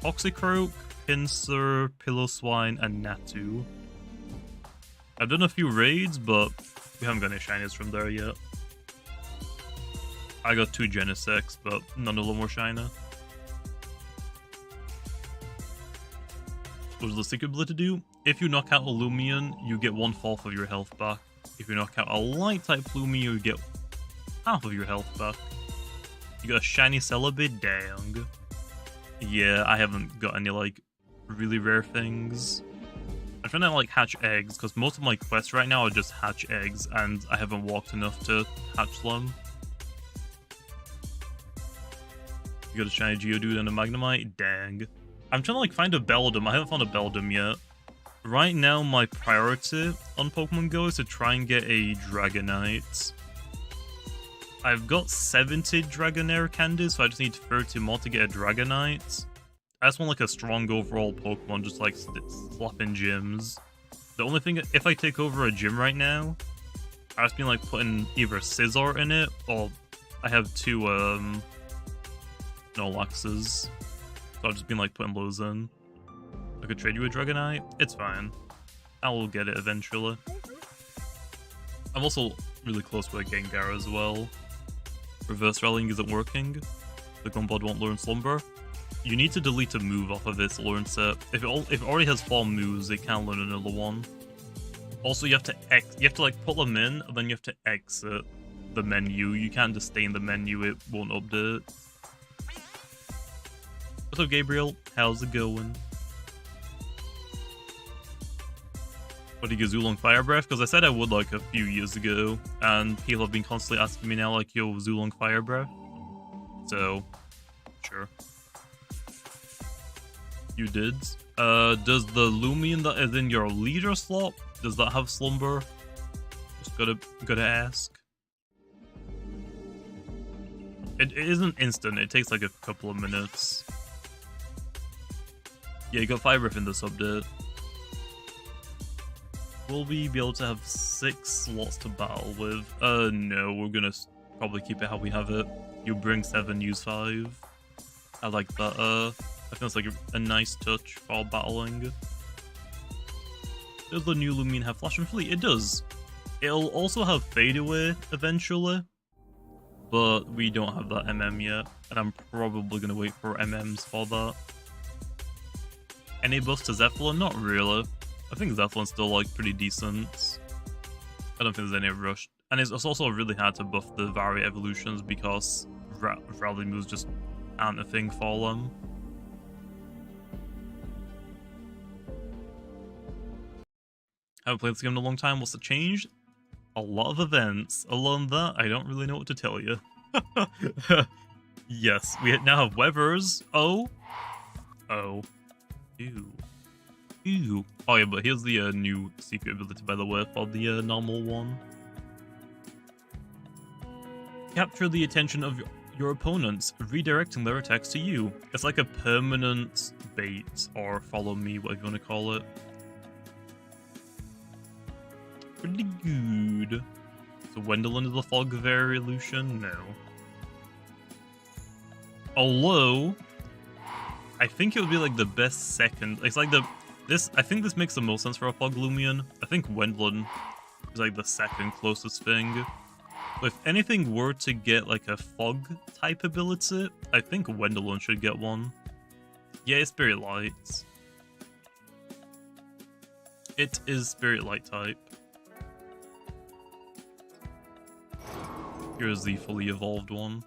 Toxicroak, Pinsir, Piloswine, and Natu. I've done a few raids, but we haven't got any shinies from there yet. I got 2 Genesects, but none of them were shiny. What does the secret ability do? If you knock out a Lumion, you get 1/4 of your health back. If you knock out a light type Lumion, you get half of your health back. You got a shiny Celebi? Dang. Yeah, I haven't got any, like, really rare things. I'm trying to, like, hatch eggs, because most of my quests right now are just hatch eggs, and I haven't walked enough to hatch them. You got a shiny Geodude and a Magnemite? Dang. I'm trying to, like, find a Beldum. I haven't found a Beldum yet. Right now, my priority on Pokemon Go is to try and get a Dragonite. I've got 70 Dragonair candies, so I just need 30 more to get a Dragonite. I just want, like, a strong overall Pokemon, just, like, slapping gyms. The only thing, if I take over a gym right now, I've just been, like, putting either Scizor in it, or I have 2, Nolaxes. So I've just been, like, putting those in. I could trade you a Dragonite. It's fine. I will get it eventually. I'm also really close with a Gengar as well. Reverse rallying isn't working. The Gumball won't learn Slumber. You need to delete a move off of its learn set. If it already has 4 moves, it can't learn another one. Also, you have to like put them in, and then you have to exit the menu. You can't just stay in the menu; it won't update. What's up, Gabriel? How's it going? What do you get, Zulong Fire Breath? Because I said I would, like, a few years ago, and people have been constantly asking me now, like, yo, Zulong Fire Breath? So, sure. You did. Does the Lumion that is in your leader slot, does that have Slumber? Just gotta ask. It isn't instant, it takes, like, a couple of minutes. Yeah, you got Fire Breath in this update. Will we be able to have 6 slots to battle with? No, we're gonna probably keep it how we have it. You bring 7, use 5. I like that, I think that's like a nice touch for battling. Does the new Lumion have Flash and Fleet? It does. It'll also have Fade Away eventually, but we don't have that MM yet, and I'm probably gonna wait for MMs for that. Any buffs to Zeppelin? Not really. I think Zeppelin's still, like, pretty decent. I don't think there's any rush. And it's also really hard to buff the Vari evolutions because rally moves just aren't a thing for them. Haven't played this game in a long time. What's the change? A lot of events. Along that, I don't really know what to tell you. Yes, we now have Weathers. Oh. Ew. Ew. Oh yeah, but here's the new secret ability, by the way, for the normal one. Capture the attention of your opponents, redirecting their attacks to you. It's like a permanent bait, or follow me, whatever you want to call it. Pretty good. So Wendelin is the fog variation? No. Although, I think it would be like the best second. It's like I think this makes the most sense for a fog Lumion. I think Wendelin is like the second closest thing. But if anything were to get like a fog type ability, I think Wendelin should get one. Yeah, it's Spirit Light. It is Spirit Light type. Here's the fully evolved one.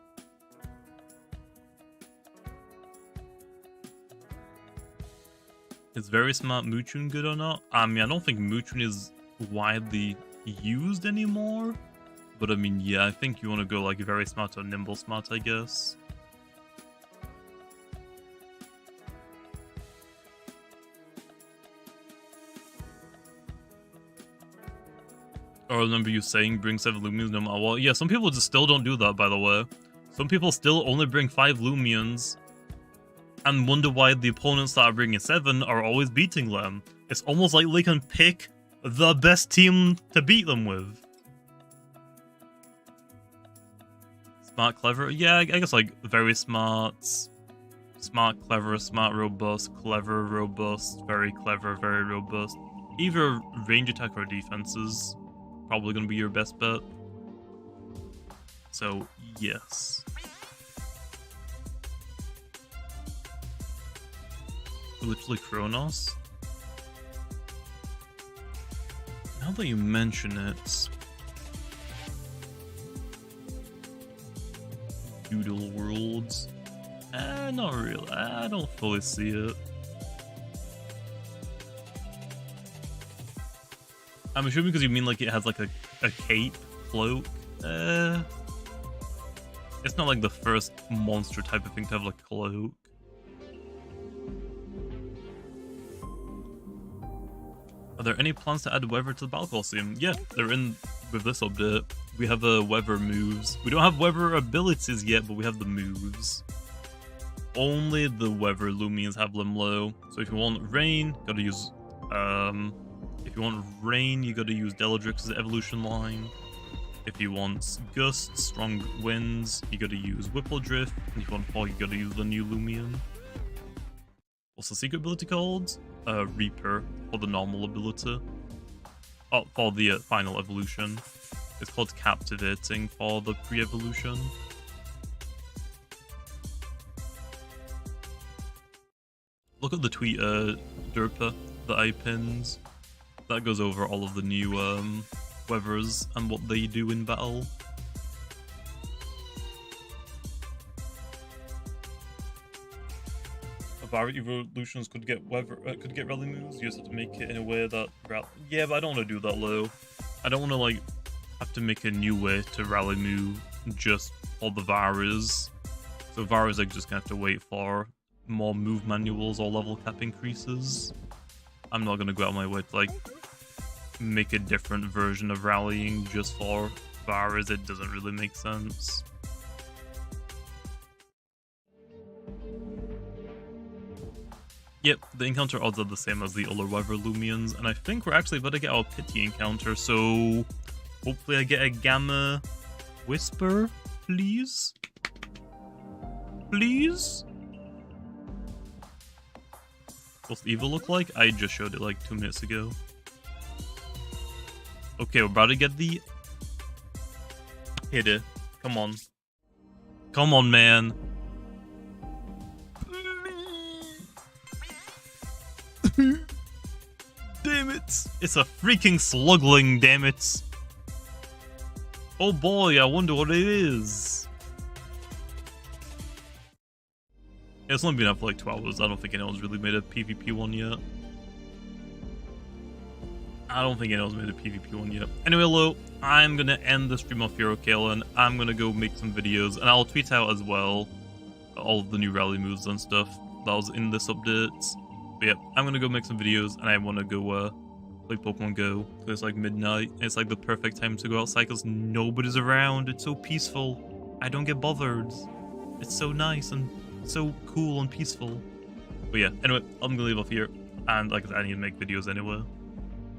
Is Very Smart Moochun good or not? I mean, I don't think Moochun is widely used anymore. But I mean, yeah, I think you want to go like Very Smart or Nimble Smart, I guess. I remember you saying bring 7 Lumions no matter what. Yeah, some people just still don't do that, by the way. Some people still only bring 5 Lumions and wonder why the opponents that are bringing 7 are always beating them. It's almost like they can pick the best team to beat them with. Smart, clever? Yeah, I guess like very smart, smart, clever, smart, robust, clever, robust, very clever, very robust. Either range attack or defense is probably going to be your best bet. So, yes. Literally Kronos. Now that you mention it, Doodle Worlds. Not really. I don't fully see it. I'm assuming because you mean like it has like a cape, cloak. It's not like the first monster type of thing to have like cloak. Are there any plans to add weather to the Battle Colosseum? Yeah, they're in with this update. We have the weather moves. We don't have weather abilities yet, but we have the moves. Only the weather Lumions have Limlow. So if you want rain, gotta use if you want rain, you gotta use Deladrix's evolution line. If you want gusts, strong winds, you gotta use Whippledrift. And if you want fog, you gotta use the new Lumion. What's the secret ability called? Reaper, for the normal ability. Oh, for the final evolution. It's called Captivating for the pre-evolution. Look at the tweet, Derpa, that I pinned. That goes over all of the new weathers and what they do in battle. Variety evolutions could get rally moves. You just have to make it in a way that yeah, but I don't want to do that low. I don't want to like have to make a new way to rally move just for the Varas. So Varas are just gonna have to wait for more move manuals or level cap increases. I'm not gonna go out of my way to like make a different version of rallying just for Varas. It doesn't really make sense. Yep, the encounter odds are the same as the other weather Lumions, and I think we're actually about to get our pity encounter, so hopefully I get a Gamma Whisper, please? Please? What's the evil look like? I just showed it like 2 minutes ago. Okay, we're about to get the... Hit it. Come on. Come on, man. Damn it! It's a freaking slugling, damn it! Oh boy, I wonder what it is. It's only been up for like 2 hours. I don't think anyone's really made a PvP one yet. Anyway, hello. I'm gonna end the stream off here, okay, and I'm gonna go make some videos, and I'll tweet out as well all of the new rally moves and stuff that was in this update. But yeah, I'm gonna go make some videos, and I wanna go play Pokemon Go. So it's like midnight. It's like the perfect time to go outside because nobody's around. It's so peaceful. I don't get bothered. It's so nice and so cool and peaceful. But yeah, anyway, I'm gonna leave off here. And like I said, I need to make videos anyway.